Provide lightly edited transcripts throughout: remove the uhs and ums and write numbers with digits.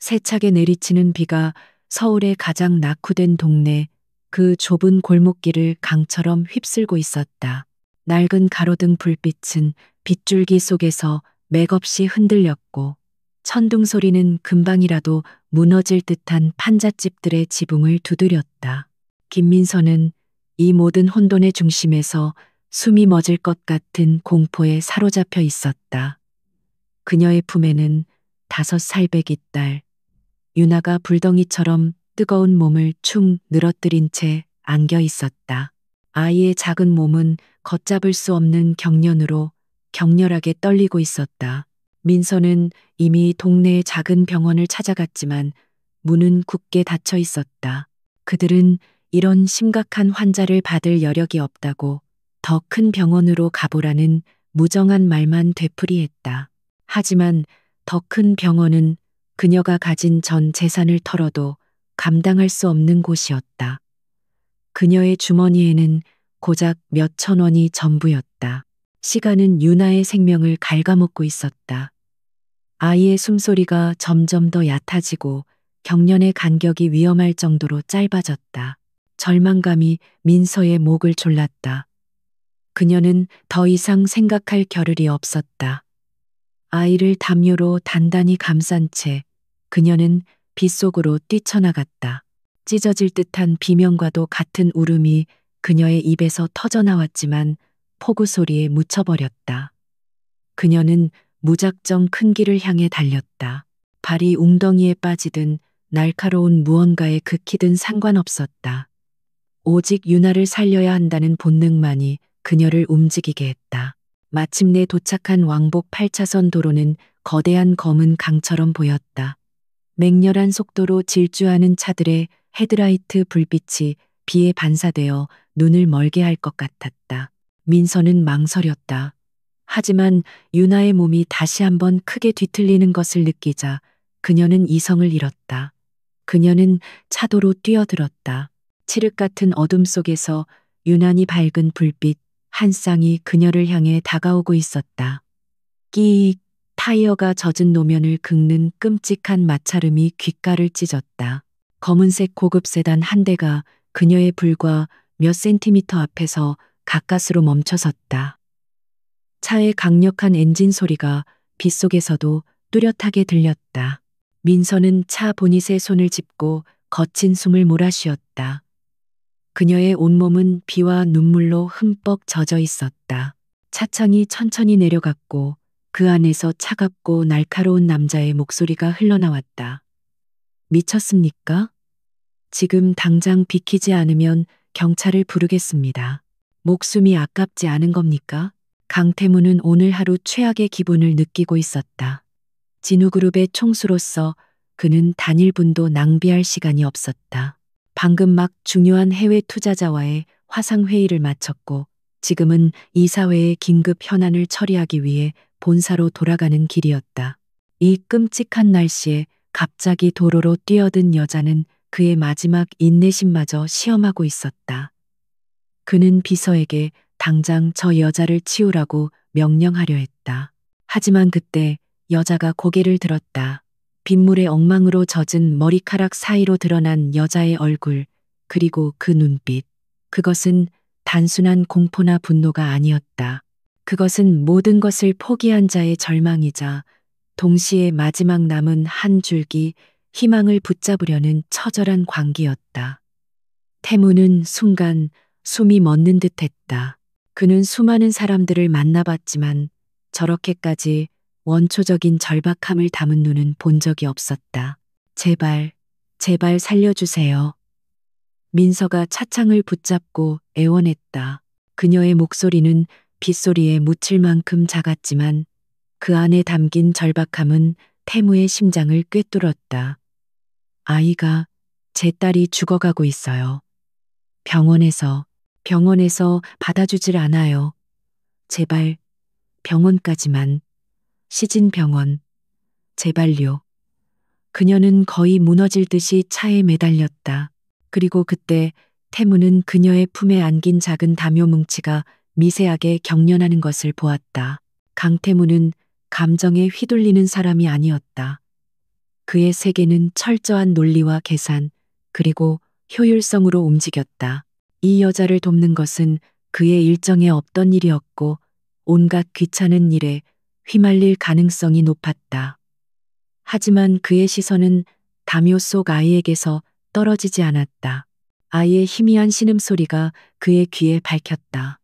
세차게 내리치는 비가 서울의 가장 낙후된 동네, 그 좁은 골목길을 강처럼 휩쓸고 있었다. 낡은 가로등 불빛은 빗줄기 속에서 맥없이 흔들렸고, 천둥 소리는 금방이라도 무너질 듯한 판잣집들의 지붕을 두드렸다. 김민서는 이 모든 혼돈의 중심에서 숨이 멎을 것 같은 공포에 사로잡혀 있었다. 그녀의 품에는 5살배기 딸, 유나가 불덩이처럼 뜨거운 몸을 축 늘어뜨린 채 안겨 있었다. 아이의 작은 몸은 걷잡을 수 없는 경련으로 격렬하게 떨리고 있었다. 민서는 이미 동네의 작은 병원을 찾아갔지만 문은 굳게 닫혀 있었다. 그들은 이런 심각한 환자를 받을 여력이 없다고 더 큰 병원으로 가보라는 무정한 말만 되풀이했다. 하지만 더 큰 병원은 그녀가 가진 전 재산을 털어도 감당할 수 없는 곳이었다. 그녀의 주머니에는 고작 몇천 원이 전부였다. 시간은 유나의 생명을 갉아먹고 있었다. 아이의 숨소리가 점점 더 얕아지고 경련의 간격이 위험할 정도로 짧아졌다. 절망감이 민서의 목을 졸랐다. 그녀는 더 이상 생각할 겨를이 없었다. 아이를 담요로 단단히 감싼 채 그녀는 빗속으로 뛰쳐나갔다. 찢어질 듯한 비명과도 같은 울음이 그녀의 입에서 터져나왔지만 폭우 소리에 묻혀버렸다. 그녀는 무작정 큰 길을 향해 달렸다. 발이 웅덩이에 빠지든 날카로운 무언가에 긁히든 상관없었다. 오직 유나를 살려야 한다는 본능만이 그녀를 움직이게 했다. 마침내 도착한 왕복 8차선 도로는 거대한 검은 강처럼 보였다. 맹렬한 속도로 질주하는 차들의 헤드라이트 불빛이 비에 반사되어 눈을 멀게 할 것 같았다. 민서는 망설였다. 하지만 유나의 몸이 다시 한번 크게 뒤틀리는 것을 느끼자 그녀는 이성을 잃었다. 그녀는 차도로 뛰어들었다. 칠흑 같은 어둠 속에서 유난히 밝은 불빛 한 쌍이 그녀를 향해 다가오고 있었다. 끼익, 타이어가 젖은 노면을 긁는 끔찍한 마찰음이 귓가를 찢었다. 검은색 고급 세단 한 대가 그녀의 불과 몇 센티미터 앞에서 가까스로 멈춰섰다. 차의 강력한 엔진 소리가 빗속에서도 뚜렷하게 들렸다. 민서는 차 보닛에 손을 짚고 거친 숨을 몰아쉬었다. 그녀의 온몸은 비와 눈물로 흠뻑 젖어 있었다. 차창이 천천히 내려갔고 그 안에서 차갑고 날카로운 남자의 목소리가 흘러나왔다. 미쳤습니까? 지금 당장 비키지 않으면 경찰을 부르겠습니다. 목숨이 아깝지 않은 겁니까? 강태무는 오늘 하루 최악의 기분을 느끼고 있었다. 진우그룹의 총수로서 그는 단 1분도 낭비할 시간이 없었다. 방금 막 중요한 해외 투자자와의 화상회의를 마쳤고 지금은 이사회의 긴급 현안을 처리하기 위해 본사로 돌아가는 길이었다. 이 끔찍한 날씨에 갑자기 도로로 뛰어든 여자는 그의 마지막 인내심마저 시험하고 있었다. 그는 비서에게 당장 저 여자를 치우라고 명령하려 했다. 하지만 그때 여자가 고개를 들었다. 빗물에 엉망으로 젖은 머리카락 사이로 드러난 여자의 얼굴, 그리고 그 눈빛. 그것은 단순한 공포나 분노가 아니었다. 그것은 모든 것을 포기한 자의 절망이자 동시에 마지막 남은 한 줄기 희망을 붙잡으려는 처절한 광기였다. 태무는 순간 숨이 멎는 듯했다. 그는 수많은 사람들을 만나봤지만 저렇게까지 원초적인 절박함을 담은 눈은 본 적이 없었다. 제발, 제발 살려주세요. 민서가 차창을 붙잡고 애원했다. 그녀의 목소리는 빗소리에 묻힐 만큼 작았지만 그 안에 담긴 절박함은 태무의 심장을 꿰뚫었다. 아이가, 제 딸이 죽어가고 있어요. 병원에서 받아주질 않아요. 제발, 병원까지만. 시진병원, 제발요. 그녀는 거의 무너질 듯이 차에 매달렸다. 그리고 그때 태무는 그녀의 품에 안긴 작은 담요 뭉치가 미세하게 경련하는 것을 보았다. 강태무는 감정에 휘둘리는 사람이 아니었다. 그의 세계는 철저한 논리와 계산, 그리고 효율성으로 움직였다. 이 여자를 돕는 것은 그의 일정에 없던 일이었고 온갖 귀찮은 일에 휘말릴 가능성이 높았다. 하지만 그의 시선은 담요 속 아이에게서 떨어지지 않았다. 아이의 희미한 신음소리가 그의 귀에 밝혔다.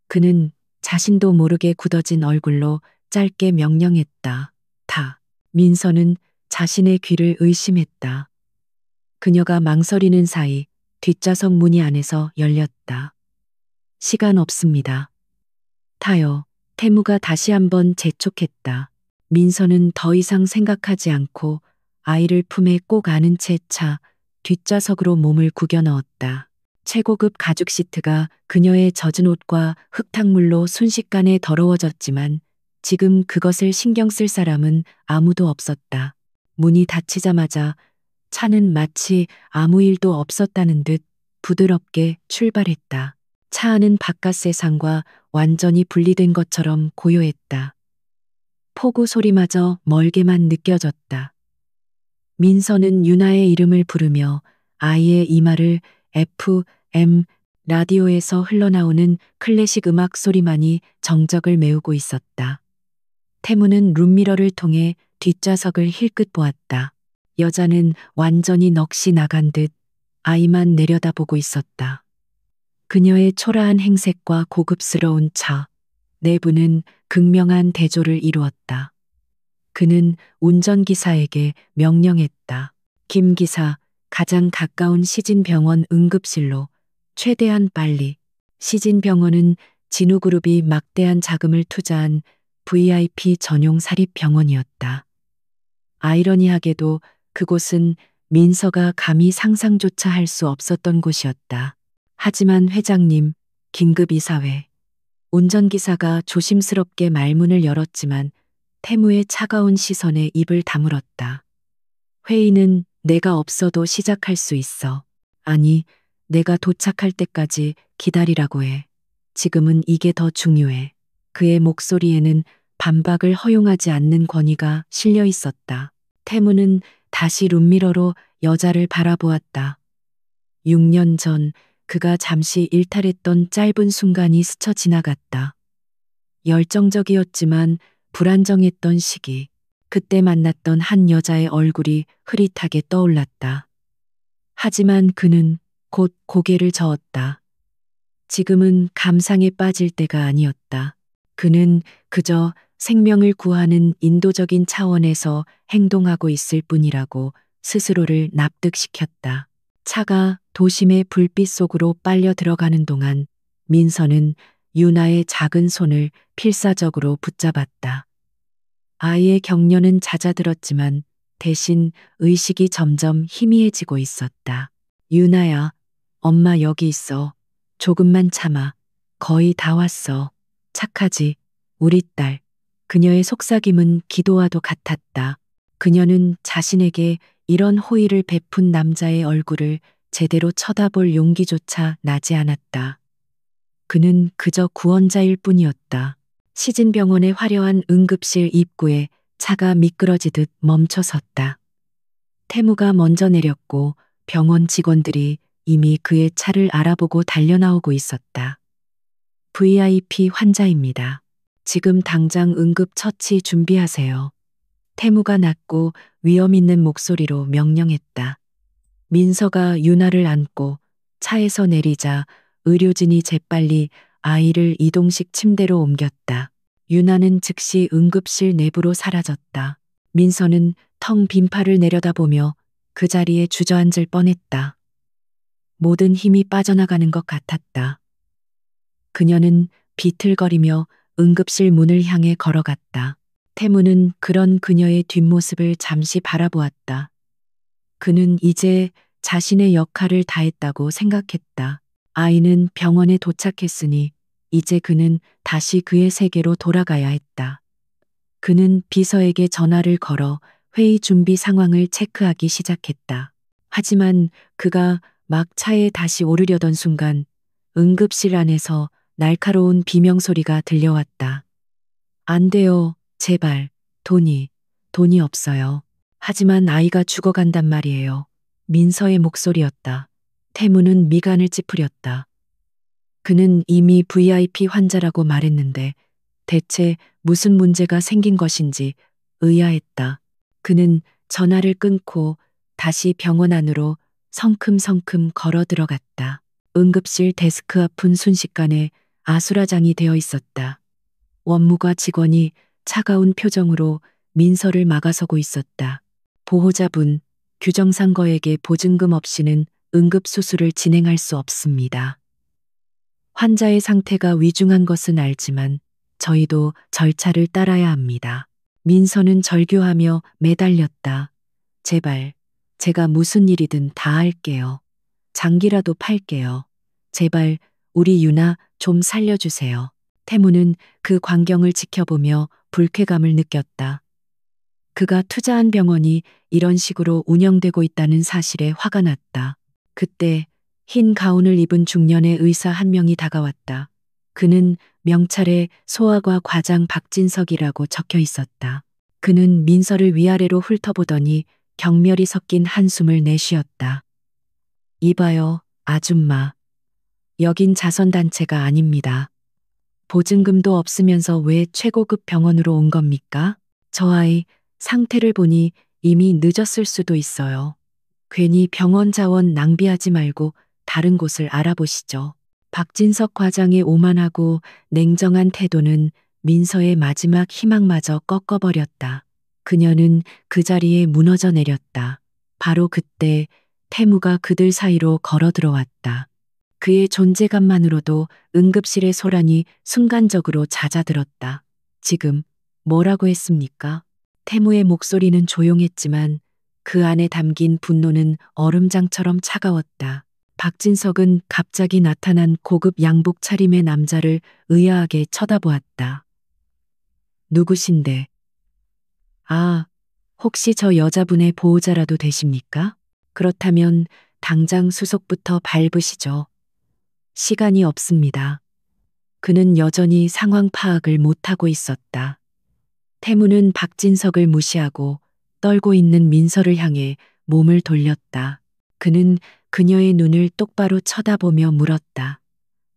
그는 자신도 모르게 굳어진 얼굴로 짧게 명령했다. 다. 민서는 자신의 귀를 의심했다. 그녀가 망설이는 사이 뒷좌석 문이 안에서 열렸다. 시간 없습니다. 타요. 태무가 다시 한번 재촉했다. 민서는 더 이상 생각하지 않고 아이를 품에 꼭 안은 채 차 뒷좌석으로 몸을 구겨 넣었다. 최고급 가죽 시트가 그녀의 젖은 옷과 흙탕물로 순식간에 더러워졌지만 지금 그것을 신경 쓸 사람은 아무도 없었다. 문이 닫히자마자 차는 마치 아무 일도 없었다는 듯 부드럽게 출발했다. 차 안은 바깥 세상과 완전히 분리된 것처럼 고요했다. 폭우 소리마저 멀게만 느껴졌다. 민서는 유나의 이름을 부르며 아이의 이마를 FM 라디오에서 흘러나오는 클래식 음악 소리만이 정적을 메우고 있었다. 태무는 룸미러를 통해 뒷좌석을 힐끗 보았다. 여자는 완전히 넋이 나간 듯 아이만 내려다보고 있었다. 그녀의 초라한 행색과 고급스러운 차, 내부는 극명한 대조를 이루었다. 그는 운전기사에게 명령했다. 김 기사, 가장 가까운 시진병원 응급실로 최대한 빨리. 시진병원은 진우그룹이 막대한 자금을 투자한 VIP 전용 사립병원이었다. 아이러니하게도 그곳은 민서가 감히 상상조차 할 수 없었던 곳이었다. 하지만 회장님, 긴급 이사회. 운전기사가 조심스럽게 말문을 열었지만 태무의 차가운 시선에 입을 다물었다. 회의는 내가 없어도 시작할 수 있어. 아니, 내가 도착할 때까지 기다리라고 해. 지금은 이게 더 중요해. 그의 목소리에는 반박을 허용하지 않는 권위가 실려 있었다. 태무는 다시 룸미러로 여자를 바라보았다. 6년 전 그가 잠시 일탈했던 짧은 순간이 스쳐 지나갔다. 열정적이었지만 불안정했던 시기. 그때 만났던 한 여자의 얼굴이 흐릿하게 떠올랐다. 하지만 그는 곧 고개를 저었다. 지금은 감상에 빠질 때가 아니었다. 그는 그저 생명을 구하는 인도적인 차원에서 행동하고 있을 뿐이라고 스스로를 납득시켰다. 차가 도심의 불빛 속으로 빨려 들어가는 동안 민서는 유나의 작은 손을 필사적으로 붙잡았다. 아이의 격려는 잦아들었지만 대신 의식이 점점 희미해지고 있었다. 유나야, 엄마 여기 있어. 조금만 참아. 거의 다 왔어. 착하지, 우리 딸. 그녀의 속삭임은 기도와도 같았다. 그녀는 자신에게 이런 호의를 베푼 남자의 얼굴을 제대로 쳐다볼 용기조차 나지 않았다. 그는 그저 구원자일 뿐이었다. 시진병원의 화려한 응급실 입구에 차가 미끄러지듯 멈춰 섰다. 태무가 먼저 내렸고 병원 직원들이 이미 그의 차를 알아보고 달려나오고 있었다. VIP 환자입니다. 지금 당장 응급 처치 준비하세요. 태무가 낮고 위험 있는 목소리로 명령했다. 민서가 유나를 안고 차에서 내리자 의료진이 재빨리 아이를 이동식 침대로 옮겼다. 유나는 즉시 응급실 내부로 사라졌다. 민서는 텅 빈 팔을 내려다보며 그 자리에 주저앉을 뻔했다. 모든 힘이 빠져나가는 것 같았다. 그녀는 비틀거리며 응급실 문을 향해 걸어갔다. 태무는 그런 그녀의 뒷모습을 잠시 바라보았다. 그는 이제 자신의 역할을 다했다고 생각했다. 아이는 병원에 도착했으니 이제 그는 다시 그의 세계로 돌아가야 했다. 그는 비서에게 전화를 걸어 회의 준비 상황을 체크하기 시작했다. 하지만 그가 막 차에 다시 오르려던 순간 응급실 안에서 날카로운 비명소리가 들려왔다. 안 돼요, 제발. 돈이 없어요. 하지만 아이가 죽어간단 말이에요. 민서의 목소리였다. 태무는 미간을 찌푸렸다. 그는 이미 VIP 환자라고 말했는데 대체 무슨 문제가 생긴 것인지 의아했다. 그는 전화를 끊고 다시 병원 안으로 성큼성큼 걸어 들어갔다. 응급실 데스크 앞은 순식간에 아수라장이 되어 있었다. 원무과 직원이 차가운 표정으로 민서를 막아서고 있었다. 보호자분, 규정상 거액의 보증금 없이는 응급수술을 진행할 수 없습니다. 환자의 상태가 위중한 것은 알지만 저희도 절차를 따라야 합니다. 민서는 절규하며 매달렸다. 제발, 제가 무슨 일이든 다 할게요. 장기라도 팔게요. 제발, 우리 유나 좀 살려주세요. 태무는 그 광경을 지켜보며 불쾌감을 느꼈다. 그가 투자한 병원이 이런 식으로 운영되고 있다는 사실에 화가 났다. 그때 흰 가운을 입은 중년의 의사 한 명이 다가왔다. 그는 명찰에 소아과 과장 박진석이라고 적혀 있었다. 그는 민서를 위아래로 훑어보더니 경멸이 섞인 한숨을 내쉬었다. 이봐요, 아줌마. 여긴 자선단체가 아닙니다. 보증금도 없으면서 왜 최고급 병원으로 온 겁니까? 저 아이 상태를 보니 이미 늦었을 수도 있어요. 괜히 병원 자원 낭비하지 말고 다른 곳을 알아보시죠. 박진석 과장의 오만하고 냉정한 태도는 민서의 마지막 희망마저 꺾어버렸다. 그녀는 그 자리에 무너져 내렸다. 바로 그때 태무가 그들 사이로 걸어 들어왔다. 그의 존재감만으로도 응급실의 소란이 순간적으로 잦아들었다. 지금 뭐라고 했습니까? 태무의 목소리는 조용했지만 그 안에 담긴 분노는 얼음장처럼 차가웠다. 박진석은 갑자기 나타난 고급 양복 차림의 남자를 의아하게 쳐다보았다. 누구신데? 아, 혹시 저 여자분의 보호자라도 되십니까? 그렇다면 당장 수속부터 밟으시죠. 시간이 없습니다. 그는 여전히 상황 파악을 못하고 있었다. 태무는 박진석을 무시하고 떨고 있는 민서를 향해 몸을 돌렸다. 그는 그녀의 눈을 똑바로 쳐다보며 물었다.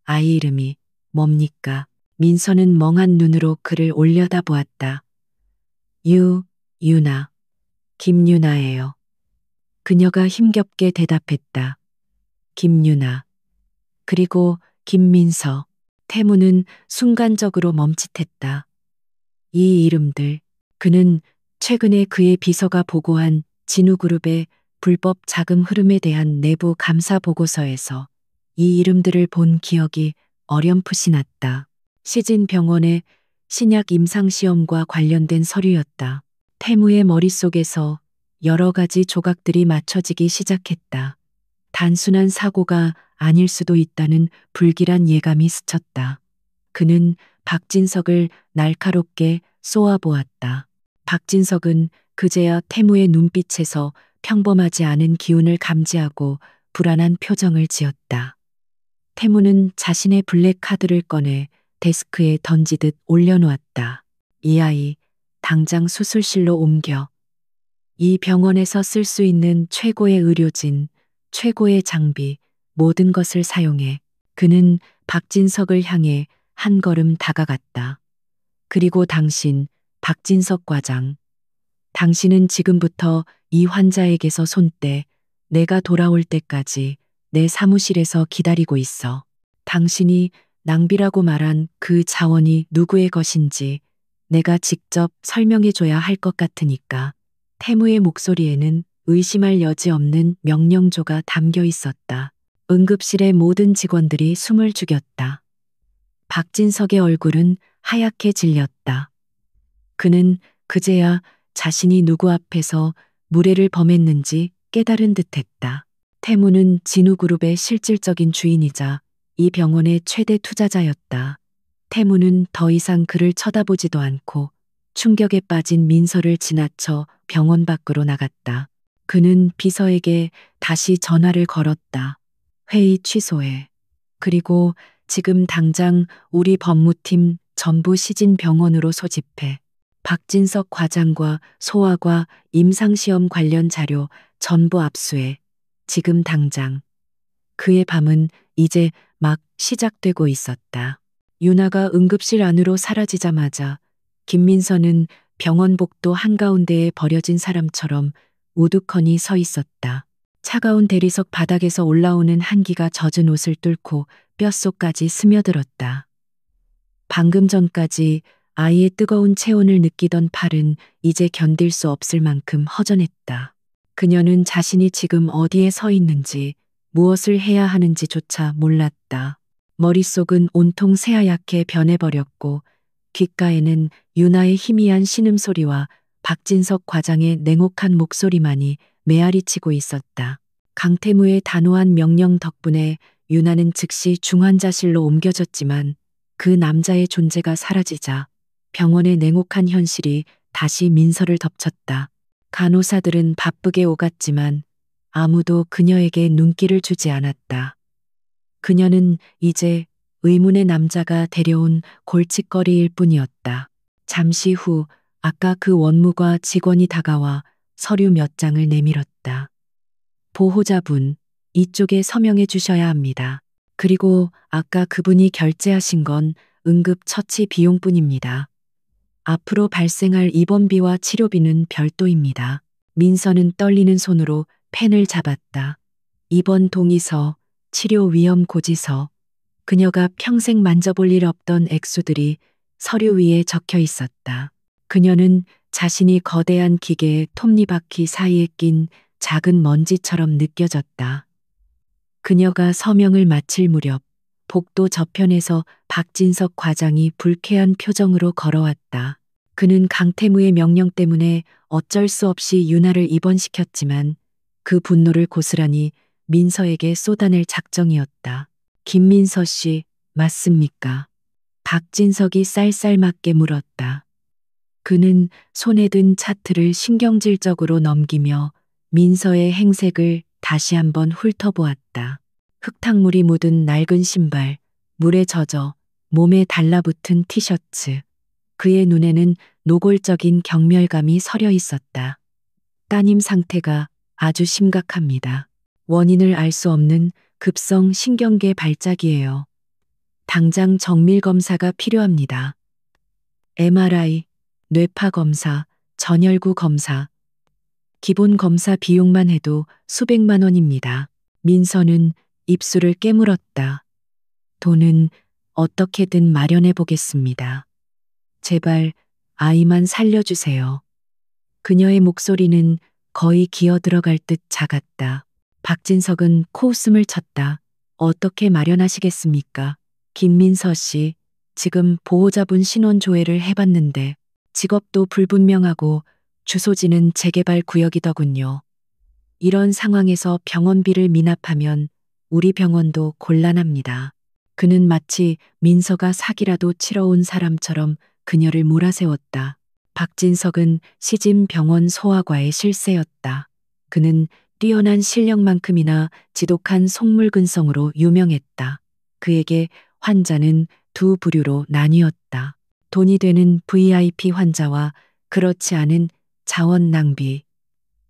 아이 이름이 뭡니까? 민서는 멍한 눈으로 그를 올려다보았다. 유나. 김유나예요. 그녀가 힘겹게 대답했다. 김유나. 그리고 김민서. 태무는 순간적으로 멈칫했다. 이 이름들. 그는 최근에 그의 비서가 보고한 진우그룹의 불법 자금 흐름에 대한 내부 감사 보고서에서 이 이름들을 본 기억이 어렴풋이 났다. 시진병원의 신약 임상시험과 관련된 서류였다. 태무의 머릿속에서 여러 가지 조각들이 맞춰지기 시작했다. 단순한 사고가 아닐 수도 있다는 불길한 예감이 스쳤다. 그는 박진석을 날카롭게 쏘아보았다. 박진석은 그제야 태무의 눈빛에서 평범하지 않은 기운을 감지하고 불안한 표정을 지었다. 태무는 자신의 블랙카드를 꺼내 데스크에 던지듯 올려놓았다. 이 아이, 당장 수술실로 옮겨. 이 병원에서 쓸 수 있는 최고의 의료진, 최고의 장비, 모든 것을 사용해. 그는 박진석을 향해 한 걸음 다가갔다. 그리고 당신, 박진석 과장. 당신은 지금부터 이 환자에게서 손떼, 내가 돌아올 때까지 내 사무실에서 기다리고 있어. 당신이 낭비라고 말한 그 자원이 누구의 것인지 내가 직접 설명해줘야 할 것 같으니까. 태무의 목소리에는 의심할 여지 없는 명령조가 담겨 있었다. 응급실의 모든 직원들이 숨을 죽였다. 박진석의 얼굴은 하얗게 질렸다. 그는 그제야 자신이 누구 앞에서 무례를 범했는지 깨달은 듯했다. 태무는 진우그룹의 실질적인 주인이자 이 병원의 최대 투자자였다. 태무는 더 이상 그를 쳐다보지도 않고 충격에 빠진 민서를 지나쳐 병원 밖으로 나갔다. 그는 비서에게 다시 전화를 걸었다. 회의 취소해. 그리고 지금 당장 우리 법무팀 전부 시진병원으로 소집해. 박진석 과장과 소아과 임상시험 관련 자료 전부 압수해. 지금 당장. 그의 밤은 이제 막 시작되고 있었다. 유나가 응급실 안으로 사라지자마자 김민서는 병원 복도 한가운데에 버려진 사람처럼 우두커니 서 있었다. 차가운 대리석 바닥에서 올라오는 한기가 젖은 옷을 뚫고 뼛속까지 스며들었다. 방금 전까지 아이의 뜨거운 체온을 느끼던 팔은 이제 견딜 수 없을 만큼 허전했다. 그녀는 자신이 지금 어디에 서 있는지 무엇을 해야 하는지조차 몰랐다. 머릿속은 온통 새하얗게 변해버렸고 귓가에는 유나의 희미한 신음소리와 박진석 과장의 냉혹한 목소리만이 메아리치고 있었다. 강태무의 단호한 명령 덕분에 유나는 즉시 중환자실로 옮겨졌지만 그 남자의 존재가 사라지자 병원의 냉혹한 현실이 다시 민서를 덮쳤다. 간호사들은 바쁘게 오갔지만 아무도 그녀에게 눈길을 주지 않았다. 그녀는 이제 의문의 남자가 데려온 골칫거리일 뿐이었다. 잠시 후 아까 그 원무과 직원이 다가와 서류 몇 장을 내밀었다. 보호자분, 이쪽에 서명해 주셔야 합니다. 그리고 아까 그분이 결제하신 건 응급 처치 비용뿐입니다. 앞으로 발생할 입원비와 치료비는 별도입니다. 민서는 떨리는 손으로 펜을 잡았다. 입원 동의서, 치료 위험 고지서, 그녀가 평생 만져볼 일 없던 액수들이 서류 위에 적혀 있었다. 그녀는 자신이 거대한 기계의 톱니바퀴 사이에 낀 작은 먼지처럼 느껴졌다. 그녀가 서명을 마칠 무렵 복도 저편에서 박진석 과장이 불쾌한 표정으로 걸어왔다. 그는 강태무의 명령 때문에 어쩔 수 없이 유나를 입원시켰지만 그 분노를 고스란히 민서에게 쏟아낼 작정이었다. 김민서 씨, 맞습니까? 박진석이 쌀쌀맞게 물었다. 그는 손에 든 차트를 신경질적으로 넘기며 민서의 행색을 다시 한번 훑어보았다. 흙탕물이 묻은 낡은 신발, 물에 젖어 몸에 달라붙은 티셔츠. 그의 눈에는 노골적인 경멸감이 서려 있었다. 따님 상태가 아주 심각합니다. 원인을 알 수 없는 급성 신경계 발작이에요. 당장 정밀 검사가 필요합니다. MRI, 뇌파 검사, 전열구 검사. 기본 검사 비용만 해도 수백만 원입니다. 민서는 입술을 깨물었다. 돈은 어떻게든 마련해 보겠습니다. 제발 아이만 살려주세요. 그녀의 목소리는 거의 기어 들어갈 듯 작았다. 박진석은 코웃음을 쳤다. 어떻게 마련하시겠습니까? 김민서 씨, 지금 보호자분 신원 조회를 해봤는데 직업도 불분명하고 주소지는 재개발 구역이더군요. 이런 상황에서 병원비를 미납하면 우리 병원도 곤란합니다. 그는 마치 민서가 사기라도 치러 온 사람처럼 그녀를 몰아세웠다. 박진석은 시진 병원 소아과의 실세였다. 그는 뛰어난 실력만큼이나 지독한 속물근성으로 유명했다. 그에게 환자는 두 부류로 나뉘었다. 돈이 되는 VIP 환자와 그렇지 않은 자원 낭비.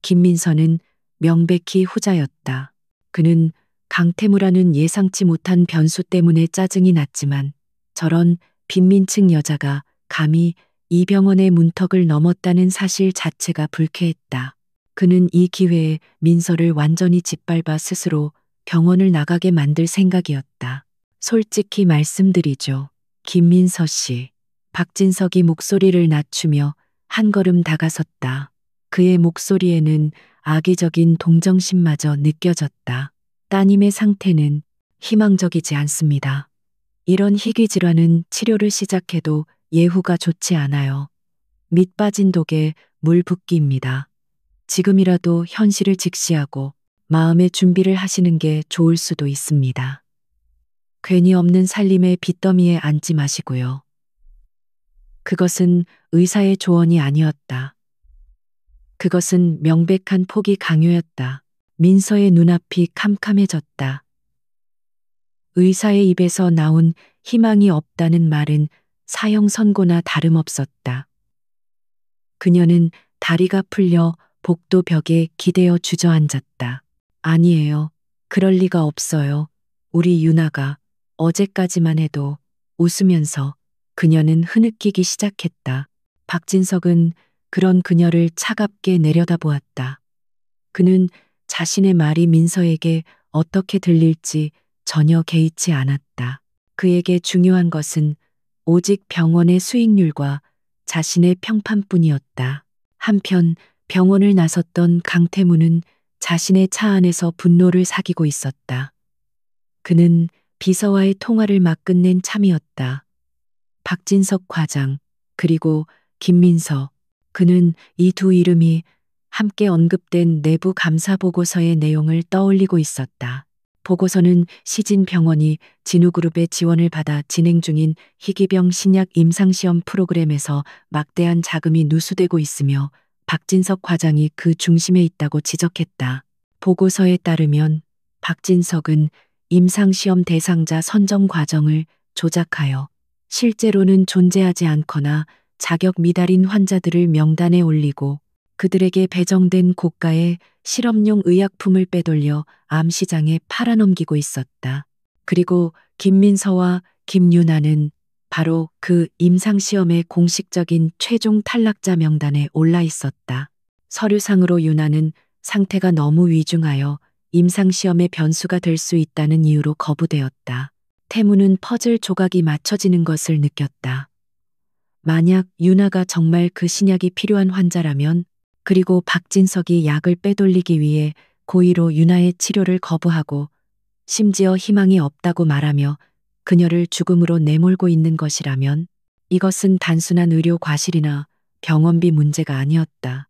김민서는 명백히 후자였다. 그는 강태무라는 예상치 못한 변수 때문에 짜증이 났지만 저런 빈민층 여자가 감히 이 병원의 문턱을 넘었다는 사실 자체가 불쾌했다. 그는 이 기회에 민서를 완전히 짓밟아 스스로 병원을 나가게 만들 생각이었다. 솔직히 말씀드리죠. 김민서 씨. 박진석이 목소리를 낮추며 한 걸음 다가섰다. 그의 목소리에는 악의적인 동정심마저 느껴졌다. 따님의 상태는 희망적이지 않습니다. 이런 희귀 질환은 치료를 시작해도 예후가 좋지 않아요. 밑 빠진 독에 물 붓기입니다. 지금이라도 현실을 직시하고 마음의 준비를 하시는 게 좋을 수도 있습니다. 괜히 없는 살림의 빚더미에 앉지 마시고요. 그것은 의사의 조언이 아니었다. 그것은 명백한 포기 강요였다. 민서의 눈앞이 캄캄해졌다. 의사의 입에서 나온 희망이 없다는 말은 사형 선고나 다름없었다. 그녀는 다리가 풀려 복도 벽에 기대어 주저앉았다. 아니에요. 그럴 리가 없어요. 우리 유나가 어제까지만 해도 웃으면서 그녀는 흐느끼기 시작했다. 박진석은 그런 그녀를 차갑게 내려다보았다. 그는 자신의 말이 민서에게 어떻게 들릴지 전혀 개의치 않았다. 그에게 중요한 것은 오직 병원의 수익률과 자신의 평판뿐이었다. 한편 병원을 나섰던 강태무는 자신의 차 안에서 분노를 사귀고 있었다. 그는 비서와의 통화를 막 끝낸 참이었다. 박진석 과장, 그리고 김민서. 그는 이 두 이름이 함께 언급된 내부 감사 보고서의 내용을 떠올리고 있었다. 보고서는 시진병원이 진우그룹의 지원을 받아 진행 중인 희귀병 신약 임상시험 프로그램에서 막대한 자금이 누수되고 있으며 박진석 과장이 그 중심에 있다고 지적했다. 보고서에 따르면 박진석은 임상시험 대상자 선정 과정을 조작하여 실제로는 존재하지 않거나 자격 미달인 환자들을 명단에 올리고 그들에게 배정된 고가의 실험용 의약품을 빼돌려 암 시장에 팔아넘기고 있었다. 그리고 김민서와 김유나는 바로 그 임상시험의 공식적인 최종 탈락자 명단에 올라 있었다. 서류상으로 유나는 상태가 너무 위중하여 임상시험의 변수가 될 수 있다는 이유로 거부되었다. 태무는 퍼즐 조각이 맞춰지는 것을 느꼈다. 만약 유나가 정말 그 신약이 필요한 환자라면, 그리고 박진석이 약을 빼돌리기 위해 고의로 유나의 치료를 거부하고 심지어 희망이 없다고 말하며 그녀를 죽음으로 내몰고 있는 것이라면 이것은 단순한 의료 과실이나 병원비 문제가 아니었다.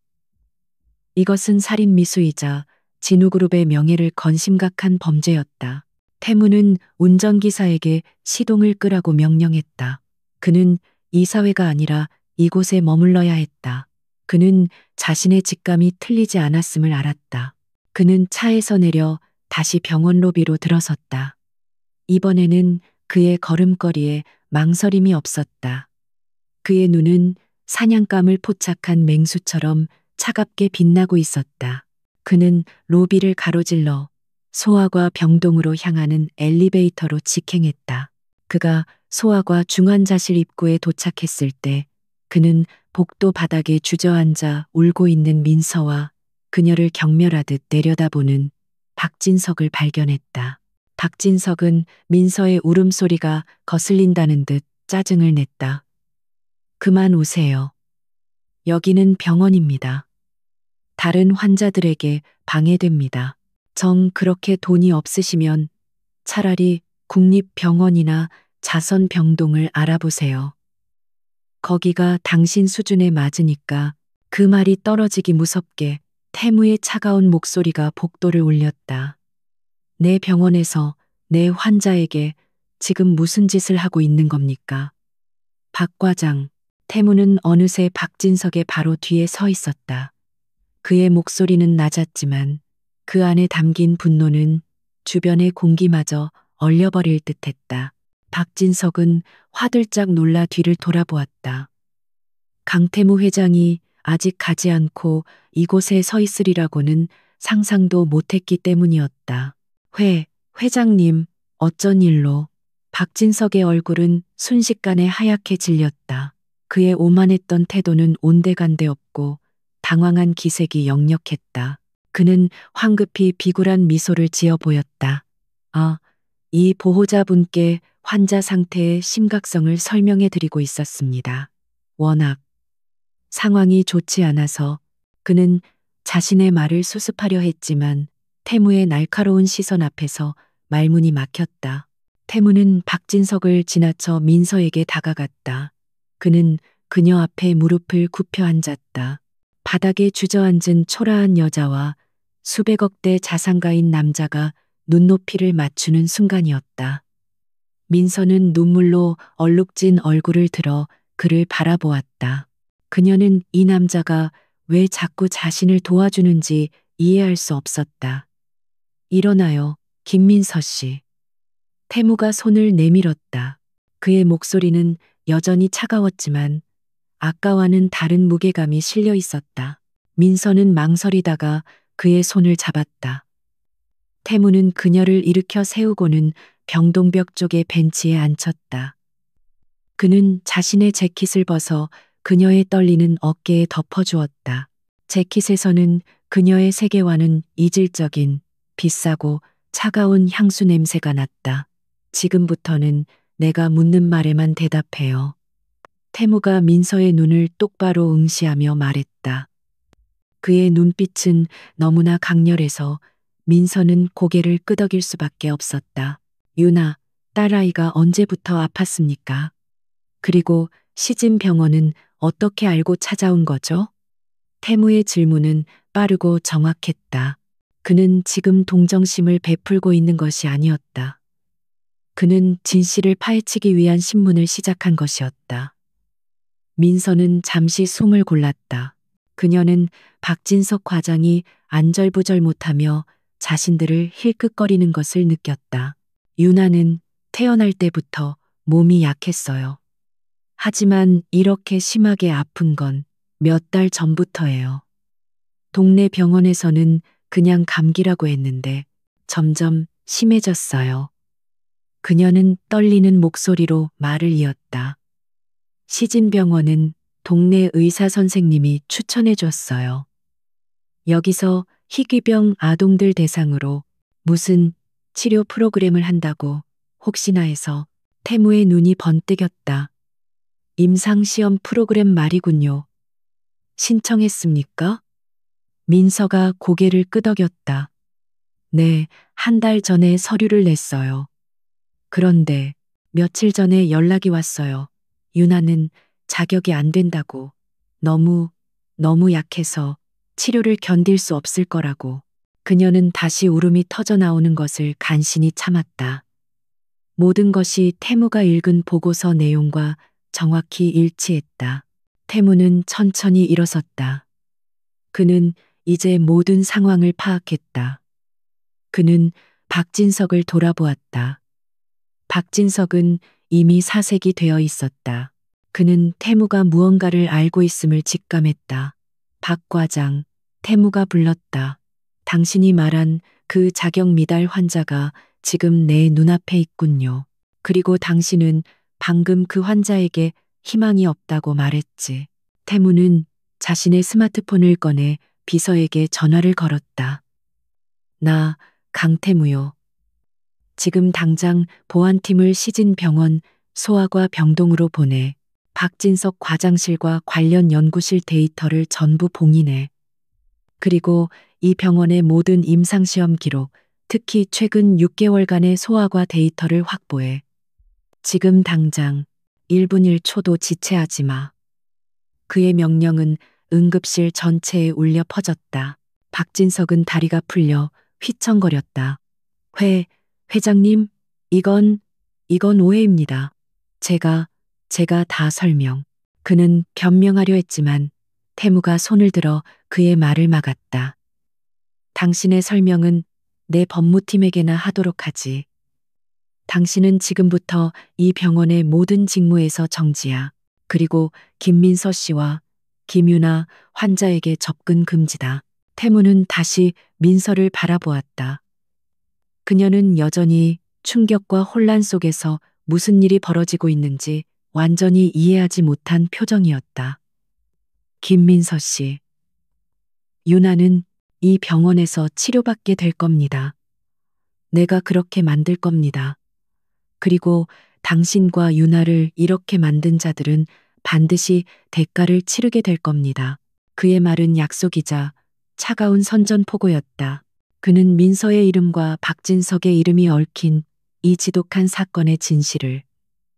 이것은 살인 미수이자 진우그룹의 명예를 건 심각한 범죄였다. 태무는 운전기사에게 시동을 끄라고 명령했다. 그는 이사회가 아니라 이곳에 머물러야 했다. 그는 자신의 직감이 틀리지 않았음을 알았다. 그는 차에서 내려 다시 병원 로비로 들어섰다. 이번에는 그의 걸음걸이에 망설임이 없었다. 그의 눈은 사냥감을 포착한 맹수처럼 차갑게 빛나고 있었다. 그는 로비를 가로질러 소아과 병동으로 향하는 엘리베이터로 직행했다. 그가 소아과 중환자실 입구에 도착했을 때 그는 복도 바닥에 주저앉아 울고 있는 민서와 그녀를 경멸하듯 내려다보는 박진석을 발견했다. 박진석은 민서의 울음소리가 거슬린다는 듯 짜증을 냈다. 그만 오세요. 여기는 병원입니다. 다른 환자들에게 방해됩니다. 정 그렇게 돈이 없으시면 차라리 국립병원이나 자선병동을 알아보세요. 거기가 당신 수준에 맞으니까. 그 말이 떨어지기 무섭게 태무의 차가운 목소리가 복도를 울렸다. 내 병원에서 내 환자에게 지금 무슨 짓을 하고 있는 겁니까? 박 과장. 태무는 어느새 박진석의 바로 뒤에 서 있었다. 그의 목소리는 낮았지만 그 안에 담긴 분노는 주변의 공기마저 얼려버릴 듯했다. 박진석은 화들짝 놀라 뒤를 돌아보았다. 강태무 회장이 아직 가지 않고 이곳에 서 있으리라고는 상상도 못했기 때문이었다. 회장님, 어쩐 일로? 박진석의 얼굴은 순식간에 하얗게 질렸다. 그의 오만했던 태도는 온데간데 없고 당황한 기색이 역력했다. 그는 황급히 비굴한 미소를 지어 보였다. 아, 이 보호자분께 환자 상태의 심각성을 설명해 드리고 있었습니다. 워낙 상황이 좋지 않아서 그는 자신의 말을 수습하려 했지만 태무의 날카로운 시선 앞에서 말문이 막혔다. 태무는 박진석을 지나쳐 민서에게 다가갔다. 그는 그녀 앞에 무릎을 굽혀 앉았다. 바닥에 주저앉은 초라한 여자와 수백억대 자산가인 남자가 눈높이를 맞추는 순간이었다. 민서는 눈물로 얼룩진 얼굴을 들어 그를 바라보았다. 그녀는 이 남자가 왜 자꾸 자신을 도와주는지 이해할 수 없었다. 일어나요, 김민서 씨. 태무가 손을 내밀었다. 그의 목소리는 여전히 차가웠지만 아까와는 다른 무게감이 실려 있었다. 민서는 망설이다가 그의 손을 잡았다. 태무는 그녀를 일으켜 세우고는 병동벽 쪽의 벤치에 앉혔다. 그는 자신의 재킷을 벗어 그녀의 떨리는 어깨에 덮어주었다. 재킷에서는 그녀의 세계와는 이질적인 비싸고 차가운 향수 냄새가 났다. 지금부터는 내가 묻는 말에만 대답해요. 태무가 민서의 눈을 똑바로 응시하며 말했다. 그의 눈빛은 너무나 강렬해서 민서는 고개를 끄덕일 수밖에 없었다. 유나, 딸아이가 언제부터 아팠습니까? 그리고 시진 병원은 어떻게 알고 찾아온 거죠? 태무의 질문은 빠르고 정확했다. 그는 지금 동정심을 베풀고 있는 것이 아니었다. 그는 진실을 파헤치기 위한 신문을 시작한 것이었다. 민서는 잠시 숨을 골랐다. 그녀는 박진석 과장이 안절부절 못하며 자신들을 힐끗거리는 것을 느꼈다. 유나는 태어날 때부터 몸이 약했어요. 하지만 이렇게 심하게 아픈 건 몇 달 전부터예요. 동네 병원에서는 그냥 감기라고 했는데 점점 심해졌어요. 그녀는 떨리는 목소리로 말을 이었다. 시진병원은 동네 의사 선생님이 추천해 줬어요. 여기서 희귀병 아동들 대상으로 무슨 치료 프로그램을 한다고 혹시나 해서 태무의 눈이 번뜩였다. 임상시험 프로그램 말이군요. 신청했습니까? 민서가 고개를 끄덕였다. 네, 한 달 전에 서류를 냈어요. 그런데 며칠 전에 연락이 왔어요. 유나는 자격이 안 된다고. 너무 약해서 치료를 견딜 수 없을 거라고. 그녀는 다시 울음이 터져 나오는 것을 간신히 참았다. 모든 것이 태무가 읽은 보고서 내용과 정확히 일치했다. 태무는 천천히 일어섰다. 그는 이제 모든 상황을 파악했다. 그는 박진석을 돌아보았다. 박진석은 이미 사색이 되어 있었다. 그는 태무가 무언가를 알고 있음을 직감했다. 박 과장, 태무가 불렀다. 당신이 말한 그 자격 미달 환자가 지금 내 눈앞에 있군요. 그리고 당신은 방금 그 환자에게 희망이 없다고 말했지. 태무는 자신의 스마트폰을 꺼내 비서에게 전화를 걸었다. 나, 강태무요. 지금 당장 보안팀을 시진병원 소아과 병동으로 보내. 박진석 과장실과 관련 연구실 데이터를 전부 봉인해. 그리고 이 병원의 모든 임상시험 기록, 특히 최근 6개월간의 소아과 데이터를 확보해. 지금 당장 1분 1초도 지체하지 마. 그의 명령은 응급실 전체에 울려 퍼졌다. 박진석은 다리가 풀려 휘청거렸다. 회장님, 이건 오해입니다. 제가 다 설명. 그는 변명하려 했지만 태무가 손을 들어 그의 말을 막았다. 당신의 설명은 내 법무팀에게나 하도록 하지. 당신은 지금부터 이 병원의 모든 직무에서 정지야. 그리고 김민서 씨와 김유나 환자에게 접근 금지다. 태무는 다시 민서를 바라보았다. 그녀는 여전히 충격과 혼란 속에서 무슨 일이 벌어지고 있는지 완전히 이해하지 못한 표정이었다. 김민서 씨. 유나는 이 병원에서 치료받게 될 겁니다. 내가 그렇게 만들 겁니다. 그리고 당신과 유나를 이렇게 만든 자들은 반드시 대가를 치르게 될 겁니다. 그의 말은 약속이자 차가운 선전포고였다. 그는 민서의 이름과 박진석의 이름이 얽힌 이 지독한 사건의 진실을,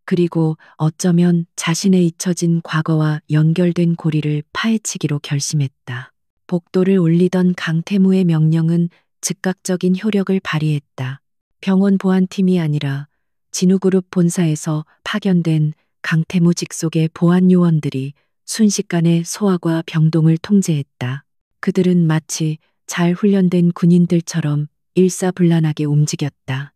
그리고 어쩌면 자신의 잊혀진 과거와 연결된 고리를 파헤치기로 결심했다. 복도를 올리던 강태무의 명령은 즉각적인 효력을 발휘했다. 병원 보안팀이 아니라 진우그룹 본사에서 파견된 강태무 직속의 보안 요원들이 순식간에 소아과 병동을 통제했다. 그들은 마치 잘 훈련된 군인들처럼 일사불란하게 움직였다.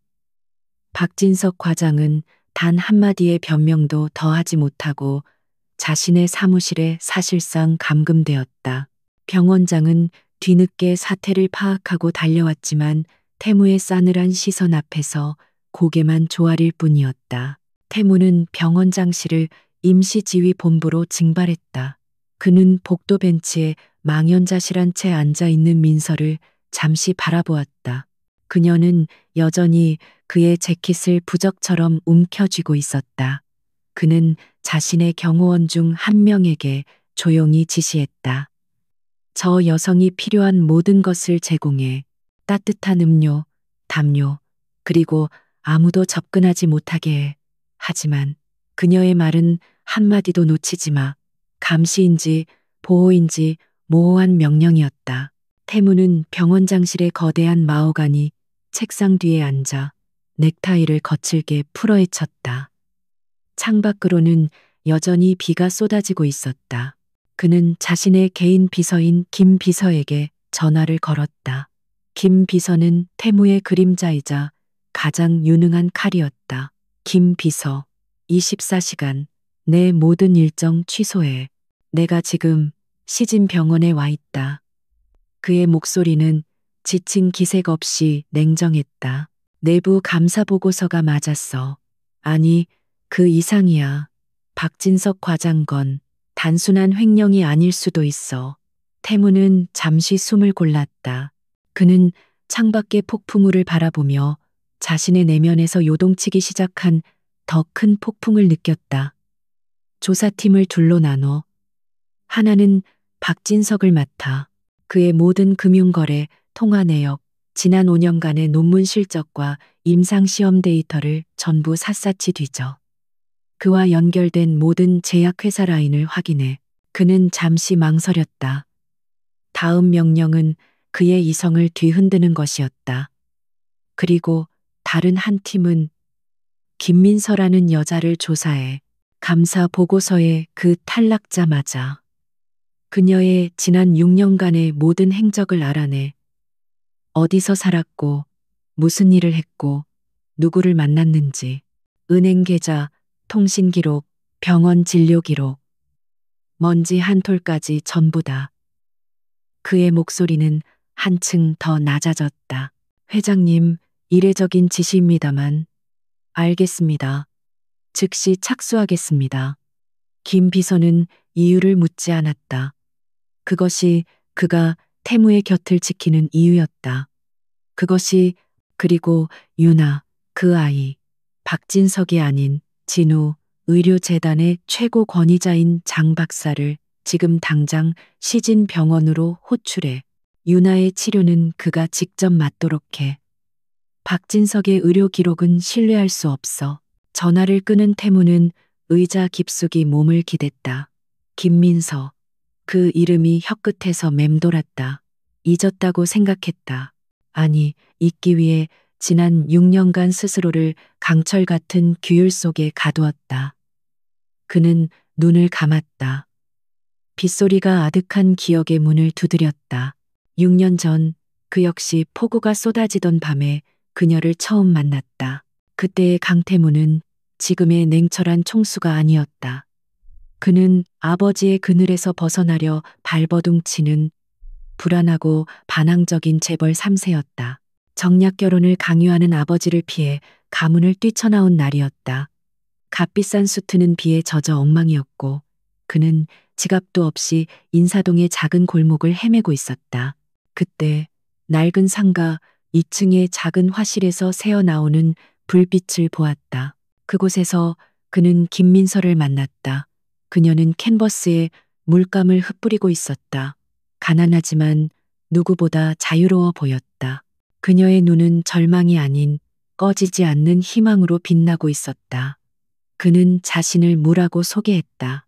박진석 과장은 단 한마디의 변명도 더하지 못하고 자신의 사무실에 사실상 감금되었다. 병원장은 뒤늦게 사태를 파악하고 달려왔지만 태무의 싸늘한 시선 앞에서 고개만 조아릴 뿐이었다. 태무는 병원장실을 임시지휘본부로 증발했다. 그는 복도 벤치에 망연자실한 채 앉아 있는 민서를 잠시 바라보았다. 그녀는 여전히 그의 재킷을 부적처럼 움켜쥐고 있었다. 그는 자신의 경호원 중 한 명에게 조용히 지시했다. 저 여성이 필요한 모든 것을 제공해. 따뜻한 음료, 담요, 그리고 아무도 접근하지 못하게 해. 하지만 그녀의 말은 한마디도 놓치지 마. 감시인지 보호인지 모호한 명령이었다. 태무는 병원장실의 거대한 마호가니 책상 뒤에 앉아 넥타이를 거칠게 풀어헤쳤다. 창밖으로는 여전히 비가 쏟아지고 있었다. 그는 자신의 개인 비서인 김 비서에게 전화를 걸었다. 김 비서는 태무의 그림자이자 가장 유능한 칼이었다. 김 비서, 24시간 내 모든 일정 취소해. 내가 지금 시진 병원에 와 있다. 그의 목소리는 지친 기색 없이 냉정했다. 내부 감사 보고서가 맞았어. 아니, 그 이상이야. 박진석 과장건 단순한 횡령이 아닐 수도 있어. 태무는 잠시 숨을 골랐다. 그는 창밖의 폭풍우를 바라보며 자신의 내면에서 요동치기 시작한 더 큰 폭풍을 느꼈다. 조사팀을 둘로 나눠 하나는 박진석을 맡아 그의 모든 금융거래, 통화 내역, 지난 5년간의 논문 실적과 임상시험 데이터를 전부 샅샅이 뒤져 그와 연결된 모든 제약회사 라인을 확인해. 그는 잠시 망설였다. 다음 명령은 그의 이성을 뒤흔드는 것이었다. 그리고 다른 한 팀은 김민서라는 여자를 조사해. 감사 보고서에 그 탈락자 맞아. 그녀의 지난 6년간의 모든 행적을 알아내. 어디서 살았고, 무슨 일을 했고, 누구를 만났는지, 은행 계좌, 통신 기록, 병원 진료 기록, 먼지 한 톨까지 전부 다. 그의 목소리는 한층 더 낮아졌다. 회장님, 이례적인 지시입니다만. 알겠습니다. 즉시 착수하겠습니다. 김 비서는 이유를 묻지 않았다. 그것이 그가 태무의 곁을 지키는 이유였다. 그것이 그리고 유나, 그 아이, 박진석이 아닌 진우 의료재단의 최고 권위자인 장 박사를 지금 당장 시진 병원으로 호출해. 유나의 치료는 그가 직접 맡도록 해. 박진석의 의료 기록은 신뢰할 수 없어. 전화를 끄는 태무는 의자 깊숙이 몸을 기댔다. 김민서. 그 이름이 혀끝에서 맴돌았다. 잊었다고 생각했다. 아니, 잊기 위해 지난 6년간 스스로를 강철 같은 규율 속에 가두었다. 그는 눈을 감았다. 빗소리가 아득한 기억의 문을 두드렸다. 6년 전 그 역시 폭우가 쏟아지던 밤에 그녀를 처음 만났다. 그때의 강태무는 지금의 냉철한 총수가 아니었다. 그는 아버지의 그늘에서 벗어나려 발버둥치는 불안하고 반항적인 재벌 3세였다. 정략 결혼을 강요하는 아버지를 피해 가문을 뛰쳐나온 날이었다. 값비싼 수트는 비에 젖어 엉망이었고 그는 지갑도 없이 인사동의 작은 골목을 헤매고 있었다. 그때 낡은 상가 2층의 작은 화실에서 새어나오는 불빛을 보았다. 그곳에서 그는 김민서를 만났다. 그녀는 캔버스에 물감을 흩뿌리고 있었다. 가난하지만 누구보다 자유로워 보였다. 그녀의 눈은 절망이 아닌 꺼지지 않는 희망으로 빛나고 있었다. 그는 자신을 무라고 소개했다.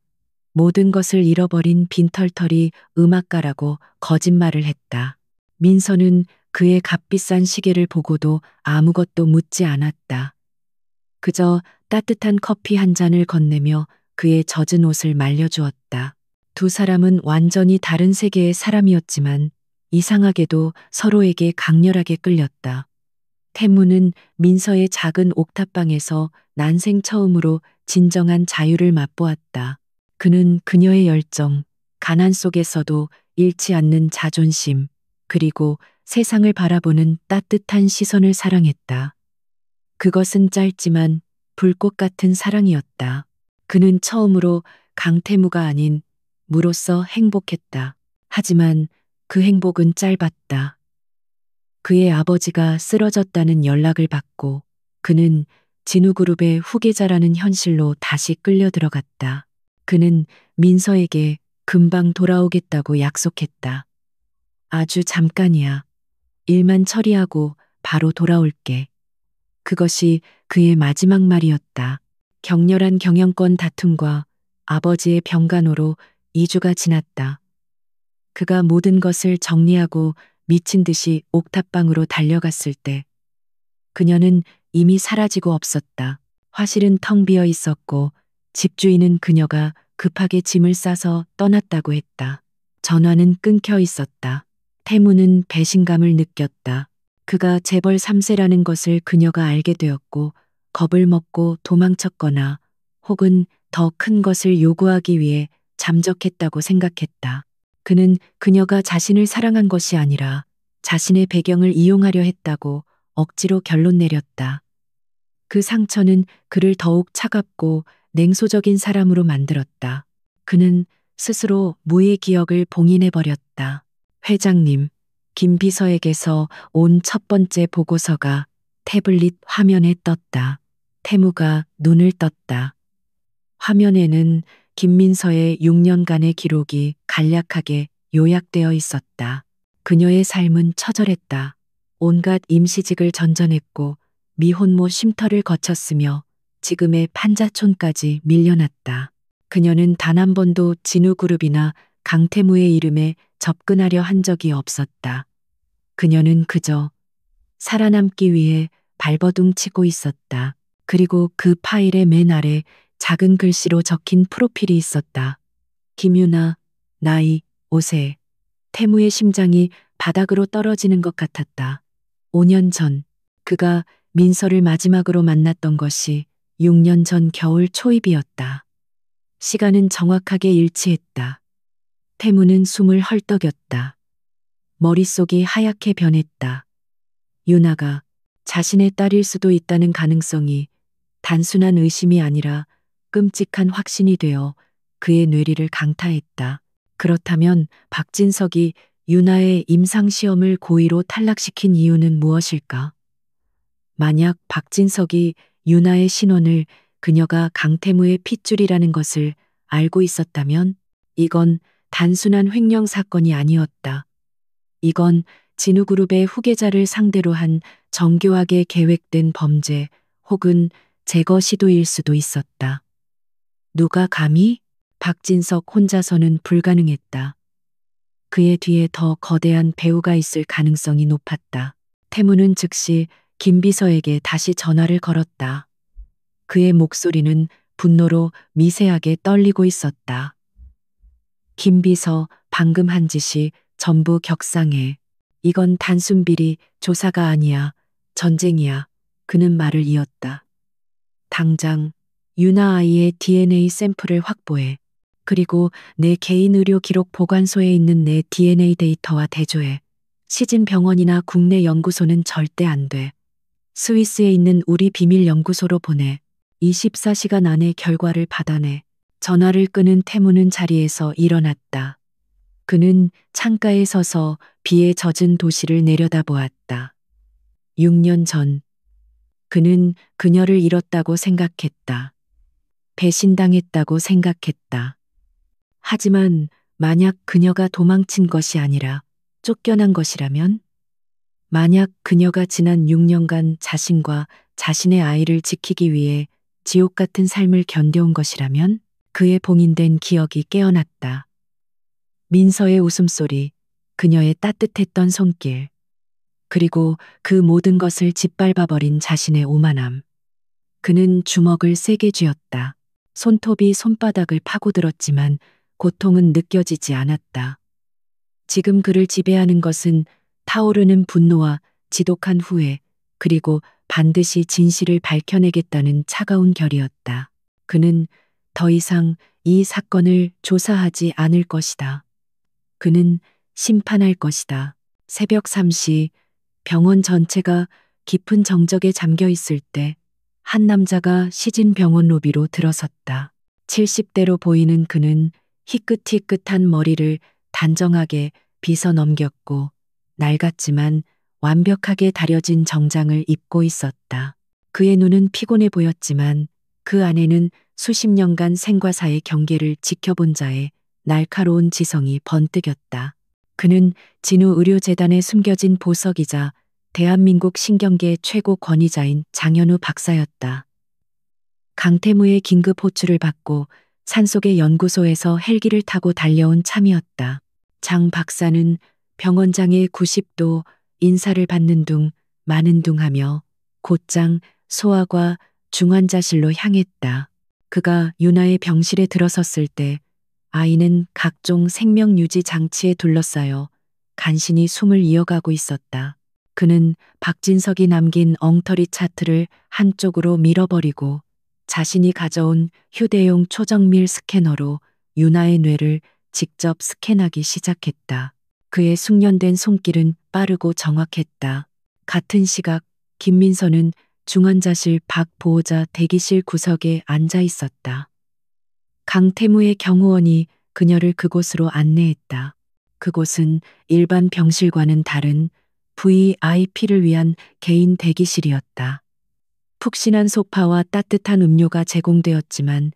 모든 것을 잃어버린 빈털터리 음악가라고 거짓말을 했다. 민서는 그의 값비싼 시계를 보고도 아무것도 묻지 않았다. 그저 따뜻한 커피 한 잔을 건네며 그의 젖은 옷을 말려주었다. 두 사람은 완전히 다른 세계의 사람이었지만 이상하게도 서로에게 강렬하게 끌렸다. 태무는 민서의 작은 옥탑방에서 난생 처음으로 진정한 자유를 맛보았다. 그는 그녀의 열정, 가난 속에서도 잃지 않는 자존심, 그리고 세상을 바라보는 따뜻한 시선을 사랑했다. 그것은 짧지만 불꽃 같은 사랑이었다. 그는 처음으로 강태무가 아닌 무로서 행복했다. 하지만 그 행복은 짧았다. 그의 아버지가 쓰러졌다는 연락을 받고 그는 진우그룹의 후계자라는 현실로 다시 끌려 들어갔다. 그는 민서에게 금방 돌아오겠다고 약속했다. 아주 잠깐이야. 일만 처리하고 바로 돌아올게. 그것이 그의 마지막 말이었다. 격렬한 경영권 다툼과 아버지의 병간호로 2주가 지났다. 그가 모든 것을 정리하고 미친 듯이 옥탑방으로 달려갔을 때 그녀는 이미 사라지고 없었다. 화실은 텅 비어 있었고 집주인은 그녀가 급하게 짐을 싸서 떠났다고 했다. 전화는 끊겨 있었다. 태무는 배신감을 느꼈다. 그가 재벌 3세라는 것을 그녀가 알게 되었고 겁을 먹고 도망쳤거나 혹은 더 큰 것을 요구하기 위해 잠적했다고 생각했다. 그는 그녀가 자신을 사랑한 것이 아니라 자신의 배경을 이용하려 했다고 억지로 결론 내렸다. 그 상처는 그를 더욱 차갑고 냉소적인 사람으로 만들었다. 그는 스스로 무의 기억을 봉인해버렸다. 회장님, 김 비서에게서 온 첫 번째 보고서가 태블릿 화면에 떴다. 태무가 눈을 떴다. 화면에는 김민서의 6년간의 기록이 간략하게 요약되어 있었다. 그녀의 삶은 처절했다. 온갖 임시직을 전전했고 미혼모 쉼터를 거쳤으며 지금의 판자촌까지 밀려났다. 그녀는 단 한 번도 진우그룹이나 강태무의 이름에 접근하려 한 적이 없었다. 그녀는 그저 살아남기 위해 발버둥 치고 있었다. 그리고 그 파일의 맨 아래 작은 글씨로 적힌 프로필이 있었다. 김유나, 나이, 5세. 태무의 심장이 바닥으로 떨어지는 것 같았다. 5년 전, 그가 민서를 마지막으로 만났던 것이 6년 전 겨울 초입이었다. 시간은 정확하게 일치했다. 태무는 숨을 헐떡였다. 머릿속이 하얗게 변했다. 유나가 자신의 딸일 수도 있다는 가능성이 단순한 의심이 아니라 끔찍한 확신이 되어 그의 뇌리를 강타했다. 그렇다면 박진석이 유나의 임상시험을 고의로 탈락시킨 이유는 무엇일까? 만약 박진석이 유나의 신원을 그녀가 강태무의 핏줄이라는 것을 알고 있었다면 이건 단순한 횡령 사건이 아니었다. 이건 진우그룹의 후계자를 상대로 한 정교하게 계획된 범죄 혹은 제거 시도일 수도 있었다. 누가 감히? 박진석 혼자서는 불가능했다. 그의 뒤에 더 거대한 배우가 있을 가능성이 높았다. 태무는 즉시 김비서에게 다시 전화를 걸었다. 그의 목소리는 분노로 미세하게 떨리고 있었다. 김비서, 방금 한 짓이 전부 격상해. 이건 단순 비리 조사가 아니야. 전쟁이야. 그는 말을 이었다. 당장 유나 아이의 DNA 샘플을 확보해. 그리고 내 개인 의료 기록 보관소에 있는 내 DNA 데이터와 대조해. 시진 병원이나 국내 연구소는 절대 안 돼. 스위스에 있는 우리 비밀 연구소로 보내. 24시간 안에 결과를 받아내. 전화를 끄는 태무는 자리에서 일어났다. 그는 창가에 서서 비에 젖은 도시를 내려다보았다. 6년 전, 그는 그녀를 잃었다고 생각했다. 배신당했다고 생각했다. 하지만 만약 그녀가 도망친 것이 아니라 쫓겨난 것이라면? 만약 그녀가 지난 6년간 자신과 자신의 아이를 지키기 위해 지옥 같은 삶을 견뎌온 것이라면? 그의 봉인된 기억이 깨어났다. 민서의 웃음소리, 그녀의 따뜻했던 손길, 그리고 그 모든 것을 짓밟아버린 자신의 오만함. 그는 주먹을 세게 쥐었다. 손톱이 손바닥을 파고들었지만 고통은 느껴지지 않았다. 지금 그를 지배하는 것은 타오르는 분노와 지독한 후회, 그리고 반드시 진실을 밝혀내겠다는 차가운 결이었다. 그는 더 이상 이 사건을 조사하지 않을 것이다. 그는 심판할 것이다. 새벽 3시 병원 전체가 깊은 정적에 잠겨 있을 때 한 남자가 시진 병원 로비로 들어섰다. 70대로 보이는 그는 희끗희끗한 머리를 단정하게 빗어 넘겼고 낡았지만 완벽하게 다려진 정장을 입고 있었다. 그의 눈은 피곤해 보였지만 그 안에는 수십 년간 생과사의 경계를 지켜본 자의 날카로운 지성이 번뜩였다. 그는 진우의료재단에 숨겨진 보석이자 대한민국 신경계 최고 권위자인 장현우 박사였다. 강태무의 긴급 호출을 받고 산속의 연구소에서 헬기를 타고 달려온 참이었다. 장 박사는 병원장의 90도 인사를 받는 둥 마는 둥 하며 곧장 소아과 중환자실로 향했다. 그가 유나의 병실에 들어섰을 때 아이는 각종 생명유지 장치에 둘러싸여 간신히 숨을 이어가고 있었다. 그는 박진석이 남긴 엉터리 차트를 한쪽으로 밀어버리고 자신이 가져온 휴대용 초정밀 스캐너로 유나의 뇌를 직접 스캔하기 시작했다. 그의 숙련된 손길은 빠르고 정확했다. 같은 시각 김민서는 중환자실 박 보호자 대기실 구석에 앉아 있었다. 강태무의 경호원이 그녀를 그곳으로 안내했다. 그곳은 일반 병실과는 다른 VIP를 위한 개인 대기실이었다. 푹신한 소파와 따뜻한 음료가 제공되었지만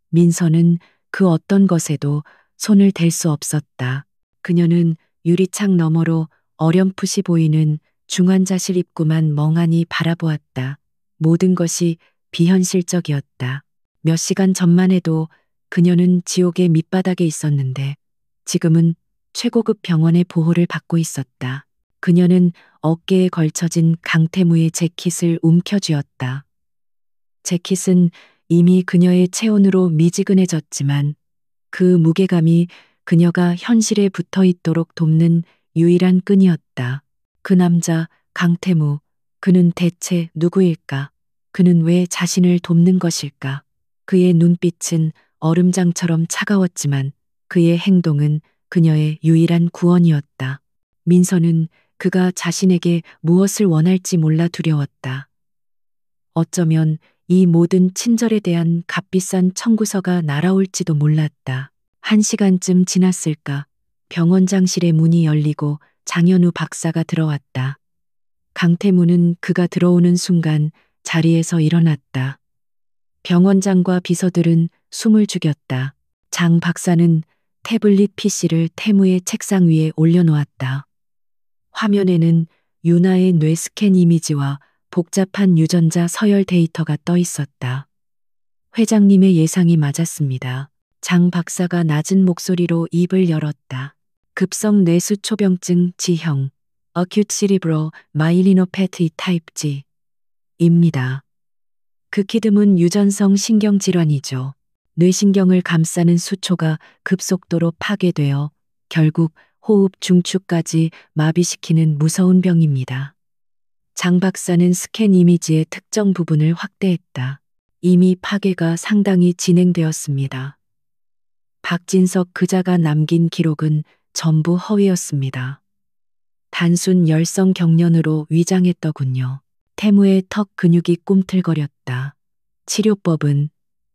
민서는 그 어떤 것에도 손을 댈 수 없었다. 그녀는 유리창 너머로 어렴풋이 보이는 중환자실 입구만 멍하니 바라보았다. 모든 것이 비현실적이었다. 몇 시간 전만 해도 그녀는 지옥의 밑바닥에 있었는데 지금은 최고급 병원의 보호를 받고 있었다. 그녀는 어깨에 걸쳐진 강태무의 재킷을 움켜쥐었다. 재킷은 이미 그녀의 체온으로 미지근해졌지만 그 무게감이 그녀가 현실에 붙어 있도록 돕는 유일한 끈이었다. 그 남자 강태무, 그는 대체 누구일까? 그는 왜 자신을 돕는 것일까? 그의 눈빛은 얼음장처럼 차가웠지만 그의 행동은 그녀의 유일한 구원이었다. 민서는 그가 자신에게 무엇을 원할지 몰라 두려웠다. 어쩌면 이 모든 친절에 대한 값비싼 청구서가 날아올지도 몰랐다. 1시간쯤 지났을까 병원장실의 문이 열리고 장현우 박사가 들어왔다. 강태무는 그가 들어오는 순간 자리에서 일어났다. 병원장과 비서들은 숨을 죽였다. 장 박사는 태블릿 PC를 태무의 책상 위에 올려놓았다. 화면에는 유나의 뇌 스캔 이미지와 복잡한 유전자 서열 데이터가 떠 있었다. 회장님의 예상이 맞았습니다. 장 박사가 낮은 목소리로 입을 열었다. 급성 뇌수초병증 G형, Acute Cerebral Myelopathy Type G 입니다. 극히 드문 유전성 신경질환이죠. 뇌신경을 감싸는 수초가 급속도로 파괴되어 결국 호흡 중추까지 마비시키는 무서운 병입니다. 장 박사는 스캔 이미지의 특정 부분을 확대했다. 이미 파괴가 상당히 진행되었습니다. 박진석 그자가 남긴 기록은 전부 허위였습니다. 단순 열성 경련으로 위장했더군요. 태무의 턱 근육이 꿈틀거렸다. 치료법은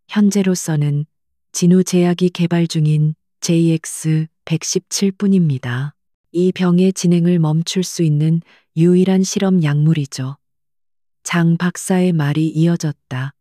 현재로서는 진우제약이 개발 중인 JX117뿐입니다. 이 병의 진행을 멈출 수 있는 유일한 실험 약물이죠. 장 박사의 말이 이어졌다.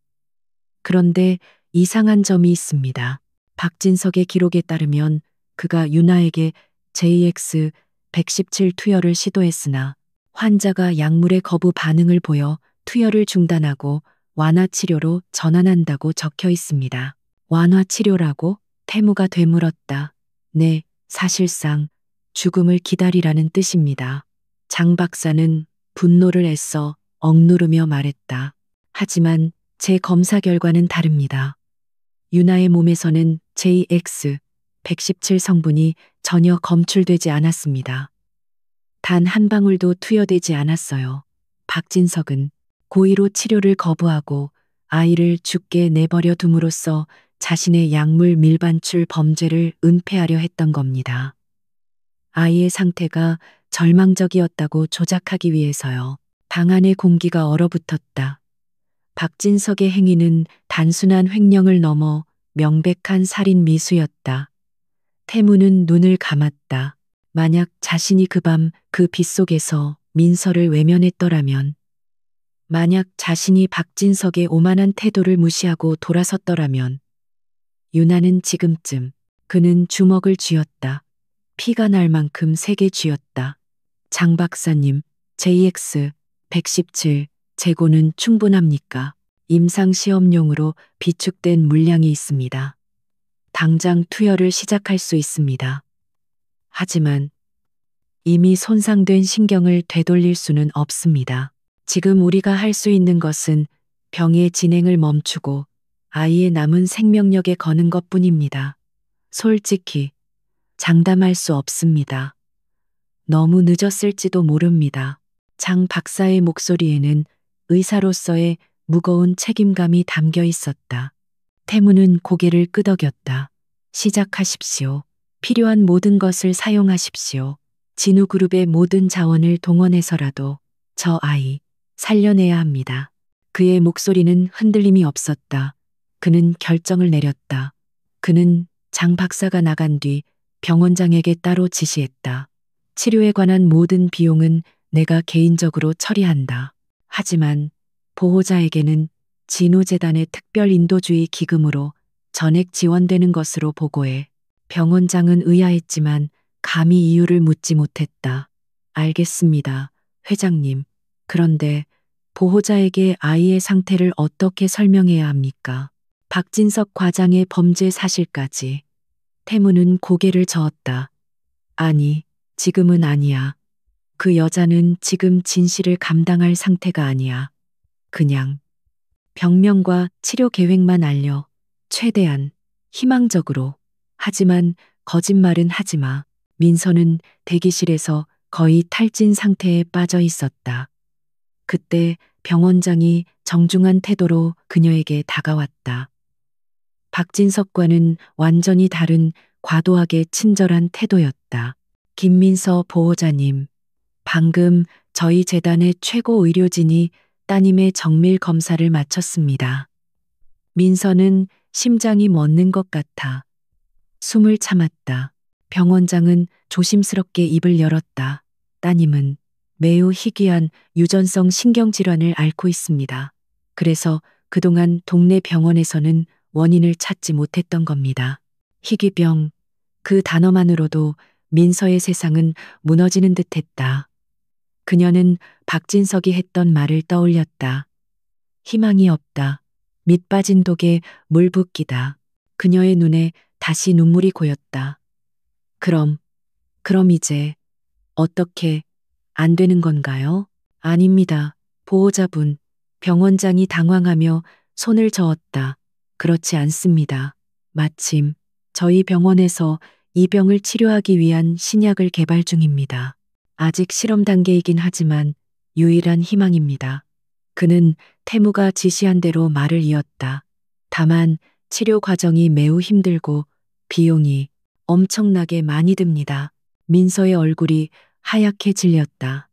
그런데 이상한 점이 있습니다. 박진석의 기록에 따르면 그가 유나에게 JX117 투여를 시도했으나 환자가 약물의 거부 반응을 보여 투여를 중단하고 완화 치료로 전환한다고 적혀 있습니다. 완화 치료라고? 태무가 되물었다. 네, 사실상 죽음을 기다리라는 뜻입니다. 장 박사는 분노를 애써 억누르며 말했다. 하지만 제 검사 결과는 다릅니다. 유나의 몸에서는 JX117 성분이 전혀 검출되지 않았습니다. 단 한 방울도 투여되지 않았어요. 박진석은 고의로 치료를 거부하고 아이를 죽게 내버려 둠으로써 자신의 약물 밀반출 범죄를 은폐하려 했던 겁니다. 아이의 상태가 절망적이었다고 조작하기 위해서요. 방 안의 공기가 얼어붙었다. 박진석의 행위는 단순한 횡령을 넘어 명백한 살인 미수였다. 태무는 눈을 감았다. 만약 자신이 그 밤 그 빗속에서 민서를 외면했더라면, 만약 자신이 박진석의 오만한 태도를 무시하고 돌아섰더라면, 유나는 지금쯤, 그는 주먹을 쥐었다. 피가 날 만큼 세게 쥐었다. 장 박사님, JX 117 재고는 충분합니까? 임상시험용으로 비축된 물량이 있습니다. 당장 투여를 시작할 수 있습니다. 하지만 이미 손상된 신경을 되돌릴 수는 없습니다. 지금 우리가 할 수 있는 것은 병의 진행을 멈추고 아이의 남은 생명력에 거는 것뿐입니다. 솔직히 장담할 수 없습니다. 너무 늦었을지도 모릅니다. 장 박사의 목소리에는 의사로서의 무거운 책임감이 담겨 있었다. 태무는 고개를 끄덕였다. 시작하십시오. 필요한 모든 것을 사용하십시오. 진우그룹의 모든 자원을 동원해서라도 저 아이 살려내야 합니다. 그의 목소리는 흔들림이 없었다. 그는 결정을 내렸다. 그는 장 박사가 나간 뒤 병원장에게 따로 지시했다. 치료에 관한 모든 비용은 내가 개인적으로 처리한다. 하지만 보호자에게는 진우재단의 특별 인도주의 기금으로 전액 지원되는 것으로 보고해. 병원장은 의아했지만 감히 이유를 묻지 못했다. 알겠습니다, 회장님. 그런데 보호자에게 아이의 상태를 어떻게 설명해야 합니까? 박진석 과장의 범죄 사실까지. 태무는 고개를 저었다. 아니, 지금은 아니야. 그 여자는 지금 진실을 감당할 상태가 아니야. 그냥 병명과 치료 계획만 알려. 최대한 희망적으로. 하지만 거짓말은 하지 마. 민서는 대기실에서 거의 탈진 상태에 빠져 있었다. 그때 병원장이 정중한 태도로 그녀에게 다가왔다. 박진석과는 완전히 다른 과도하게 친절한 태도였다. 김민서 보호자님, 방금 저희 재단의 최고 의료진이 따님의 정밀 검사를 마쳤습니다. 민서는 심장이 멎는 것 같아 숨을 참았다. 병원장은 조심스럽게 입을 열었다. 따님은 매우 희귀한 유전성 신경질환을 앓고 있습니다. 그래서 그동안 동네 병원에서는 원인을 찾지 못했던 겁니다. 희귀병, 그 단어만으로도 민서의 세상은 무너지는 듯 했다. 그녀는 박진석이 했던 말을 떠올렸다. 희망이 없다. 밑 빠진 독에 물 붓기다. 그녀의 눈에 다시 눈물이 고였다. 그럼 이제 어떻게 안 되는 건가요? 아닙니다. 보호자분. 병원장이 당황하며 손을 저었다. 그렇지 않습니다. 마침 저희 병원에서 이 병을 치료하기 위한 신약을 개발 중입니다. 아직 실험 단계이긴 하지만 유일한 희망입니다. 그는 태무가 지시한 대로 말을 이었다. 다만 치료 과정이 매우 힘들고 비용이 엄청나게 많이 듭니다. 민서의 얼굴이 하얗게 질렸다.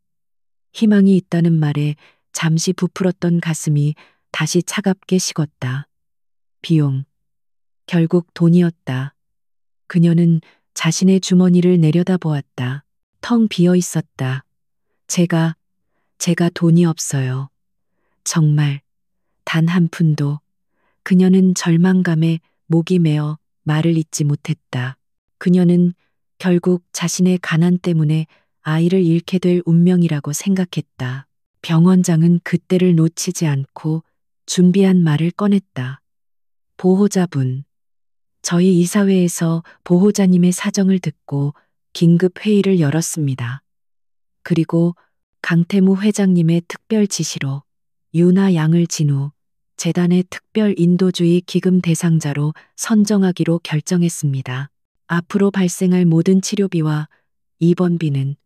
희망이 있다는 말에 잠시 부풀었던 가슴이 다시 차갑게 식었다. 비용. 결국 돈이었다. 그녀는 자신의 주머니를 내려다보았다. 텅 비어 있었다. 제가 돈이 없어요. 정말 단 한 푼도. 그녀는 절망감에 목이 메어 말을 잇지 못했다. 그녀는 결국 자신의 가난 때문에 아이를 잃게 될 운명이라고 생각했다. 병원장은 그때를 놓치지 않고 준비한 말을 꺼냈다. 보호자분. 저희 이사회에서 보호자님의 사정을 듣고 긴급 회의를 열었습니다. 그리고 강태무 회장님의 특별 지시로 유나 양을 진우 재단의 특별 인도주의 기금 대상자로 선정하기로 결정했습니다. 앞으로 발생할 모든 치료비와 입원비는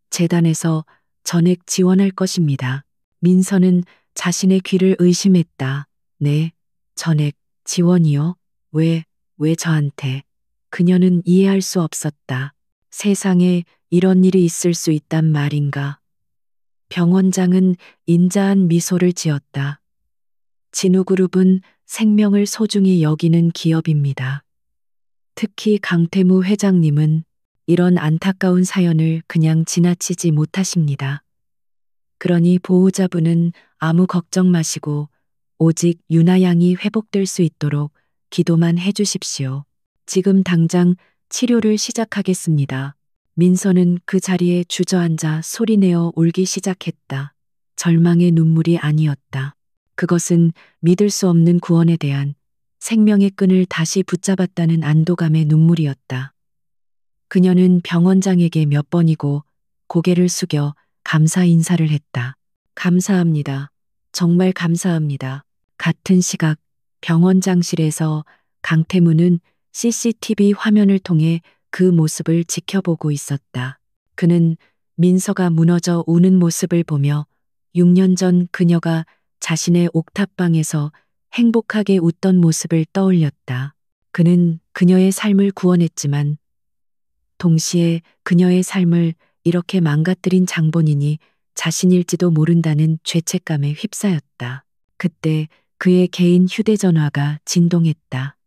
재단에서 전액 지원할 것입니다. 민서는 자신의 귀를 의심했다. 네, 전액 지원이요? 왜 저한테? 그녀는 이해할 수 없었다. 세상에 이런 일이 있을 수 있단 말인가. 병원장은 인자한 미소를 지었다. 진우그룹은 생명을 소중히 여기는 기업입니다. 특히 강태무 회장님은 이런 안타까운 사연을 그냥 지나치지 못하십니다. 그러니 보호자분은 아무 걱정 마시고 오직 유나 양이 회복될 수 있도록 기도만 해주십시오. 지금 당장 치료를 시작하겠습니다. 민서는 그 자리에 주저앉아 소리내어 울기 시작했다. 절망의 눈물이 아니었다. 그것은 믿을 수 없는 구원에 대한 생명의 끈을 다시 붙잡았다는 안도감의 눈물이었다. 그녀는 병원장에게 몇 번이고 고개를 숙여 감사 인사를 했다. 감사합니다. 정말 감사합니다. 같은 시각 병원장실에서 강태무는 CCTV 화면을 통해 그 모습을 지켜보고 있었다. 그는 민서가 무너져 우는 모습을 보며 6년 전 그녀가 자신의 옥탑방에서 행복하게 웃던 모습을 떠올렸다. 그는 그녀의 삶을 구원했지만 동시에 그녀의 삶을 이렇게 망가뜨린 장본인이 자신일지도 모른다는 죄책감에 휩싸였다. 그때 그의 개인 휴대전화가 진동했다.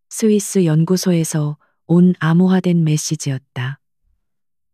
스위스 연구소에서 온 암호화된 메시지였다.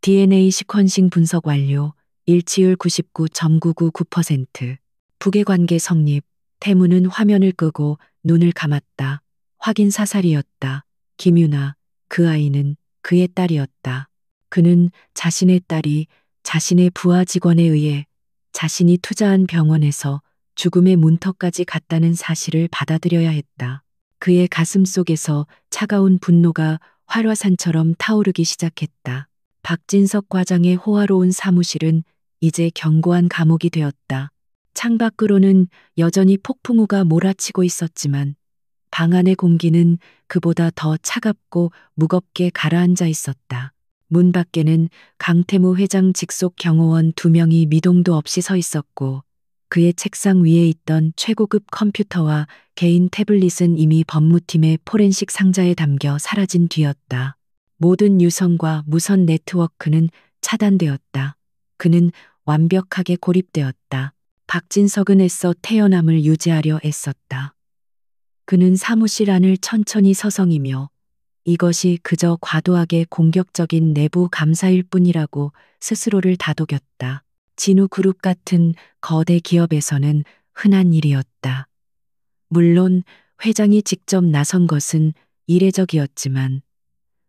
DNA 시퀀싱 분석 완료, 일치율 99.999%. 북의 관계 성립. 태무는 화면을 끄고 눈을 감았다. 확인 사살이었다. 김유나, 그 아이는 그의 딸이었다. 그는 자신의 딸이 자신의 부하 직원에 의해 자신이 투자한 병원에서 죽음의 문턱까지 갔다는 사실을 받아들여야 했다. 그의 가슴 속에서 차가운 분노가 활화산처럼 타오르기 시작했다. 박진석 과장의 호화로운 사무실은 이제 견고한 감옥이 되었다. 창밖으로는 여전히 폭풍우가 몰아치고 있었지만 방 안의 공기는 그보다 더 차갑고 무겁게 가라앉아 있었다. 문 밖에는 강태무 회장 직속 경호원 2명이 미동도 없이 서 있었고 그의 책상 위에 있던 최고급 컴퓨터와 개인 태블릿은 이미 법무팀의 포렌식 상자에 담겨 사라진 뒤였다. 모든 유선과 무선 네트워크는 차단되었다. 그는 완벽하게 고립되었다. 박진석은 애써 태어남을 유지하려 애썼다. 그는 사무실 안을 천천히 서성이며 이것이 그저 과도하게 공격적인 내부 감사일 뿐이라고 스스로를 다독였다. 진우그룹 같은 거대 기업에서는 흔한 일이었다. 물론 회장이 직접 나선 것은 이례적이었지만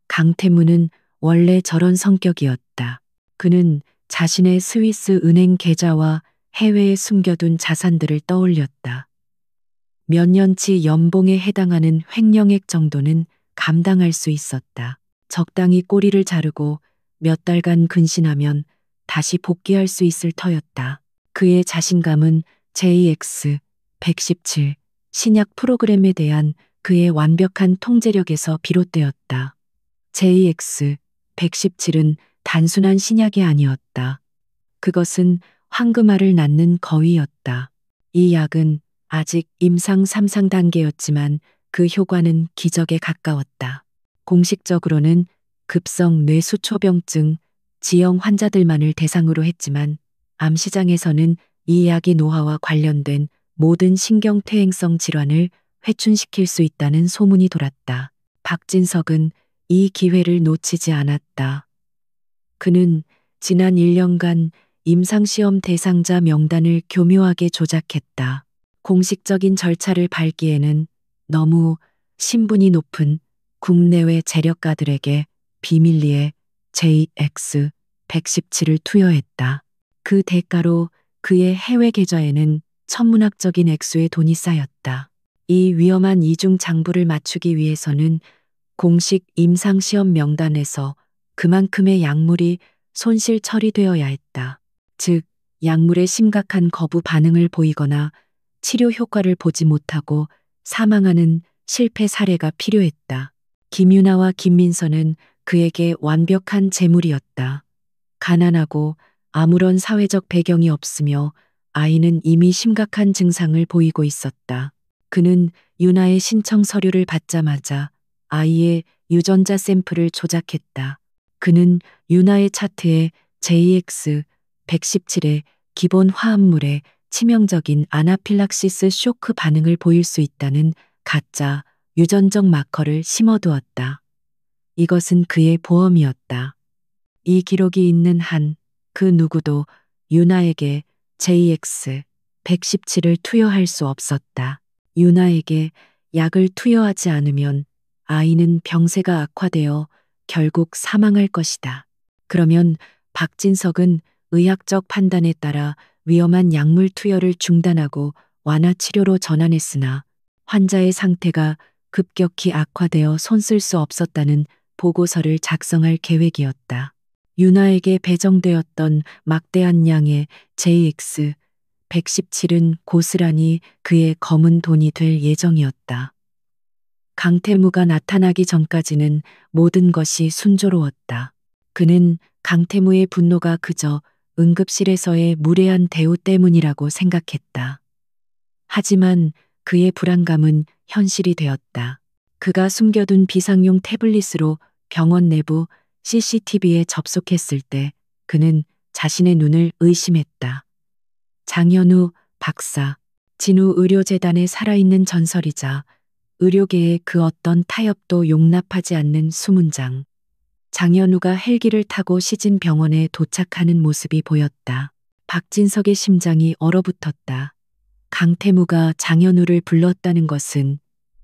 강태무는 원래 저런 성격이었다. 그는 자신의 스위스 은행 계좌와 해외에 숨겨둔 자산들을 떠올렸다. 몇 년치 연봉에 해당하는 횡령액 정도는 감당할 수 있었다. 적당히 꼬리를 자르고 몇 달간 근신하면 다시 복귀할 수 있을 터였다. 그의 자신감은 JX-117 신약 프로그램에 대한 그의 완벽한 통제력에서 비롯되었다. JX-117은 단순한 신약이 아니었다. 그것은 황금알을 낳는 거위였다. 이 약은 아직 임상 3상 단계였지만 그 효과는 기적에 가까웠다. 공식적으로는 급성 뇌수초병증, 지형 환자들만을 대상으로 했지만 암 시장에서는 이 약의 노화와 관련된 모든 신경퇴행성 질환을 회춘시킬 수 있다는 소문이 돌았다. 박진석은 이 기회를 놓치지 않았다. 그는 지난 1년간 임상시험 대상자 명단을 교묘하게 조작했다. 공식적인 절차를 밟기에는 너무 신분이 높은 국내외 재력가들에게 비밀리에 JX-117을 투여했다. 그 대가로 그의 해외 계좌에는 천문학적인 액수의 돈이 쌓였다. 이 위험한 이중 장부를 맞추기 위해서는 공식 임상시험 명단에서 그만큼의 약물이 손실 처리되어야 했다. 즉, 약물의 심각한 거부 반응을 보이거나 치료 효과를 보지 못하고 사망하는 실패 사례가 필요했다. 김유나와 김민서는 그에게 완벽한 제물이었다. 가난하고 아무런 사회적 배경이 없으며 아이는 이미 심각한 증상을 보이고 있었다. 그는 유나의 신청 서류를 받자마자 아이의 유전자 샘플을 조작했다. 그는 유나의 차트에 JX117의 기본 화합물에 치명적인 아나필락시스 쇼크 반응을 보일 수 있다는 가짜 유전적 마커를 심어두었다. 이것은 그의 보험이었다. 이 기록이 있는 한 그 누구도 유나에게 JX117을 투여할 수 없었다. 유나에게 약을 투여하지 않으면 아이는 병세가 악화되어 결국 사망할 것이다. 그러면 박진석은 의학적 판단에 따라 위험한 약물 투여를 중단하고 완화 치료로 전환했으나 환자의 상태가 급격히 악화되어 손쓸 수 없었다는 보고서를 작성할 계획이었다. 유나에게 배정되었던 막대한 양의 JX117은 고스란히 그의 검은 돈이 될 예정이었다. 강태무가 나타나기 전까지는 모든 것이 순조로웠다. 그는 강태무의 분노가 그저 응급실에서의 무례한 대우 때문이라고 생각했다. 하지만 그의 불안감은 현실이 되었다. 그가 숨겨둔 비상용 태블릿으로 병원 내부 CCTV에 접속했을 때 그는 자신의 눈을 의심했다. 장현우 박사, 진우 의료재단의 살아있는 전설이자 의료계의 그 어떤 타협도 용납하지 않는 수문장. 장현우가 헬기를 타고 시진 병원에 도착하는 모습이 보였다. 박진석의 심장이 얼어붙었다. 강태무가 장현우를 불렀다는 것은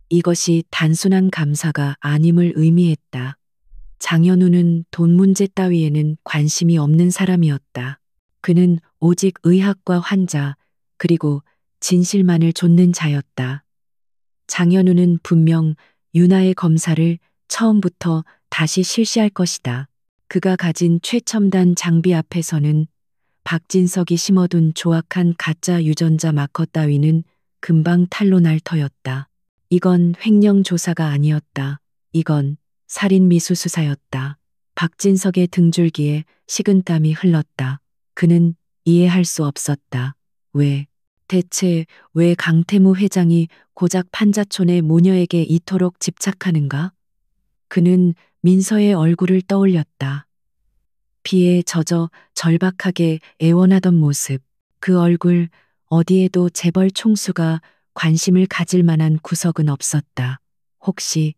이것이 단순한 감사가 아님을 의미했다. 장현우는 돈 문제 따위에는 관심이 없는 사람이었다. 그는 오직 의학과 환자, 그리고 진실만을 좇는 자였다. 장현우는 분명 유나의 검사를 처음부터 다시 실시할 것이다. 그가 가진 최첨단 장비 앞에서는 박진석이 심어둔 조악한 가짜 유전자 마커 따위는 금방 탄로날 터였다. 이건 횡령 조사가 아니었다. 이건 살인 미수 수사였다. 박진석의 등줄기에 식은땀이 흘렀다. 그는 이해할 수 없었다. 대체 왜 강태무 회장이 고작 판자촌의 모녀에게 이토록 집착하는가? 그는 민서의 얼굴을 떠올렸다. 비에 젖어 절박하게 애원하던 모습. 그 얼굴 어디에도 재벌 총수가 관심을 가질 만한 구석은 없었다. 혹시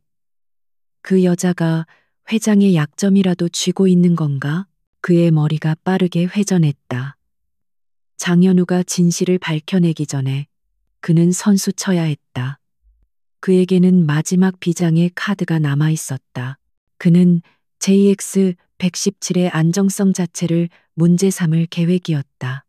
그 여자가 회장의 약점이라도 쥐고 있는 건가? 그의 머리가 빠르게 회전했다. 장현우가 진실을 밝혀내기 전에 그는 선수 쳐야 했다. 그에게는 마지막 비장의 카드가 남아 있었다. 그는 JX117의 안정성 자체를 문제 삼을 계획이었다.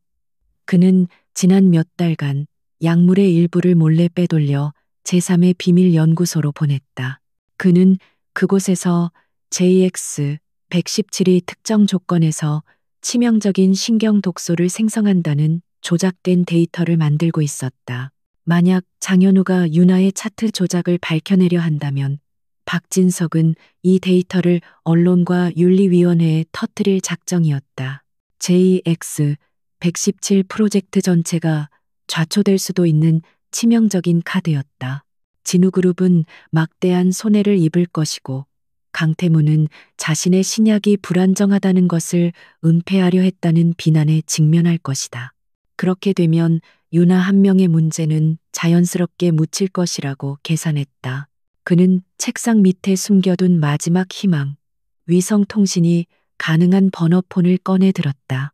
그는 지난 몇 달간 약물의 일부를 몰래 빼돌려 제3의 비밀 연구소로 보냈다. 그는 그곳에서 JX117이 특정 조건에서 치명적인 신경 독소를 생성한다는 조작된 데이터를 만들고 있었다. 만약 장현우가 유나의 차트 조작을 밝혀내려 한다면 박진석은 이 데이터를 언론과 윤리위원회에 터뜨릴 작정이었다. JX117 프로젝트 전체가 좌초될 수도 있는 치명적인 카드였다. 진우그룹은 막대한 손해를 입을 것이고 강태무는 자신의 신약이 불안정하다는 것을 은폐하려 했다는 비난에 직면할 것이다. 그렇게 되면 유나 한 명의 문제는 자연스럽게 묻힐 것이라고 계산했다. 그는 책상 밑에 숨겨둔 마지막 희망, 위성통신이 가능한 번호폰을 꺼내 들었다.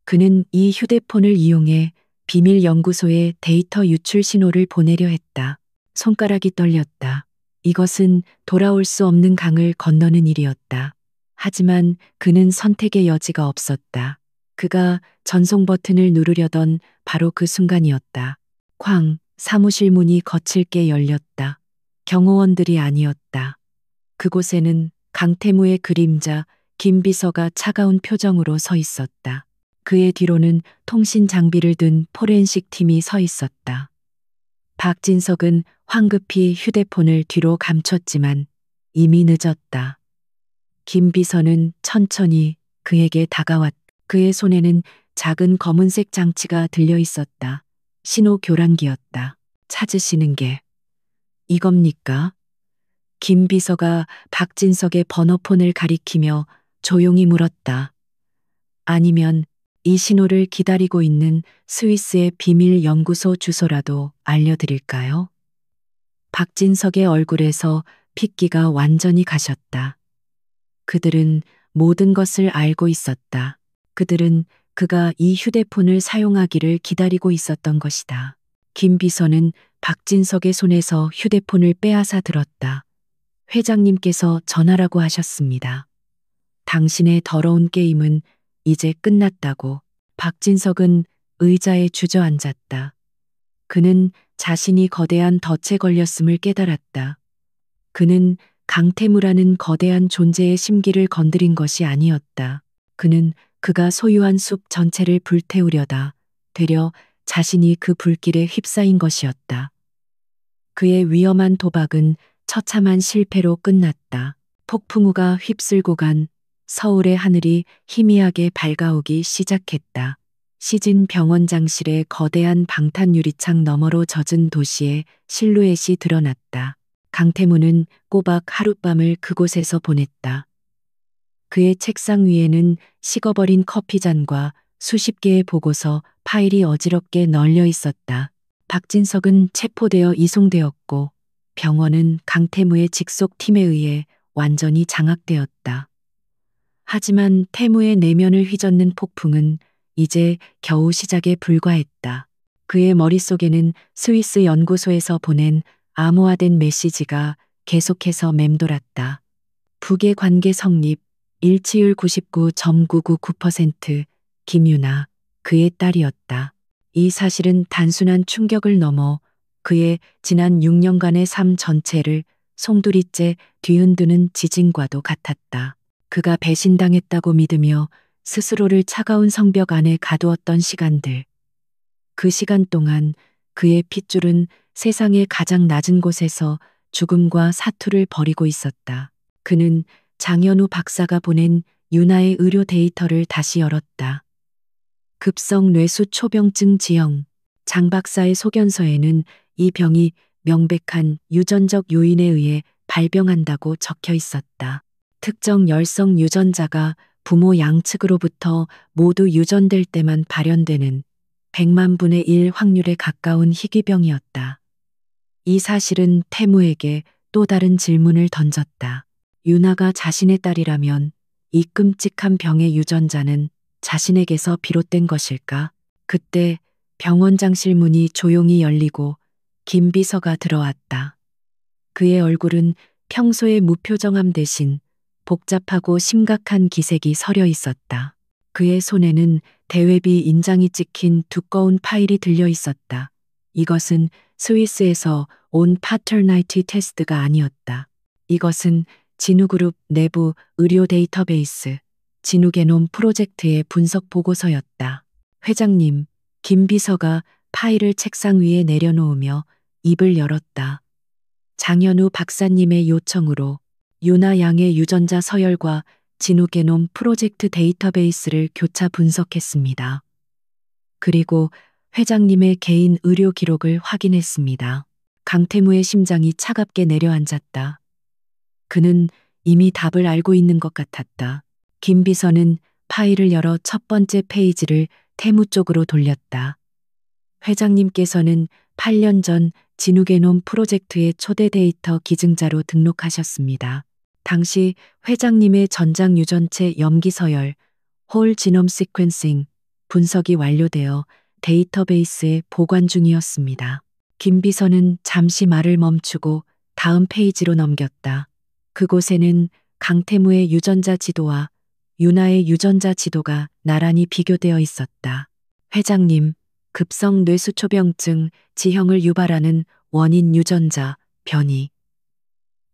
그는 이 휴대폰을 이용해 비밀 연구소에 데이터 유출 신호를 보내려 했다. 손가락이 떨렸다. 이것은 돌아올 수 없는 강을 건너는 일이었다. 하지만 그는 선택의 여지가 없었다. 그가 전송 버튼을 누르려던 바로 그 순간이었다. 쾅, 사무실 문이 거칠게 열렸다. 경호원들이 아니었다. 그곳에는 강태무의 그림자, 김 비서가 차가운 표정으로 서 있었다. 그의 뒤로는 통신 장비를 든 포렌식 팀이 서 있었다. 박진석은 황급히 휴대폰을 뒤로 감췄지만 이미 늦었다. 김 비서는 천천히 그에게 다가왔다. 그의 손에는 작은 검은색 장치가 들려 있었다. 신호 교란기였다. 찾으시는 게 이겁니까? 김 비서가 박진석의 번호폰을 가리키며 조용히 물었다. 아니면 이 신호를 기다리고 있는 스위스의 비밀 연구소 주소라도 알려드릴까요? 박진석의 얼굴에서 핏기가 완전히 가셨다. 그들은 모든 것을 알고 있었다. 그들은 그가 이 휴대폰을 사용하기를 기다리고 있었던 것이다. 김 비서는 박진석의 손에서 휴대폰을 빼앗아 들었다. 회장님께서 전화라고 하셨습니다. 당신의 더러운 게임은 이제 끝났다고. 박진석은 의자에 주저앉았다. 그는 자신이 거대한 덫에 걸렸음을 깨달았다. 그는 강태무라는 거대한 존재의 심기를 건드린 것이 아니었다. 그는 그가 소유한 숲 전체를 불태우려다 되려 자신이 그 불길에 휩싸인 것이었다. 그의 위험한 도박은 처참한 실패로 끝났다. 폭풍우가 휩쓸고 간 서울의 하늘이 희미하게 밝아오기 시작했다. 시진 병원장실의 거대한 방탄 유리창 너머로 젖은 도시의 실루엣이 드러났다. 강태무는 꼬박 하룻밤을 그곳에서 보냈다. 그의 책상 위에는 식어버린 커피잔과 수십 개의 보고서, 파일이 어지럽게 널려 있었다. 박진석은 체포되어 이송되었고 병원은 강태무의 직속 팀에 의해 완전히 장악되었다. 하지만 태무의 내면을 휘젓는 폭풍은 이제 겨우 시작에 불과했다. 그의 머릿속에는 스위스 연구소에서 보낸 암호화된 메시지가 계속해서 맴돌았다. 북의 관계 성립, 일치율 99.999%, 김유나, 그의 딸이었다. 이 사실은 단순한 충격을 넘어 그의 지난 6년간의 삶 전체를 송두리째 뒤흔드는 지진과도 같았다. 그가 배신당했다고 믿으며 스스로를 차가운 성벽 안에 가두었던 시간들. 그 시간 동안 그의 핏줄은 세상의 가장 낮은 곳에서 죽음과 사투를 벌이고 있었다. 그는 장현우 박사가 보낸 유나의 의료 데이터를 다시 열었다. 급성 뇌수 초병증 지형. 장 박사의 소견서에는 이 병이 명백한 유전적 요인에 의해 발병한다고 적혀 있었다. 특정 열성 유전자가 부모 양측으로부터 모두 유전될 때만 발현되는 100만 분의 1 확률에 가까운 희귀병이었다. 이 사실은 태무에게 또 다른 질문을 던졌다. 유나가 자신의 딸이라면 이 끔찍한 병의 유전자는 자신에게서 비롯된 것일까? 그때 병원장실 문이 조용히 열리고 김 비서가 들어왔다. 그의 얼굴은 평소의 무표정함 대신 복잡하고 심각한 기색이 서려 있었다. 그의 손에는 대외비 인장이 찍힌 두꺼운 파일이 들려 있었다. 이것은 스위스에서 온 파터나이티 테스트가 아니었다. 이것은 진우그룹 내부 의료 데이터베이스, 진우게놈 프로젝트의 분석 보고서였다. 회장님, 김 비서가 파일을 책상 위에 내려놓으며 입을 열었다. 장현우 박사님의 요청으로 유나 양의 유전자 서열과 진우게놈 프로젝트 데이터베이스를 교차 분석했습니다. 그리고 회장님의 개인 의료 기록을 확인했습니다. 강태무의 심장이 차갑게 내려앉았다. 그는 이미 답을 알고 있는 것 같았다. 김 비서는 파일을 열어 첫 번째 페이지를 태무 쪽으로 돌렸다. 회장님께서는 8년 전 진우게놈 프로젝트의 초대 데이터 기증자로 등록하셨습니다. 당시 회장님의 전장 유전체 염기 서열, 홀 지놈 시퀀싱 분석이 완료되어 데이터베이스에 보관 중이었습니다. 김 비서는 잠시 말을 멈추고 다음 페이지로 넘겼다. 그곳에는 강태무의 유전자 지도와 유나의 유전자 지도가 나란히 비교되어 있었다. 회장님, 급성 뇌수초병증 지형을 유발하는 원인 유전자 변이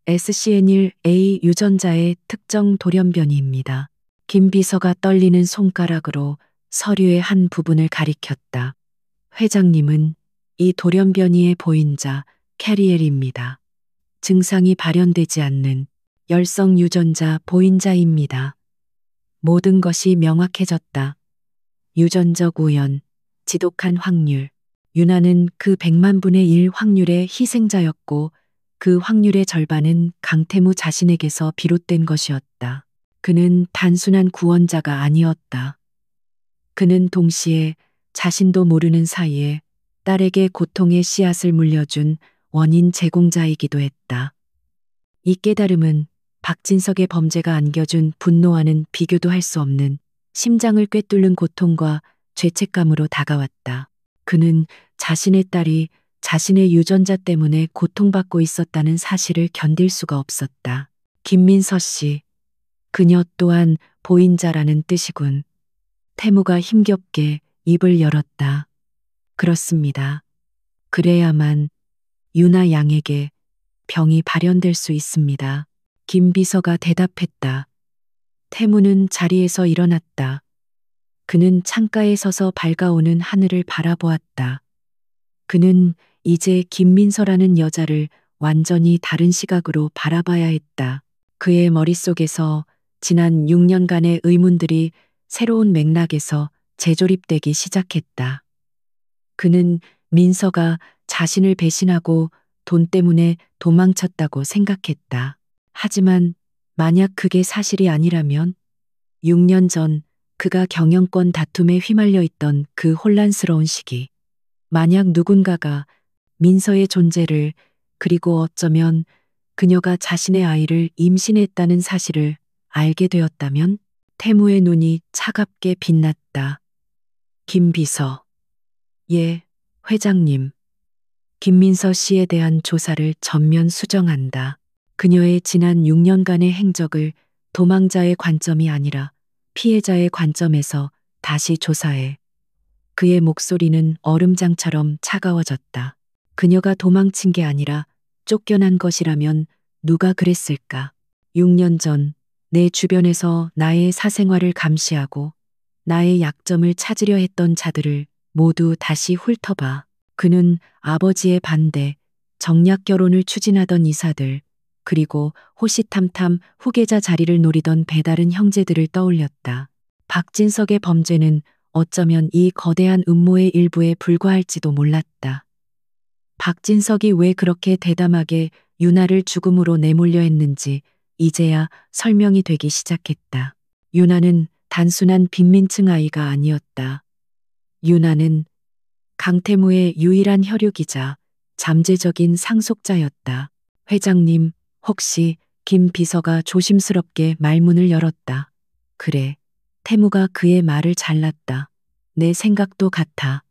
SCN1A 유전자의 특정 돌연변이입니다. 김 비서가 떨리는 손가락으로 서류의 한 부분을 가리켰다. 회장님은 이 돌연변이의 보인자 캐리엘입니다. 증상이 발현되지 않는 열성 유전자 보인자입니다. 모든 것이 명확해졌다. 유전적 우연, 지독한 확률, 유나는 그 100만 분의 1 확률의 희생자였고 그 확률의 절반은 강태무 자신에게서 비롯된 것이었다. 그는 단순한 구원자가 아니었다. 그는 동시에 자신도 모르는 사이에 딸에게 고통의 씨앗을 물려준 원인 제공자이기도 했다. 이 깨달음은 박진석의 범죄가 안겨준 분노와는 비교도 할 수 없는 심장을 꿰뚫는 고통과 죄책감으로 다가왔다. 그는 자신의 딸이 자신의 유전자 때문에 고통받고 있었다는 사실을 견딜 수가 없었다. 김민서 씨, 그녀 또한 보인자라는 뜻이군. 태무가 힘겹게 입을 열었다. 그렇습니다. 그래야만 유나 양에게 병이 발현될 수 있습니다. 김 비서가 대답했다. 태무는 자리에서 일어났다. 그는 창가에 서서 밝아오는 하늘을 바라보았다. 그는 이제 김민서라는 여자를 완전히 다른 시각으로 바라봐야 했다. 그의 머릿속에서 지난 6년간의 의문들이 새로운 맥락에서 재조립되기 시작했다. 그는 민서가 자신을 배신하고 돈 때문에 도망쳤다고 생각했다. 하지만 만약 그게 사실이 아니라면 6년 전 그가 경영권 다툼에 휘말려 있던 그 혼란스러운 시기, 만약 누군가가 민서의 존재를 그리고 어쩌면 그녀가 자신의 아이를 임신했다는 사실을 알게 되었다면 태무의 눈이 차갑게 빛났다. 김 비서. 예, 회장님. 김민서 씨에 대한 조사를 전면 수정한다. 그녀의 지난 6년간의 행적을 도망자의 관점이 아니라 피해자의 관점에서 다시 조사해. 그의 목소리는 얼음장처럼 차가워졌다. 그녀가 도망친 게 아니라 쫓겨난 것이라면 누가 그랬을까? 6년 전 내 주변에서 나의 사생활을 감시하고 나의 약점을 찾으려 했던 자들을 모두 다시 훑어봐. 그는 아버지의 반대, 정략 결혼을 추진하던 이사들, 그리고 호시탐탐 후계자 자리를 노리던 배다른 형제들을 떠올렸다. 박진석의 범죄는 어쩌면 이 거대한 음모의 일부에 불과할지도 몰랐다. 박진석이 왜 그렇게 대담하게 유나를 죽음으로 내몰려 했는지 이제야 설명이 되기 시작했다. 유나는 단순한 빈민층 아이가 아니었다. 유나는 강태무의 유일한 혈육이자 잠재적인 상속자였다. 회장님, 혹시 김 비서가 조심스럽게 말문을 열었다. 그래, 태무가 그의 말을 잘랐다. 내 생각도 같아.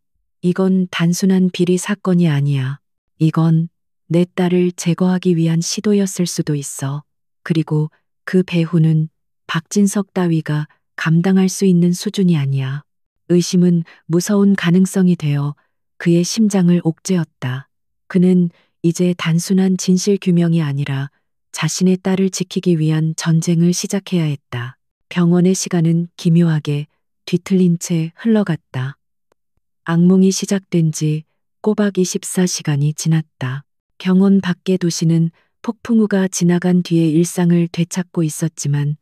이건 단순한 비리 사건이 아니야. 이건 내 딸을 제거하기 위한 시도였을 수도 있어. 그리고 그 배후는 박진석 따위가 감당할 수 있는 수준이 아니야. 의심은 무서운 가능성이 되어 그의 심장을 옥죄었다. 그는 이제 단순한 진실 규명이 아니라 자신의 딸을 지키기 위한 전쟁을 시작해야 했다. 병원의 시간은 기묘하게 뒤틀린 채 흘러갔다. 악몽이 시작된 지 꼬박 24시간이 지났다. 병원 밖의 도시는 폭풍우가 지나간 뒤에 일상을 되찾고 있었지만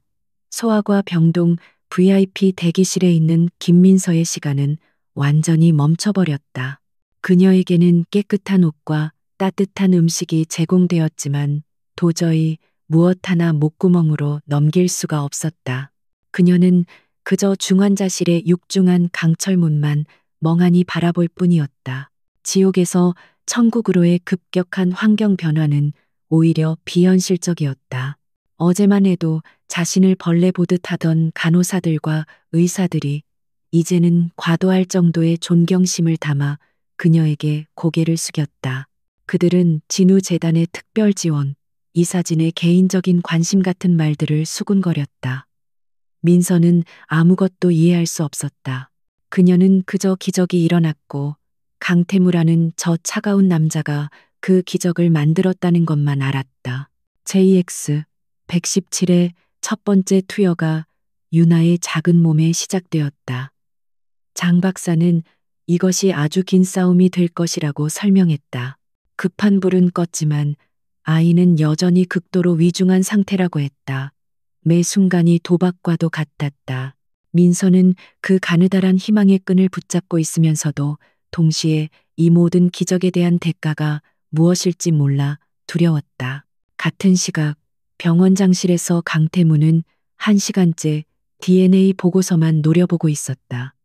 소아과 병동 VIP 대기실에 있는 김민서의 시간은 완전히 멈춰버렸다. 그녀에게는 깨끗한 옷과 따뜻한 음식이 제공되었지만 도저히 무엇 하나 목구멍으로 넘길 수가 없었다. 그녀는 그저 중환자실의 육중한 강철문만 멍하니 바라볼 뿐이었다. 지옥에서 천국으로의 급격한 환경 변화는 오히려 비현실적이었다. 어제만 해도 자신을 벌레 보듯 하던 간호사들과 의사들이 이제는 과도할 정도의 존경심을 담아 그녀에게 고개를 숙였다. 그들은 진우재단의 특별 지원, 이사진의 개인적인 관심 같은 말들을 수군거렸다. 민서는 아무것도 이해할 수 없었다. 그녀는 그저 기적이 일어났고 강태무라는 저 차가운 남자가 그 기적을 만들었다는 것만 알았다. JX 117의 첫 번째 투여가 유나의 작은 몸에 시작되었다. 장 박사는 이것이 아주 긴 싸움이 될 것이라고 설명했다. 급한 불은 껐지만 아이는 여전히 극도로 위중한 상태라고 했다. 매 순간이 도박과도 같았다. 민서는 그 가느다란 희망의 끈을 붙잡고 있으면서도 동시에 이 모든 기적에 대한 대가가 무엇일지 몰라 두려웠다. 같은 시각 병원장실에서 강태무는 1시간째 DNA 보고서만 노려보고 있었다.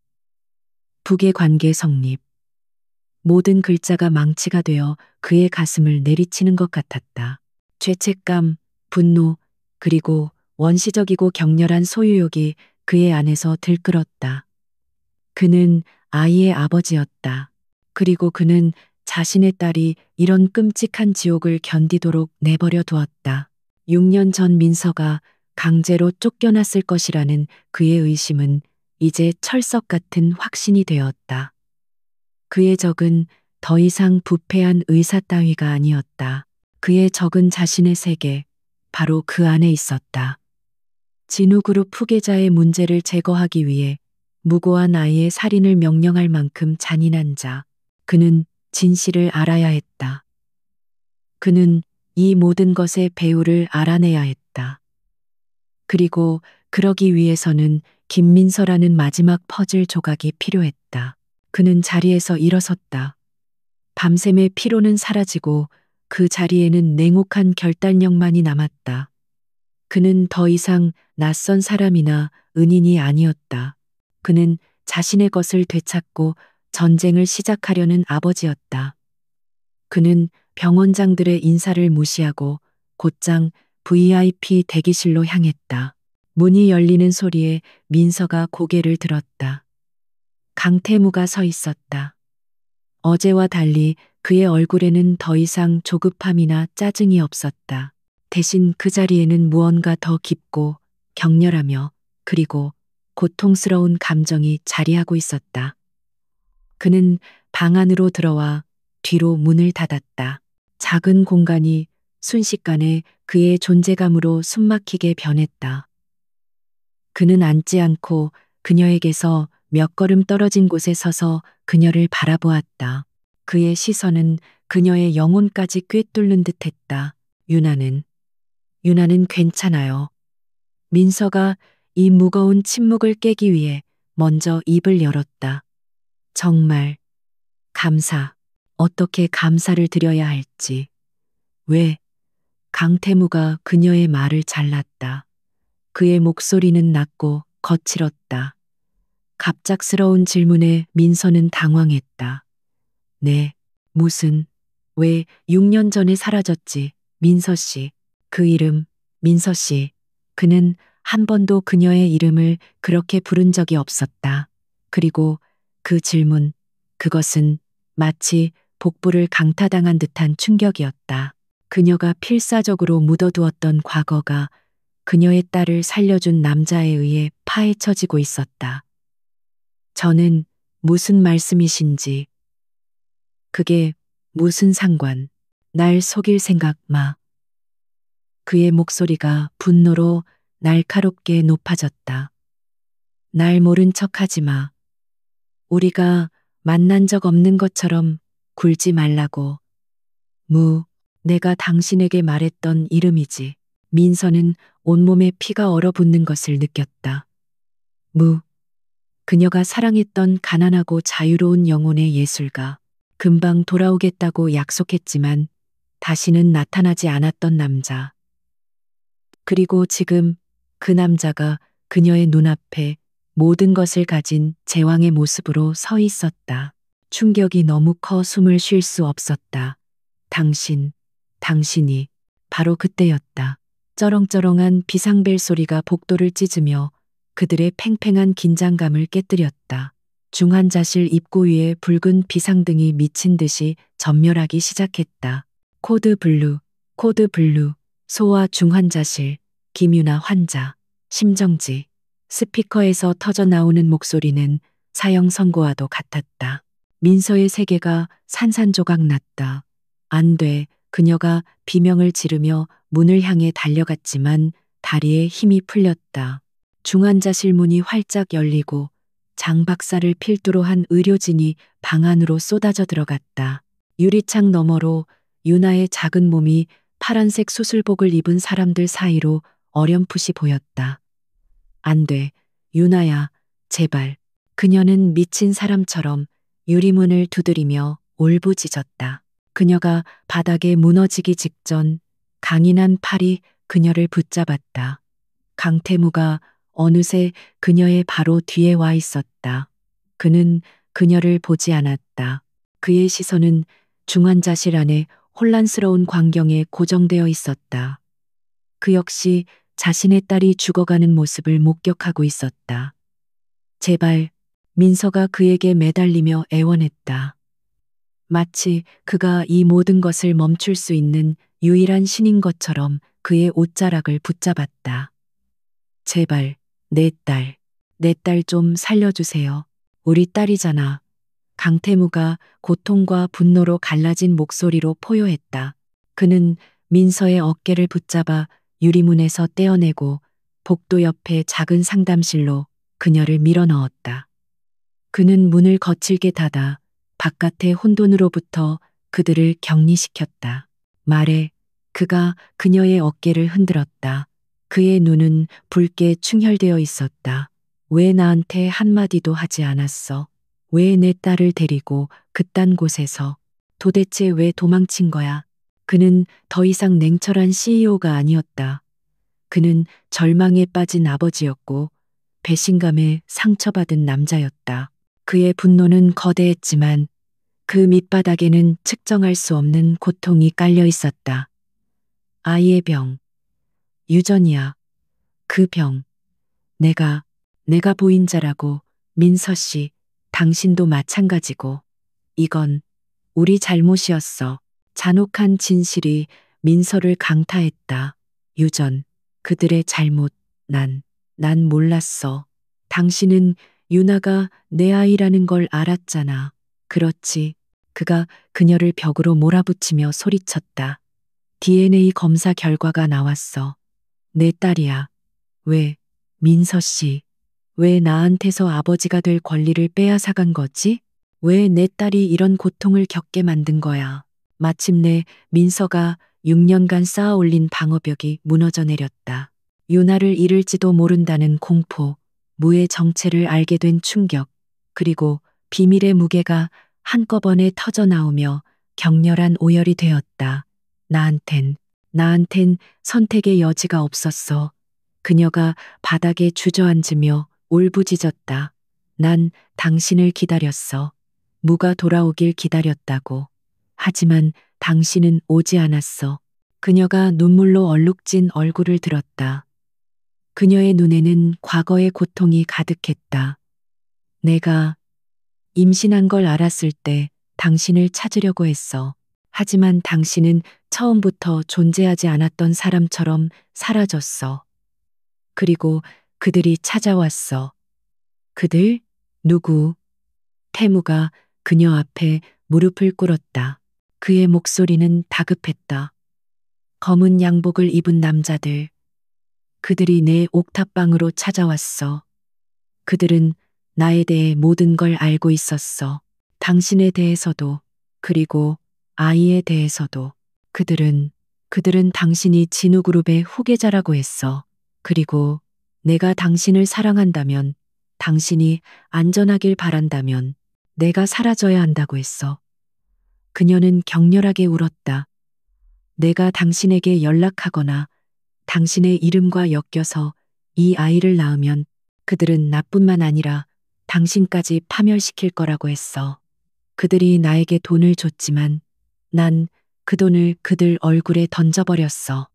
북의 관계 성립. 모든 글자가 망치가 되어 그의 가슴을 내리치는 것 같았다. 죄책감, 분노, 그리고 원시적이고 격렬한 소유욕이 그의 안에서 들끓었다. 그는 아이의 아버지였다. 그리고 그는 자신의 딸이 이런 끔찍한 지옥을 견디도록 내버려 두었다. 6년 전 민서가 강제로 쫓겨났을 것이라는 그의 의심은 이제 철석 같은 확신이 되었다. 그의 적은 더 이상 부패한 의사 따위가 아니었다. 그의 적은 자신의 세계, 바로 그 안에 있었다. 진우그룹 후계자의 문제를 제거하기 위해 무고한 아이의 살인을 명령할 만큼 잔인한 자. 그는 진실을 알아야 했다. 그는 이 모든 것의 배후를 알아내야 했다. 그리고 그러기 위해서는 김민서라는 마지막 퍼즐 조각이 필요했다. 그는 자리에서 일어섰다. 밤샘의 피로는 사라지고 그 자리에는 냉혹한 결단력만이 남았다. 그는 더 이상 낯선 사람이나 은인이 아니었다. 그는 자신의 것을 되찾고 전쟁을 시작하려는 아버지였다. 그는 병원장들의 인사를 무시하고 곧장 VIP 대기실로 향했다. 문이 열리는 소리에 민서가 고개를 들었다. 강태무가 서 있었다. 어제와 달리 그의 얼굴에는 더 이상 조급함이나 짜증이 없었다. 대신 그 자리에는 무언가 더 깊고 격렬하며 그리고 고통스러운 감정이 자리하고 있었다. 그는 방 안으로 들어와 뒤로 문을 닫았다. 작은 공간이 순식간에 그의 존재감으로 숨막히게 변했다. 그는 앉지 않고 그녀에게서 몇 걸음 떨어진 곳에 서서 그녀를 바라보았다. 그의 시선은 그녀의 영혼까지 꿰뚫는 듯했다. 유나는 괜찮아요. 민서가 이 무거운 침묵을 깨기 위해 먼저 입을 열었다. 정말 어떻게 감사를 드려야 할지. 왜? 강태무가 그녀의 말을 잘랐다. 그의 목소리는 낮고 거칠었다. 갑작스러운 질문에 민서는 당황했다. 네, 왜 6년 전에 사라졌지, 민서 씨. 그 이름, 민서 씨. 그는 한 번도 그녀의 이름을 그렇게 부른 적이 없었다. 그리고 그 질문, 그것은 마치 복부를 강타당한 듯한 충격이었다. 그녀가 필사적으로 묻어두었던 과거가 그녀의 딸을 살려준 남자에 의해 파헤쳐지고 있었다. 저는 무슨 말씀이신지. 그게 무슨 상관. 날 속일 생각 마. 그의 목소리가 분노로 날카롭게 높아졌다. 날 모른 척 하지 마. 우리가 만난 적 없는 것처럼 굴지 말라고. 내가 당신에게 말했던 이름이지. 민서는 온몸에 피가 얼어붙는 것을 느꼈다. 그녀가 사랑했던 가난하고 자유로운 영혼의 예술가. 금방 돌아오겠다고 약속했지만 다시는 나타나지 않았던 남자. 그리고 지금 그 남자가 그녀의 눈앞에 모든 것을 가진 제왕의 모습으로 서 있었다. 충격이 너무 커 숨을 쉴 수 없었다. 당신이 바로 그때였다. 쩌렁쩌렁한 비상벨 소리가 복도를 찢으며 그들의 팽팽한 긴장감을 깨뜨렸다. 중환자실 입구 위에 붉은 비상등이 미친 듯이 전멸하기 시작했다. 코드 블루, 소아 중환자실, 김유나 환자, 심정지. 스피커에서 터져 나오는 목소리는 사형 선고와도 같았다. 민서의 세계가 산산조각 났다. 안 돼. 그녀가 비명을 지르며 문을 향해 달려갔지만 다리에 힘이 풀렸다. 중환자실 문이 활짝 열리고 장 박사를 필두로 한 의료진이 방 안으로 쏟아져 들어갔다. 유리창 너머로 유나의 작은 몸이 파란색 수술복을 입은 사람들 사이로 어렴풋이 보였다. 안 돼, 유나야, 제발. 그녀는 미친 사람처럼 유리문을 두드리며 울부짖었다. 그녀가 바닥에 무너지기 직전 강인한 팔이 그녀를 붙잡았다. 강태무가 어느새 그녀의 바로 뒤에 와 있었다. 그는 그녀를 보지 않았다. 그의 시선은 중환자실 안에 혼란스러운 광경에 고정되어 있었다. 그 역시 자신의 딸이 죽어가는 모습을 목격하고 있었다. 제발, 민서가 그에게 매달리며 애원했다. 마치 그가 이 모든 것을 멈출 수 있는 유일한 신인 것처럼 그의 옷자락을 붙잡았다. 제발, 내 딸 좀 살려주세요. 우리 딸이잖아. 강태무가 고통과 분노로 갈라진 목소리로 포효했다. 그는 민서의 어깨를 붙잡아 유리문에서 떼어내고 복도 옆에 작은 상담실로 그녀를 밀어 넣었다. 그는 문을 거칠게 닫아 바깥의 혼돈으로부터 그들을 격리시켰다. 말해 그가 그녀의 어깨를 흔들었다. 그의 눈은 붉게 충혈되어 있었다. 왜 나한테 한마디도 하지 않았어? 왜 내 딸을 데리고 그딴 곳에서 도대체 왜 도망친 거야? 그는 더 이상 냉철한 CEO가 아니었다. 그는 절망에 빠진 아버지였고 배신감에 상처받은 남자였다. 그의 분노는 거대했지만 그 밑바닥에는 측정할 수 없는 고통이 깔려 있었다. 아이의 병, 유전이야. 그 병, 내가 보인자라고. 민서 씨, 당신도 마찬가지고. 이건 우리 잘못이었어. 잔혹한 진실이 민서를 강타했다. 유전, 그들의 잘못. 난 몰랐어. 당신은 유나가 내 아이라는 걸 알았잖아. 그렇지. 그가 그녀를 벽으로 몰아붙이며 소리쳤다. DNA 검사 결과가 나왔어. 내 딸이야. 왜, 민서 씨, 왜 나한테서 아버지가 될 권리를 빼앗아간 거지? 왜 내 딸이 이런 고통을 겪게 만든 거야? 마침내 민서가 6년간 쌓아 올린 방어벽이 무너져 내렸다. 유나를 잃을지도 모른다는 공포, 무의 정체를 알게 된 충격, 그리고 비밀의 무게가 한꺼번에 터져 나오며 격렬한 오열이 되었다. 나한텐 선택의 여지가 없었어. 그녀가 바닥에 주저앉으며 울부짖었다. 난 당신을 기다렸어. 무가 돌아오길 기다렸다고. 하지만 당신은 오지 않았어. 그녀가 눈물로 얼룩진 얼굴을 들었다. 그녀의 눈에는 과거의 고통이 가득했다. 내가 임신한 걸 알았을 때 당신을 찾으려고 했어. 하지만 당신은 처음부터 존재하지 않았던 사람처럼 사라졌어. 그리고 그들이 찾아왔어. 그들? 누구? 태무가 그녀 앞에 무릎을 꿇었다. 그의 목소리는 다급했다. 검은 양복을 입은 남자들. 그들이 내 옥탑방으로 찾아왔어. 그들은 나에 대해 모든 걸 알고 있었어. 당신에 대해서도, 그리고 아이에 대해서도. 그들은 당신이 진우그룹의 후계자라고 했어. 그리고 내가 당신을 사랑한다면, 당신이 안전하길 바란다면, 내가 사라져야 한다고 했어. 그녀는 격렬하게 울었다. 내가 당신에게 연락하거나 당신의 이름과 엮여서 이 아이를 낳으면 그들은 나뿐만 아니라 당신까지 파멸시킬 거라고 했어. 그들이 나에게 돈을 줬지만 난 그 돈을 그들 얼굴에 던져버렸어.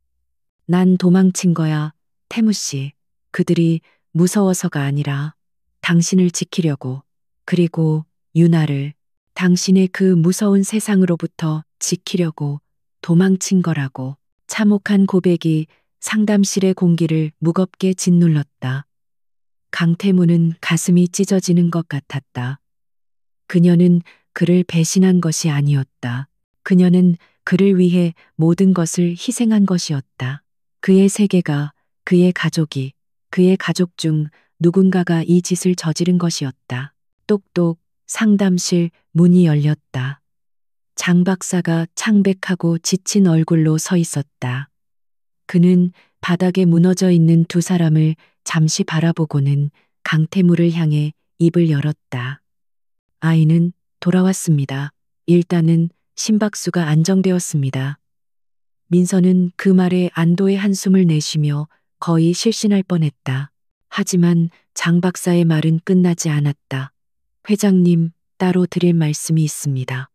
난 도망친 거야, 태무 씨. 그들이 무서워서가 아니라 당신을 지키려고. 그리고 유나를 당신의 그 무서운 세상으로부터 지키려고 도망친 거라고. 참혹한 고백이 상담실의 공기를 무겁게 짓눌렀다. 강태무는 가슴이 찢어지는 것 같았다. 그녀는 그를 배신한 것이 아니었다. 그녀는 그를 위해 모든 것을 희생한 것이었다. 그의 세계가, 그의 가족이, 그의 가족 중 누군가가 이 짓을 저지른 것이었다. 똑똑 상담실 문이 열렸다. 장 박사가 창백하고 지친 얼굴로 서 있었다. 그는 바닥에 무너져 있는 두 사람을 잠시 바라보고는 강태무를 향해 입을 열었다. 아이는 돌아왔습니다. 일단은 심박수가 안정되었습니다. 민서는 그 말에 안도의 한숨을 내쉬며 거의 실신할 뻔했다. 하지만 장 박사의 말은 끝나지 않았다. 회장님, 따로 드릴 말씀이 있습니다.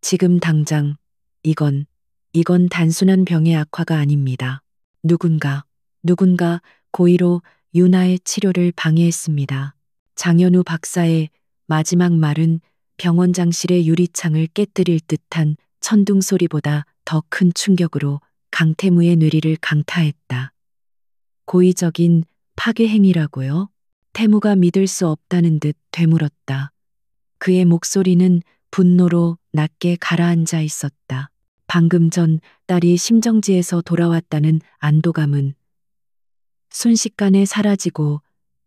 지금 당장, 이건 단순한 병의 악화가 아닙니다. 누군가 고의로 유나의 치료를 방해했습니다. 장현우 박사의 마지막 말은 병원장실의 유리창을 깨뜨릴 듯한 천둥 소리보다 더 큰 충격으로 강태무의 뇌리를 강타했다. 고의적인 파괴 행위라고요? 태무가 믿을 수 없다는 듯 되물었다. 그의 목소리는 분노로 낮게 가라앉아 있었다. 방금 전 딸이 심정지에서 돌아왔다는 안도감은 순식간에 사라지고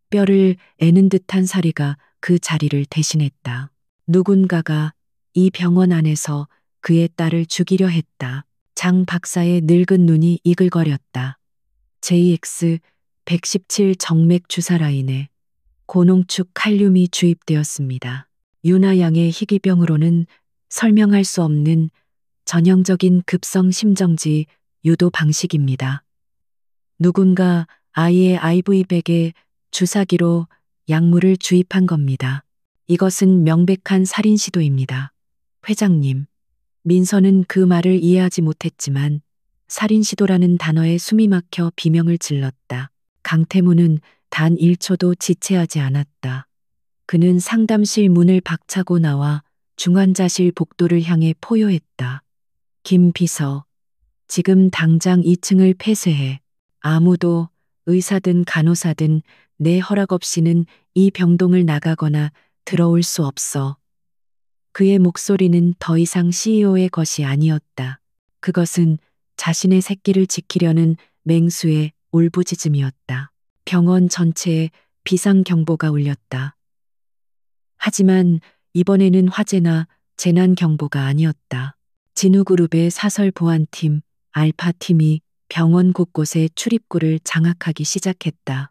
뼈를 애는 듯한 사리가 그 자리를 대신했다. 누군가가 이 병원 안에서 그의 딸을 죽이려 했다. 장 박사의 늙은 눈이 이글거렸다. JX117 정맥 주사 라인에 고농축 칼륨이 주입되었습니다. 유나 양의 희귀병으로는 설명할 수 없는 전형적인 급성 심정지 유도 방식입니다. 누군가 아이의 IV백에 주사기로 약물을 주입한 겁니다. 이것은 명백한 살인 시도입니다. 회장님, 민서는 그 말을 이해하지 못했지만 살인 시도라는 단어에 숨이 막혀 비명을 질렀다. 강태무는 단 1초도 지체하지 않았다. 그는 상담실 문을 박차고 나와 중환자실 복도를 향해 포효했다. 김 비서, 지금 당장 2층을 폐쇄해. 아무도 의사든 간호사든 내 허락 없이는 이 병동을 나가거나 들어올 수 없어. 그의 목소리는 더 이상 CEO의 것이 아니었다. 그것은 자신의 새끼를 지키려는 맹수의 울부짖음이었다. 병원 전체에 비상경보가 울렸다. 하지만 이번에는 화재나 재난경보가 아니었다. 진우그룹의 사설보안팀, 알파팀이 병원 곳곳에 출입구를 장악하기 시작했다.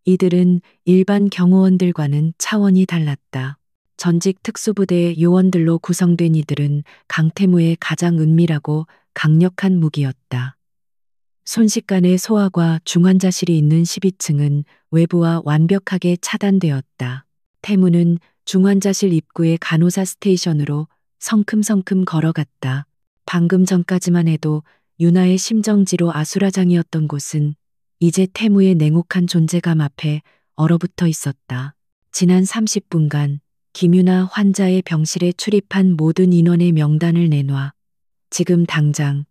이들은 일반 경호원들과는 차원이 달랐다. 전직 특수부대의 요원들로 구성된 이들은 강태무의 가장 은밀하고 강력한 무기였다. 순식간에 소아과 중환자실이 있는 12층은 외부와 완벽하게 차단되었다. 태무는 중환자실 입구의 간호사 스테이션으로 성큼성큼 걸어갔다. 방금 전까지만 해도 유나의 심정지로 아수라장이었던 곳은 이제 태무의 냉혹한 존재감 앞에 얼어붙어 있었다. 지난 30분간 김유나 환자의 병실에 출입한 모든 인원의 명단을 내놔. 지금 당장.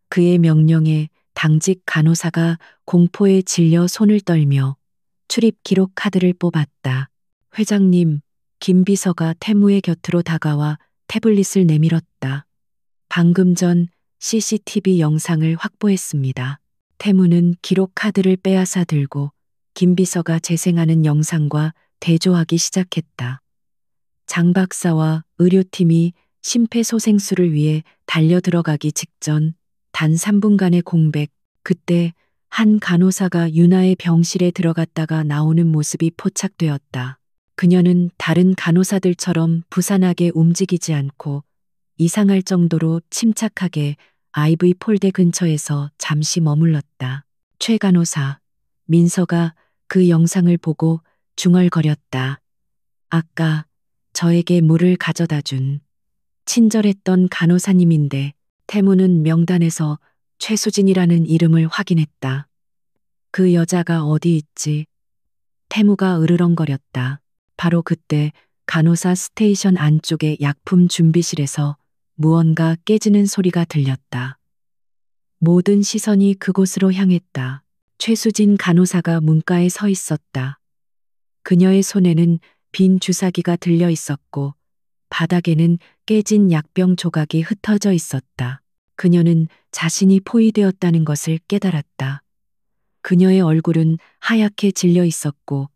그의 명령에 당직 간호사가 공포에 질려 손을 떨며 출입 기록 카드를 뽑았다. 회장님, 김 비서가 태무의 곁으로 다가와 태블릿을 내밀었다. 방금 전 CCTV 영상을 확보했습니다. 태무는 기록 카드를 빼앗아 들고 김 비서가 재생하는 영상과 대조하기 시작했다. 장 박사와 의료팀이 심폐소생술을 위해 달려 들어가기 직전 단 3분간의 공백, 그때 한 간호사가 유나의 병실에 들어갔다가 나오는 모습이 포착되었다. 그녀는 다른 간호사들처럼 부산하게 움직이지 않고 이상할 정도로 침착하게 IV 폴대 근처에서 잠시 머물렀다. 최 간호사, 민서가 그 영상을 보고 중얼거렸다. 아까 저에게 물을 가져다 준 친절했던 간호사님인데 태무는 명단에서 최수진이라는 이름을 확인했다. 그 여자가 어디 있지? 태무가 으르렁거렸다. 바로 그때 간호사 스테이션 안쪽의 약품 준비실에서 무언가 깨지는 소리가 들렸다. 모든 시선이 그곳으로 향했다. 최수진 간호사가 문가에 서 있었다. 그녀의 손에는 빈 주사기가 들려 있었고 바닥에는 깨진 약병 조각이 흩어져 있었다. 그녀는 자신이 포위되었다는 것을 깨달았다. 그녀의 얼굴은 하얗게 질려 있었고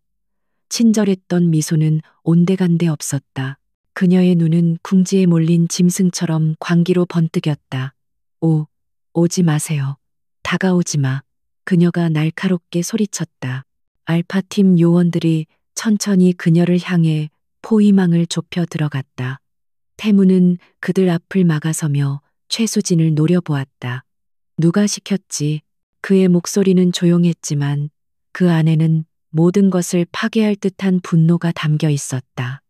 친절했던 미소는 온데간데 없었다. 그녀의 눈은 궁지에 몰린 짐승처럼 광기로 번뜩였다. 오지 마세요. 다가오지 마. 그녀가 날카롭게 소리쳤다. 알파팀 요원들이 천천히 그녀를 향해 포위망을 좁혀 들어갔다. 태무는 그들 앞을 막아서며 최수진을 노려보았다. 누가 시켰지? 그의 목소리는 조용했지만 그 안에는 모든 것을 파괴할 듯한 분노가 담겨 있었다.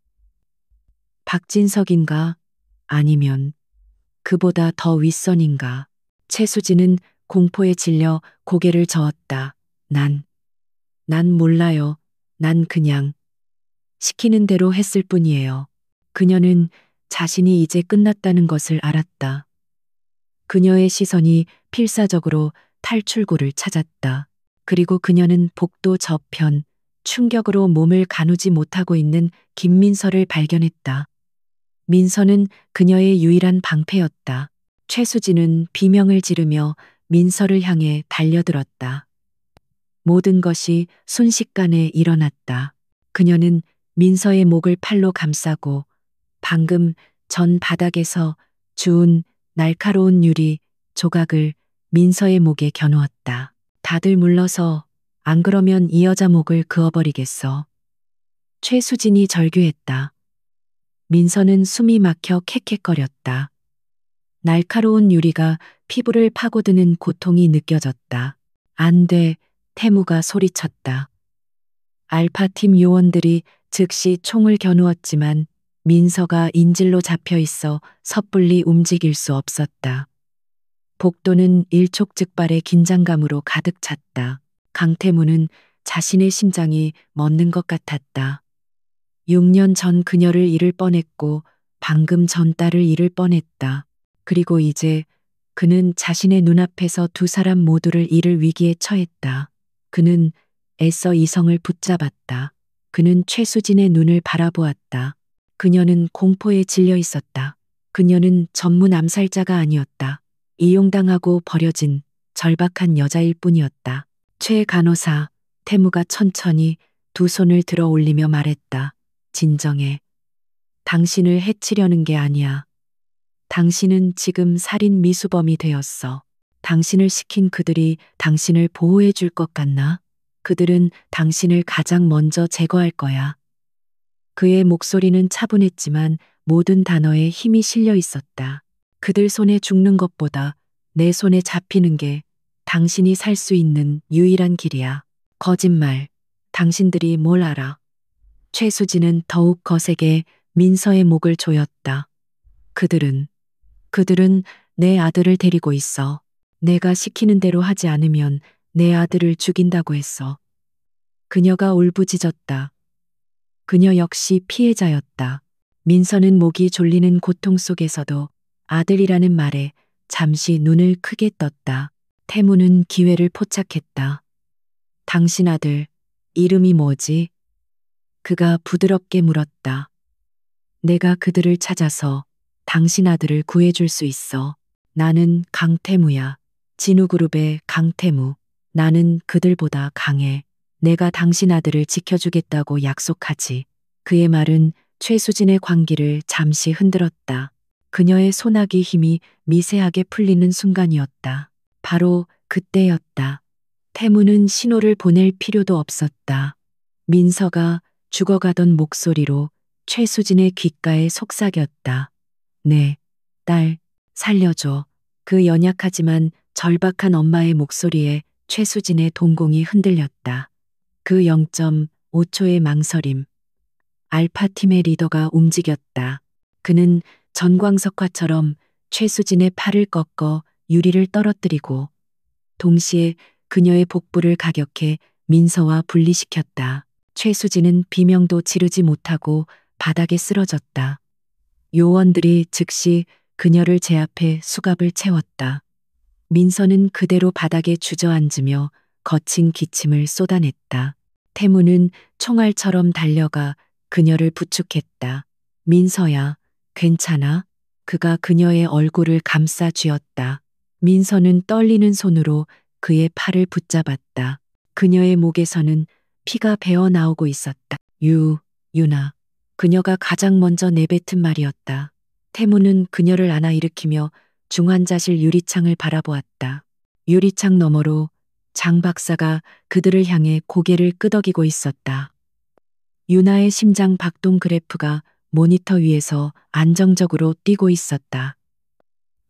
박진석인가? 아니면 그보다 더 윗선인가? 최수진은 공포에 질려 고개를 저었다. 난 몰라요. 난 그냥 시키는 대로 했을 뿐이에요. 그녀는 자신이 이제 끝났다는 것을 알았다. 그녀의 시선이 필사적으로 탈출구를 찾았다. 그리고 그녀는 복도 저편, 충격으로 몸을 가누지 못하고 있는 김민서를 발견했다. 민서는 그녀의 유일한 방패였다. 최수진은 비명을 지르며 민서를 향해 달려들었다. 모든 것이 순식간에 일어났다. 그녀는 민서의 목을 팔로 감싸고 방금 전 바닥에서 주운 날카로운 유리 조각을 민서의 목에 겨누었다. 다들 물러서 안 그러면 이 여자 목을 그어버리겠어. 최수진이 절규했다. 민서는 숨이 막혀 캑캑거렸다. 날카로운 유리가 피부를 파고드는 고통이 느껴졌다. 안 돼, 태무가 소리쳤다. 알파팀 요원들이 즉시 총을 겨누었지만 민서가 인질로 잡혀 있어 섣불리 움직일 수 없었다. 복도는 일촉즉발의 긴장감으로 가득 찼다. 강태무는 자신의 심장이 멎는 것 같았다. 6년 전 그녀를 잃을 뻔했고 방금 전 딸을 잃을 뻔했다. 그리고 이제 그는 자신의 눈앞에서 두 사람 모두를 잃을 위기에 처했다. 그는 애써 이성을 붙잡았다. 그는 최수진의 눈을 바라보았다. 그녀는 공포에 질려 있었다. 그녀는 전문 암살자가 아니었다. 이용당하고 버려진 절박한 여자일 뿐이었다. 최 간호사, 태무가 천천히 두 손을 들어 올리며 말했다. 진정해. 당신을 해치려는 게 아니야. 당신은 지금 살인 미수범이 되었어. 당신을 시킨 그들이 당신을 보호해 줄 것 같나? 그들은 당신을 가장 먼저 제거할 거야. 그의 목소리는 차분했지만 모든 단어에 힘이 실려 있었다. 그들 손에 죽는 것보다 내 손에 잡히는 게 당신이 살 수 있는 유일한 길이야. 거짓말. 당신들이 뭘 알아? 최수진은 더욱 거세게 민서의 목을 조였다. 그들은 내 아들을 데리고 있어. 내가 시키는 대로 하지 않으면 내 아들을 죽인다고 했어. 그녀가 울부짖었다. 그녀 역시 피해자였다. 민서는 목이 졸리는 고통 속에서도 아들이라는 말에 잠시 눈을 크게 떴다. 태무는 기회를 포착했다. 당신 아들, 이름이 뭐지? 그가 부드럽게 물었다. 내가 그들을 찾아서 당신 아들을 구해줄 수 있어. 나는 강태무야. 진우그룹의 강태무. 나는 그들보다 강해. 내가 당신 아들을 지켜주겠다고 약속하지. 그의 말은 최수진의 광기를 잠시 흔들었다. 그녀의 소나기 힘이 미세하게 풀리는 순간이었다. 바로 그때였다. 태무는 신호를 보낼 필요도 없었다. 민서가 죽어가던 목소리로 최수진의 귓가에 속삭였다. 네, 딸, 살려줘. 그 연약하지만 절박한 엄마의 목소리에 최수진의 동공이 흔들렸다. 그 0.5초의 망설임. 알파팀의 리더가 움직였다. 그는 전광석화처럼 최수진의 팔을 꺾어 유리를 떨어뜨리고 동시에 그녀의 복부를 가격해 민서와 분리시켰다. 최수진은 비명도 지르지 못하고 바닥에 쓰러졌다. 요원들이 즉시 그녀를 제압해 수갑을 채웠다. 민서는 그대로 바닥에 주저앉으며 거친 기침을 쏟아냈다. 태무는 총알처럼 달려가 그녀를 부축했다. 민서야, 괜찮아? 그가 그녀의 얼굴을 감싸 쥐었다. 민서는 떨리는 손으로 그의 팔을 붙잡았다. 그녀의 목에서는 피가 배어 나오고 있었다. 유나. 그녀가 가장 먼저 내뱉은 말이었다. 태무는 그녀를 안아 일으키며 중환자실 유리창을 바라보았다. 유리창 너머로 장 박사가 그들을 향해 고개를 끄덕이고 있었다. 유나의 심장 박동 그래프가 모니터 위에서 안정적으로 뛰고 있었다.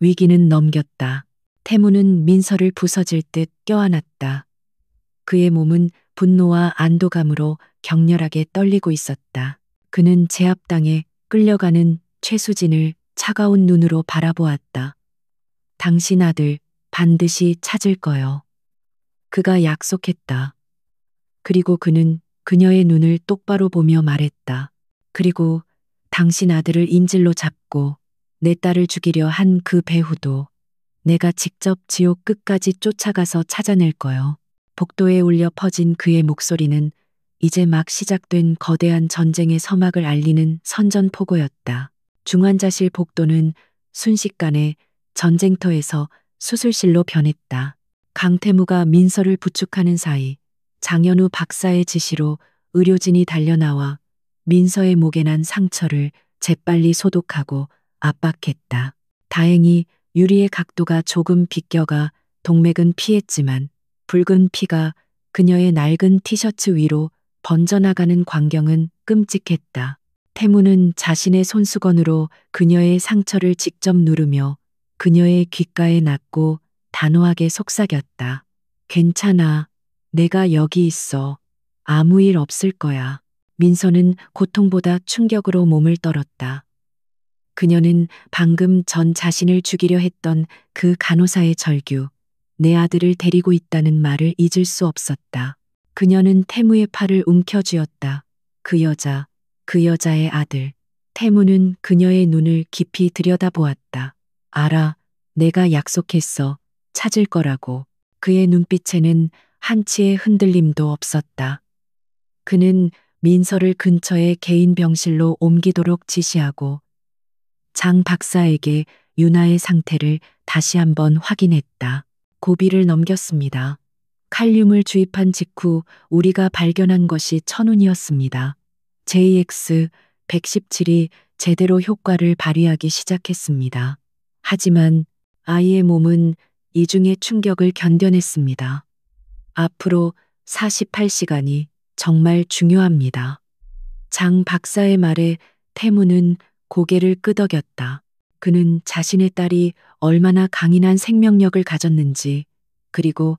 위기는 넘겼다. 태무는 민서를 부서질 듯 껴안았다. 그의 몸은 분노와 안도감으로 격렬하게 떨리고 있었다. 그는 제압당해 끌려가는 최수진을 차가운 눈으로 바라보았다. 당신 아들 반드시 찾을 거요. 그가 약속했다. 그리고 그는 그녀의 눈을 똑바로 보며 말했다. 그리고 당신 아들을 인질로 잡고 내 딸을 죽이려 한 그 배후도 내가 직접 지옥 끝까지 쫓아가서 찾아낼 거요. 복도에 울려 퍼진 그의 목소리는 이제 막 시작된 거대한 전쟁의 서막을 알리는 선전포고였다. 중환자실 복도는 순식간에 전쟁터에서 수술실로 변했다. 강태무가 민서를 부축하는 사이 장현우 박사의 지시로 의료진이 달려나와 민서의 목에 난 상처를 재빨리 소독하고 압박했다. 다행히 유리의 각도가 조금 비껴가 동맥은 피했지만 붉은 피가 그녀의 낡은 티셔츠 위로 번져나가는 광경은 끔찍했다. 태무는 자신의 손수건으로 그녀의 상처를 직접 누르며 그녀의 귓가에 낫고 단호하게 속삭였다. 괜찮아. 내가 여기 있어. 아무 일 없을 거야. 민서는 고통보다 충격으로 몸을 떨었다. 그녀는 방금 전 자신을 죽이려 했던 그 간호사의 절규, 내 아들을 데리고 있다는 말을 잊을 수 없었다. 그녀는 태무의 팔을 움켜쥐었다. 그 여자의 아들. 태무는 그녀의 눈을 깊이 들여다보았다. 알아, 내가 약속했어. 찾을 거라고. 그의 눈빛에는 한치의 흔들림도 없었다. 그는 민서를 근처의 개인 병실로 옮기도록 지시하고 장 박사에게 유나의 상태를 다시 한번 확인했다. 고비를 넘겼습니다. 칼륨을 주입한 직후 우리가 발견한 것이 천운이었습니다. JX-117이 제대로 효과를 발휘하기 시작했습니다. 하지만 아이의 몸은 이중의 충격을 견뎌냈습니다. 앞으로 48시간이 정말 중요합니다. 장 박사의 말에 태무는 고개를 끄덕였다. 그는 자신의 딸이 얼마나 강인한 생명력을 가졌는지, 그리고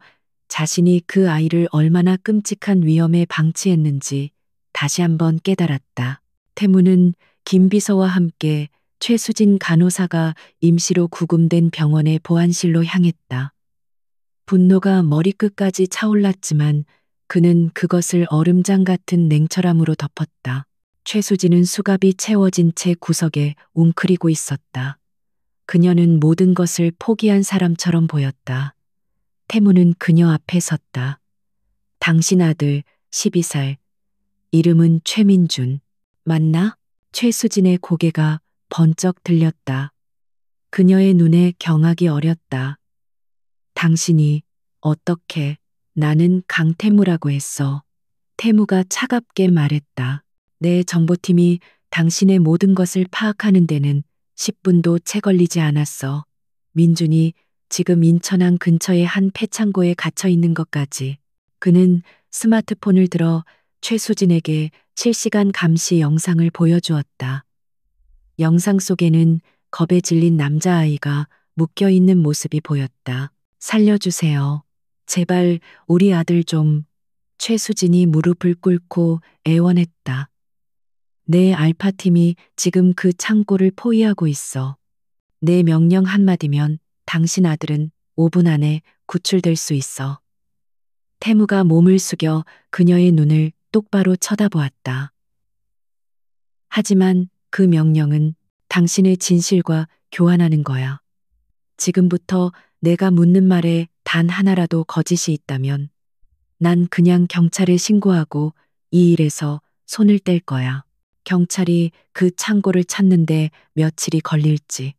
자신이 그 아이를 얼마나 끔찍한 위험에 방치했는지 다시 한번 깨달았다. 태무는 김비서와 함께 최수진 간호사가 임시로 구금된 병원의 보안실로 향했다. 분노가 머리끝까지 차올랐지만 그는 그것을 얼음장 같은 냉철함으로 덮었다. 최수진은 수갑이 채워진 채 구석에 웅크리고 있었다. 그녀는 모든 것을 포기한 사람처럼 보였다. 태무는 그녀 앞에 섰다. 당신 아들 12살. 이름은 최민준. 맞나? 최수진의 고개가 번쩍 들렸다. 그녀의 눈에 경악이 어렸다. 당신이 어떻게 나는 강태무라고 했어. 태무가 차갑게 말했다. 내 정보팀이 당신의 모든 것을 파악하는 데는 10분도 채 걸리지 않았어. 민준이 지금 인천항 근처의 한 폐창고에 갇혀 있는 것까지. 그는 스마트폰을 들어 최수진에게 실시간 감시 영상을 보여주었다. 영상 속에는 겁에 질린 남자아이가 묶여 있는 모습이 보였다. 살려주세요. 제발 우리 아들 좀. 최수진이 무릎을 꿇고 애원했다. 내 알파팀이 지금 그 창고를 포위하고 있어. 내 명령 한마디면 당신 아들은 5분 안에 구출될 수 있어. 태무가 몸을 숙여 그녀의 눈을 똑바로 쳐다보았다. 하지만 그 명령은 당신의 진실과 교환하는 거야. 지금부터 내가 묻는 말에 단 하나라도 거짓이 있다면 난 그냥 경찰에 신고하고 이 일에서 손을 뗄 거야. 경찰이 그 창고를 찾는데 며칠이 걸릴지,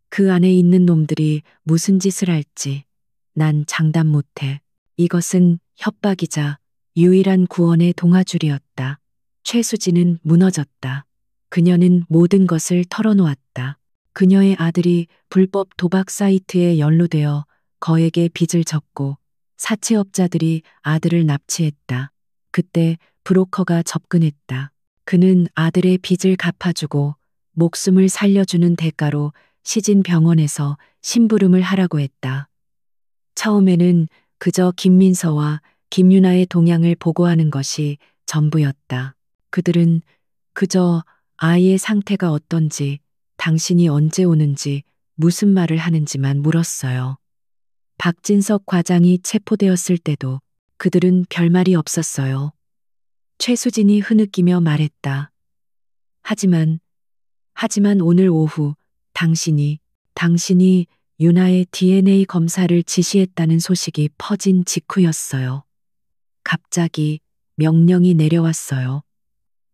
그 안에 있는 놈들이 무슨 짓을 할지 난 장담 못해. 이것은 협박이자 유일한 구원의 동아줄이었다. 최수진은 무너졌다. 그녀는 모든 것을 털어놓았다. 그녀의 아들이 불법 도박 사이트에 연루되어 거액의 빚을 졌고 사채업자들이 아들을 납치했다. 그때 브로커가 접근했다. 그는 아들의 빚을 갚아주고 목숨을 살려주는 대가로 시진 병원에서 심부름을 하라고 했다. 처음에는 그저 김민서와 김유나의 동양을 보고하는 것이 전부였다. 그들은 그저 아이의 상태가 어떤지, 당신이 언제 오는지, 무슨 말을 하는지만 물었어요. 박진석 과장이 체포되었을 때도 그들은 별말이 없었어요. 최수진이 흐느끼며 말했다. 하지만 오늘 오후 당신이 유나의 DNA 검사를 지시했다는 소식이 퍼진 직후였어요. 갑자기 명령이 내려왔어요.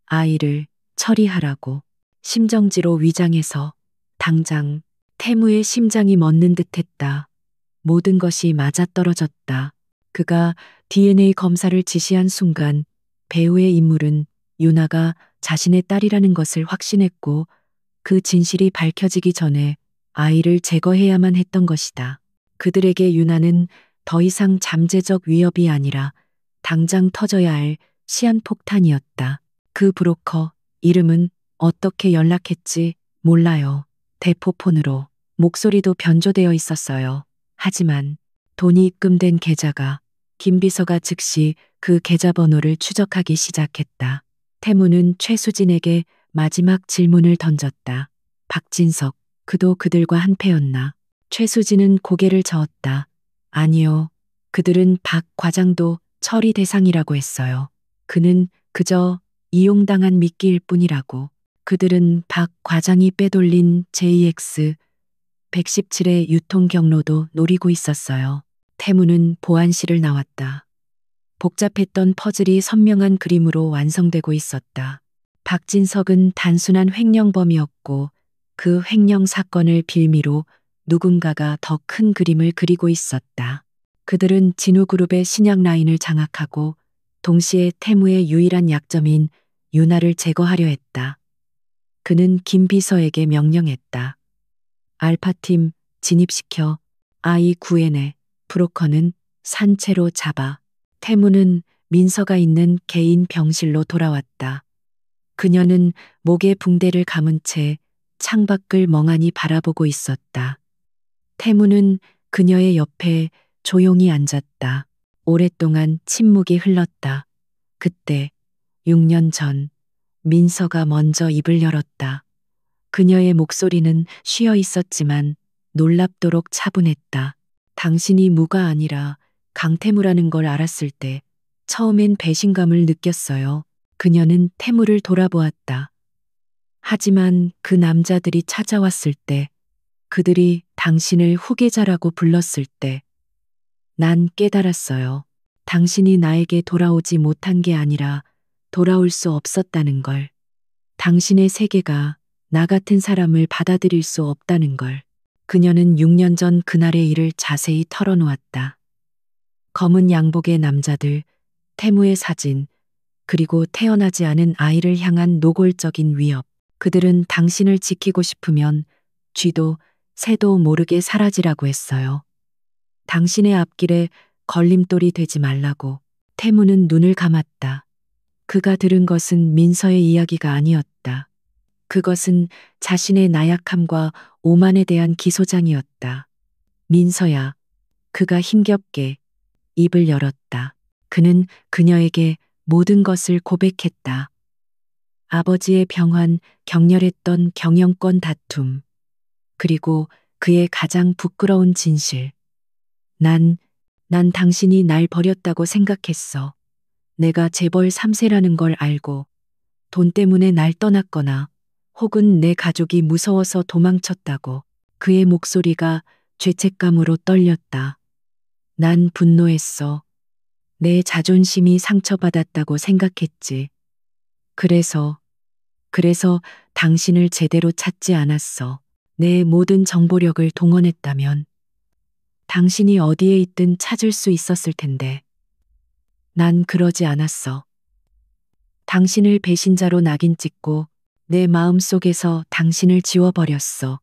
아이를 처리하라고. 심정지로 위장해서 당장 태무의 심장이 멎는 듯했다. 모든 것이 맞아떨어졌다. 그가 DNA 검사를 지시한 순간 배우의 인물은 유나가 자신의 딸이라는 것을 확신했고 그 진실이 밝혀지기 전에 아이를 제거해야만 했던 것이다. 그들에게 유나는 더 이상 잠재적 위협이 아니라 당장 터져야 할 시한폭탄이었다. 그 브로커 이름은 어떻게 연락했지 몰라요. 대포폰으로. 목소리도 변조되어 있었어요. 하지만 돈이 입금된 계좌가 김비서가 즉시 그 계좌번호를 추적하기 시작했다. 태무는 최수진에게 마지막 질문을 던졌다. 박진석, 그도 그들과 한패였나? 최수진은 고개를 저었다. 아니요. 그들은 박 과장도 처리 대상이라고 했어요. 그는 그저 이용당한 미끼일 뿐이라고. 그들은 박 과장이 빼돌린 JX 117의 유통 경로도 노리고 있었어요. 태무는 보안실을 나왔다. 복잡했던 퍼즐이 선명한 그림으로 완성되고 있었다. 박진석은 단순한 횡령범이었고 그 횡령 사건을 빌미로 누군가가 더 큰 그림을 그리고 있었다. 그들은 진우그룹의 신약 라인을 장악하고 동시에 태무의 유일한 약점인 유나를 제거하려 했다. 그는 김 비서에게 명령했다. 알파팀 진입시켜 아이 구해내. 브로커는 산채로 잡아. 태무는 민서가 있는 개인 병실로 돌아왔다. 그녀는 목에 붕대를 감은 채 창밖을 멍하니 바라보고 있었다. 태무는 그녀의 옆에 조용히 앉았다. 오랫동안 침묵이 흘렀다. 그때 6년 전 민서가 먼저 입을 열었다. 그녀의 목소리는 쉬어 있었지만 놀랍도록 차분했다. 당신이 무가 아니라 강태무라는 걸 알았을 때 처음엔 배신감을 느꼈어요. 그녀는 태무를 돌아보았다. 하지만 그 남자들이 찾아왔을 때, 그들이 당신을 후계자라고 불렀을 때, 난 깨달았어요. 당신이 나에게 돌아오지 못한 게 아니라 돌아올 수 없었다는 걸. 당신의 세계가 나 같은 사람을 받아들일 수 없다는 걸. 그녀는 6년 전 그날의 일을 자세히 털어놓았다. 검은 양복의 남자들, 태무의 사진, 그리고 태어나지 않은 아이를 향한 노골적인 위협. 그들은 당신을 지키고 싶으면 쥐도 새도 모르게 사라지라고 했어요. 당신의 앞길에 걸림돌이 되지 말라고. 태무는 눈을 감았다. 그가 들은 것은 민서의 이야기가 아니었다. 그것은 자신의 나약함과 오만에 대한 기소장이었다. 민서야. 그가 힘겹게 입을 열었다. 그는 그녀에게 모든 것을 고백했다. 아버지의 병환, 격렬했던 경영권 다툼. 그리고 그의 가장 부끄러운 진실. 난 당신이 날 버렸다고 생각했어. 내가 재벌 3세라는 걸 알고 돈 때문에 날 떠났거나 혹은 내 가족이 무서워서 도망쳤다고. 그의 목소리가 죄책감으로 떨렸다. 난 분노했어. 내 자존심이 상처받았다고 생각했지. 그래서 당신을 제대로 찾지 않았어. 내 모든 정보력을 동원했다면 당신이 어디에 있든 찾을 수 있었을 텐데. 난 그러지 않았어. 당신을 배신자로 낙인 찍고 내 마음속에서 당신을 지워버렸어.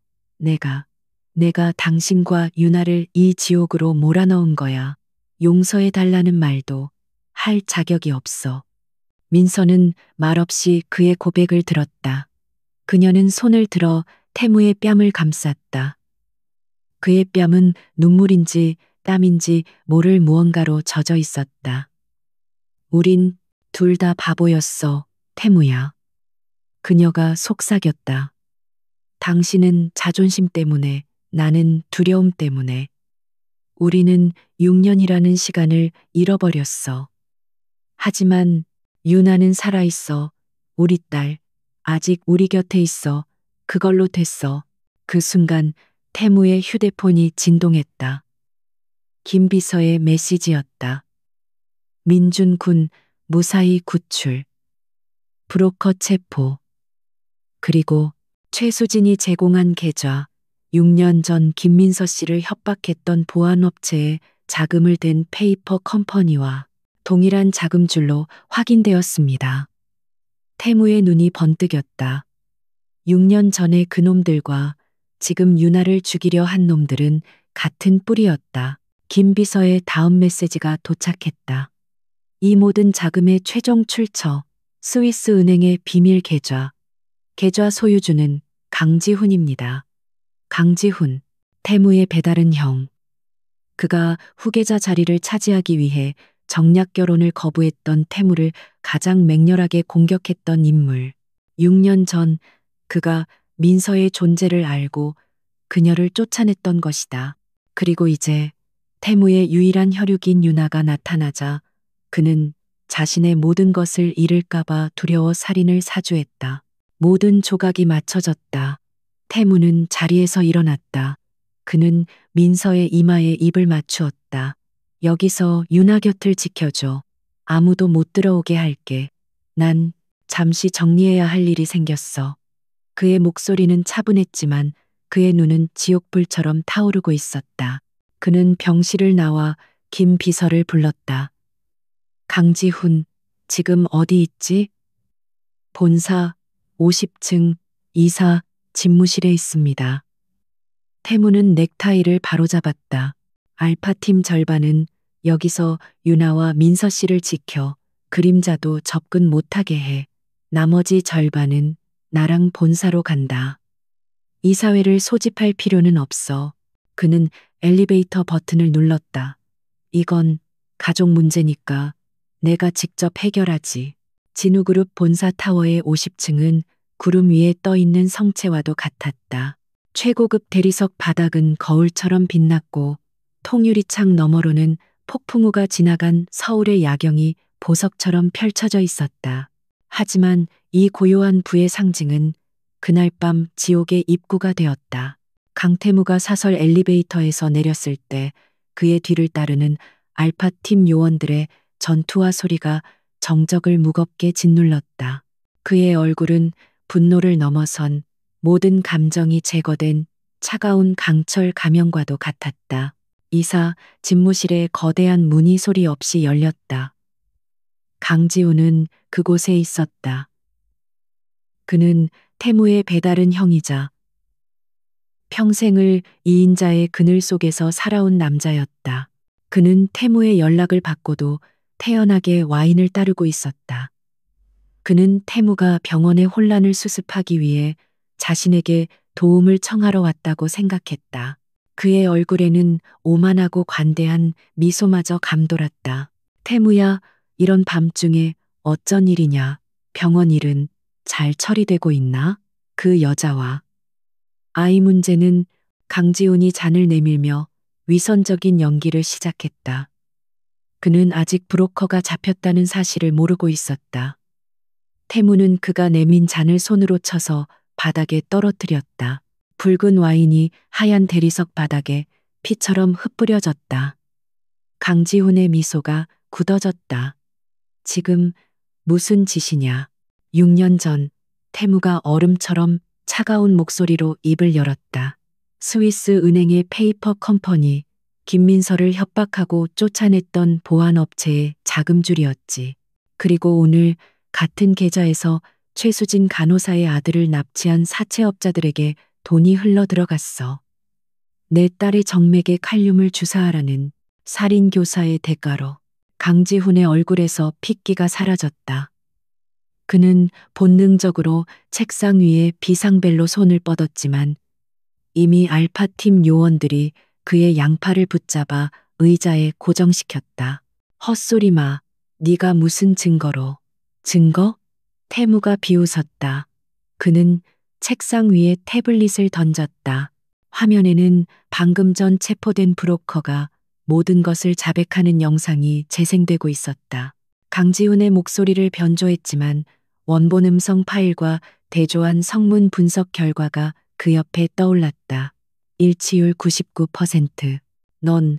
내가 당신과 유나를 이 지옥으로 몰아넣은 거야. 용서해달라는 말도 할 자격이 없어. 민서는 말없이 그의 고백을 들었다. 그녀는 손을 들어 태무의 뺨을 감쌌다. 그의 뺨은 눈물인지 땀인지 모를 무언가로 젖어 있었다. 우린 둘 다 바보였어, 태무야. 그녀가 속삭였다. 당신은 자존심 때문에, 나는 두려움 때문에. 우리는 6년이라는 시간을 잃어버렸어. 하지만 유나는 살아있어. 우리 딸, 아직 우리 곁에 있어. 그걸로 됐어. 그 순간 태무의 휴대폰이 진동했다. 김비서의 메시지였다. 민준 군 무사히 구출. 브로커 체포. 그리고 최수진이 제공한 계좌, 6년 전 김민서 씨를 협박했던 보안업체에 자금을 댄 페이퍼 컴퍼니와 동일한 자금줄로 확인되었습니다. 태무의 눈이 번뜩였다. 6년 전의 그놈들과 지금 유나를 죽이려 한 놈들은 같은 뿌리였다. 김 비서의 다음 메시지가 도착했다. 이 모든 자금의 최종 출처, 스위스 은행의 비밀 계좌. 계좌 소유주는 강지훈입니다. 강지훈, 태무의 배다른 형. 그가 후계자 자리를 차지하기 위해 정략 결혼을 거부했던 태무를 가장 맹렬하게 공격했던 인물. 6년 전 그가 민서의 존재를 알고 그녀를 쫓아냈던 것이다. 그리고 이제 태무의 유일한 혈육인 유나가 나타나자 그는 자신의 모든 것을 잃을까봐 두려워 살인을 사주했다. 모든 조각이 맞춰졌다. 태무는 자리에서 일어났다. 그는 민서의 이마에 입을 맞추었다. 여기서 유나 곁을 지켜줘. 아무도 못 들어오게 할게. 난 잠시 정리해야 할 일이 생겼어. 그의 목소리는 차분했지만 그의 눈은 지옥불처럼 타오르고 있었다. 그는 병실을 나와 김 비서를 불렀다. 강지훈, 지금 어디 있지? 본사 50층 이사 집무실에 있습니다. 태무는 넥타이를 바로잡았다. 알파팀 절반은 여기서 유나와 민서 씨를 지켜 그림자도 접근 못하게 해. 나머지 절반은 나랑 본사로 간다. 이사회를 소집할 필요는 없어. 그는 엘리베이터 버튼을 눌렀다. 이건 가족 문제니까 내가 직접 해결하지. 진우그룹 본사 타워의 50층은 구름 위에 떠 있는 성체와도 같았다. 최고급 대리석 바닥은 거울처럼 빛났고 통유리창 너머로는 폭풍우가 지나간 서울의 야경이 보석처럼 펼쳐져 있었다. 하지만 이 고요한 부의 상징은 그날 밤 지옥의 입구가 되었다. 강태무가 사설 엘리베이터에서 내렸을 때 그의 뒤를 따르는 알파팀 요원들의 전투화 소리가 정적을 무겁게 짓눌렀다. 그의 얼굴은 분노를 넘어선 모든 감정이 제거된 차가운 강철 가면과도 같았다. 이사 집무실의 거대한 문이 소리 없이 열렸다. 강지훈은 그곳에 있었다. 그는 태무의 배다른 형이자 평생을 이인자의 그늘 속에서 살아온 남자였다. 그는 태무의 연락을 받고도 태연하게 와인을 따르고 있었다. 그는 태무가 병원의 혼란을 수습하기 위해 자신에게 도움을 청하러 왔다고 생각했다. 그의 얼굴에는 오만하고 관대한 미소마저 감돌았다. 태무야, 이런 밤중에 어쩐 일이냐? 병원 일은 잘 처리되고 있나? 그 여자와 아이 문제는 강지훈이 잔을 내밀며 위선적인 연기를 시작했다. 그는 아직 브로커가 잡혔다는 사실을 모르고 있었다. 태무는 그가 내민 잔을 손으로 쳐서 바닥에 떨어뜨렸다. 붉은 와인이 하얀 대리석 바닥에 피처럼 흩뿌려졌다. 강지훈의 미소가 굳어졌다. 지금 무슨 짓이냐? 6년 전 태무가 얼음처럼 차가운 목소리로 입을 열었다. 스위스 은행의 페이퍼 컴퍼니, 김민서를 협박하고 쫓아냈던 보안업체의 자금줄이었지. 그리고 오늘 같은 계좌에서 최수진 간호사의 아들을 납치한 사채업자들에게 돈이 흘러 들어갔어. 내 딸의 정맥에 칼륨을 주사하라는 살인교사의 대가로. 강지훈의 얼굴에서 핏기가 사라졌다. 그는 본능적으로 책상 위에 비상벨로 손을 뻗었지만 이미 알파팀 요원들이 그의 양팔을 붙잡아 의자에 고정시켰다. 헛소리 마. 네가 무슨 증거로. 증거? 태무가 비웃었다. 그는 책상 위에 태블릿을 던졌다. 화면에는 방금 전 체포된 브로커가 모든 것을 자백하는 영상이 재생되고 있었다. 강지훈의 목소리를 변조했지만 원본 음성 파일과 대조한 성문 분석 결과가 그 옆에 떠올랐다. 일치율 99%. 넌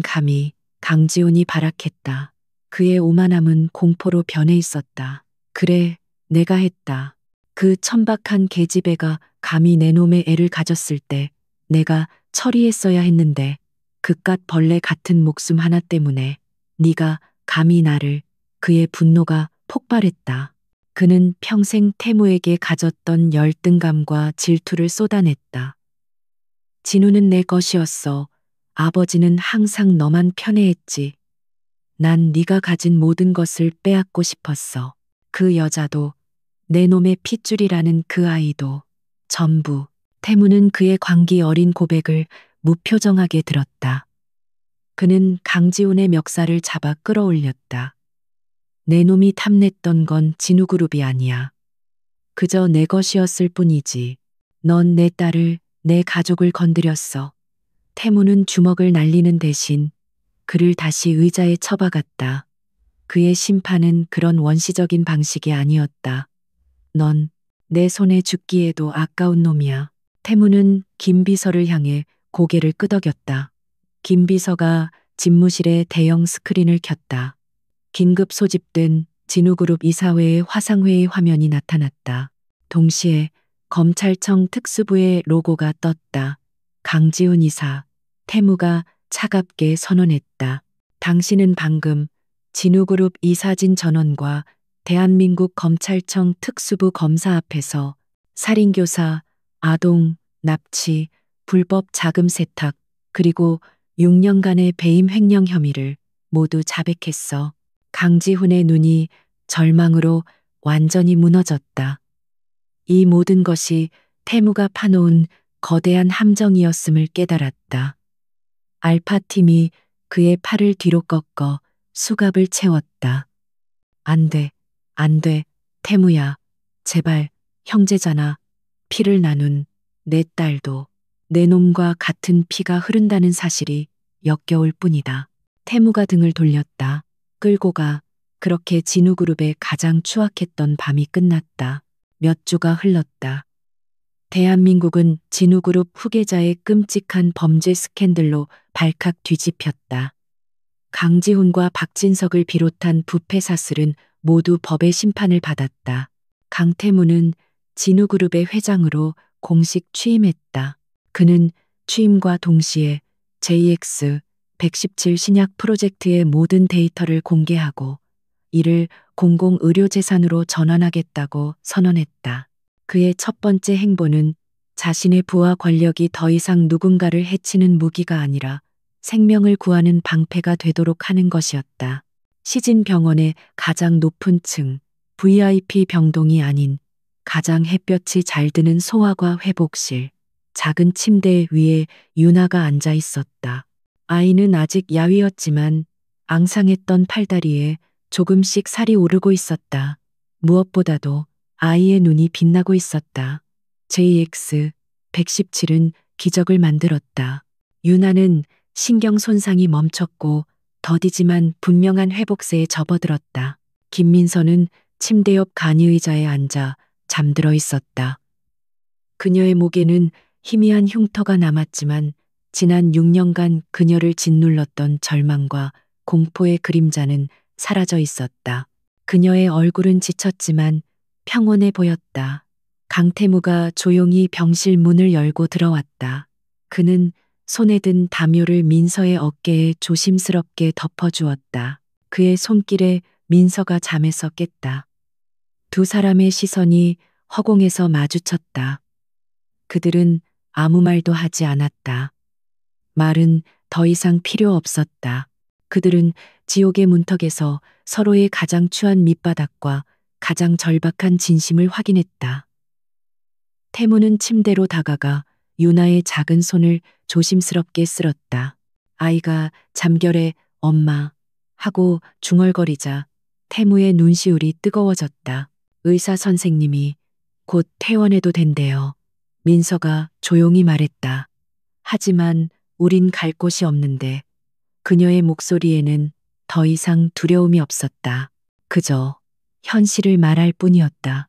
감히. 강지훈이 발악했다. 그의 오만함은 공포로 변해 있었다. 그래, 내가 했다. 그 천박한 계집애가 감히 내 놈의 애를 가졌을 때 내가 처리했어야 했는데 그깟 벌레 같은 목숨 하나 때문에 네가 감히 나를. 그의 분노가 폭발했다. 그는 평생 태무에게 가졌던 열등감과 질투를 쏟아냈다. 진우는 내 것이었어. 아버지는 항상 너만 편애했지. 난 네가 가진 모든 것을 빼앗고 싶었어. 그 여자도, 내 놈의 핏줄이라는 그 아이도, 전부. 태무는 그의 광기 어린 고백을 무표정하게 들었다. 그는 강지훈의 멱살을 잡아 끌어올렸다. 내 놈이 탐냈던 건 진우그룹이 아니야. 그저 내 것이었을 뿐이지. 넌 내 딸을, 내 가족을 건드렸어. 태무는 주먹을 날리는 대신 그를 다시 의자에 처박았다. 그의 심판은 그런 원시적인 방식이 아니었다. 넌 내 손에 죽기에도 아까운 놈이야. 태무는 김비서를 향해 고개를 끄덕였다. 김비서가 집무실에 대형 스크린을 켰다. 긴급 소집된 진우그룹 이사회의 화상회의 화면이 나타났다. 동시에 검찰청 특수부의 로고가 떴다. 강지훈 이사, 태무가 차갑게 선언했다. 당신은 방금 진우그룹 이사진 전원과 대한민국 검찰청 특수부 검사 앞에서 살인교사, 아동, 납치, 불법 자금 세탁, 그리고 6년간의 배임 횡령 혐의를 모두 자백했어. 강지훈의 눈이 절망으로 완전히 무너졌다. 이 모든 것이 태무가 파놓은 거대한 함정이었음을 깨달았다. 알파팀이 그의 팔을 뒤로 꺾어 수갑을 채웠다. 안 돼, 안 돼, 태무야. 제발, 형제잖아. 피를 나눈 내 딸도 내 놈과 같은 피가 흐른다는 사실이 역겨울 뿐이다. 태무가 등을 돌렸다. 끌고 가. 그렇게 진우그룹의 가장 추악했던 밤이 끝났다. 몇 주가 흘렀다. 대한민국은 진우그룹 후계자의 끔찍한 범죄 스캔들로 발칵 뒤집혔다. 강지훈과 박진석을 비롯한 부패 사슬은 모두 법의 심판을 받았다. 강태무는 진우그룹의 회장으로 공식 취임했다. 그는 취임과 동시에 JX-117 신약 프로젝트의 모든 데이터를 공개하고 이를 공공의료재산으로 전환하겠다고 선언했다. 그의 첫 번째 행보는 자신의 부와 권력이 더 이상 누군가를 해치는 무기가 아니라 생명을 구하는 방패가 되도록 하는 것이었다. 시진병원의 가장 높은 층, VIP 병동이 아닌 가장 햇볕이 잘 드는 소아과 회복실, 작은 침대 위에 유나가 앉아 있었다. 아이는 아직 야위었지만 앙상했던 팔다리에 조금씩 살이 오르고 있었다. 무엇보다도 아이의 눈이 빛나고 있었다. JX-117은 기적을 만들었다. 유나는 신경 손상이 멈췄고 더디지만 분명한 회복세에 접어들었다. 김민서는 침대 옆 간이의자에 앉아 잠들어 있었다. 그녀의 목에는 희미한 흉터가 남았지만 지난 6년간 그녀를 짓눌렀던 절망과 공포의 그림자는 사라져 있었다. 그녀의 얼굴은 지쳤지만 평온해 보였다. 강태무가 조용히 병실 문을 열고 들어왔다. 그는 손에 든 담요를 민서의 어깨에 조심스럽게 덮어주었다. 그의 손길에 민서가 잠에서 깼다. 두 사람의 시선이 허공에서 마주쳤다. 그들은 아무 말도 하지 않았다. 말은 더 이상 필요 없었다. 그들은 지옥의 문턱에서 서로의 가장 추한 밑바닥과 가장 절박한 진심을 확인했다. 태무는 침대로 다가가 유나의 작은 손을 조심스럽게 쓸었다. 아이가 잠결에 엄마 하고 중얼거리자 태무의 눈시울이 뜨거워졌다. 의사 선생님이 곧 퇴원해도 된대요. 민서가 조용히 말했다. 하지만 우린 갈 곳이 없는데. 그녀의 목소리에는 더 이상 두려움이 없었다. 그저 현실을 말할 뿐이었다.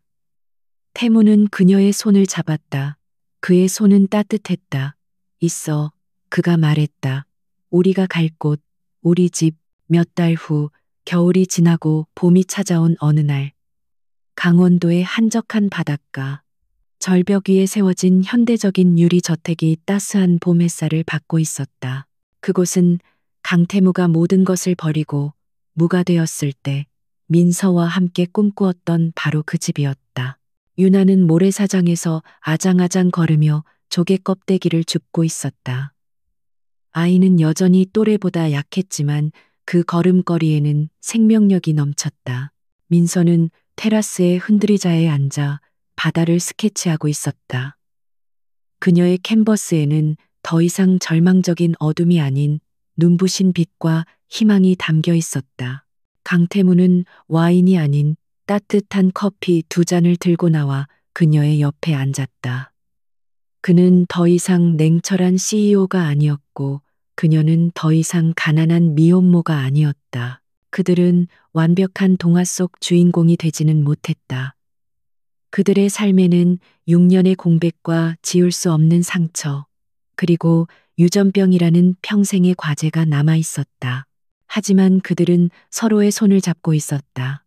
태무는 그녀의 손을 잡았다. 그의 손은 따뜻했다. 있어. 그가 말했다. 우리가 갈 곳, 우리 집. 몇 달 후 겨울이 지나고 봄이 찾아온 어느 날 강원도의 한적한 바닷가 절벽 위에 세워진 현대적인 유리 저택이 따스한 봄 햇살을 받고 있었다. 그곳은 강태무가 모든 것을 버리고 무가 되었을 때 민서와 함께 꿈꾸었던 바로 그 집이었다. 유나는 모래사장에서 아장아장 걸으며 조개 껍데기를 줍고 있었다. 아이는 여전히 또래보다 약했지만 그 걸음걸이에는 생명력이 넘쳤다. 민서는 테라스의 흔들의자에 앉아 바다를 스케치하고 있었다. 그녀의 캔버스에는 더 이상 절망적인 어둠이 아닌 눈부신 빛과 희망이 담겨 있었다. 강태무는 와인이 아닌 따뜻한 커피 2잔을 들고 나와 그녀의 옆에 앉았다. 그는 더 이상 냉철한 CEO가 아니었고 그녀는 더 이상 가난한 미혼모가 아니었다. 그들은 완벽한 동화 속 주인공이 되지는 못했다. 그들의 삶에는 6년의 공백과 지울 수 없는 상처, 그리고 유전병이라는 평생의 과제가 남아 있었다. 하지만 그들은 서로의 손을 잡고 있었다.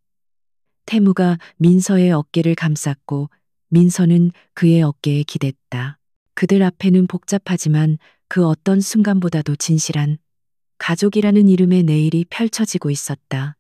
태무가 민서의 어깨를 감쌌고 민서는 그의 어깨에 기댔다. 그들 앞에는 복잡하지만 그 어떤 순간보다도 진실한 가족이라는 이름의 내일이 펼쳐지고 있었다.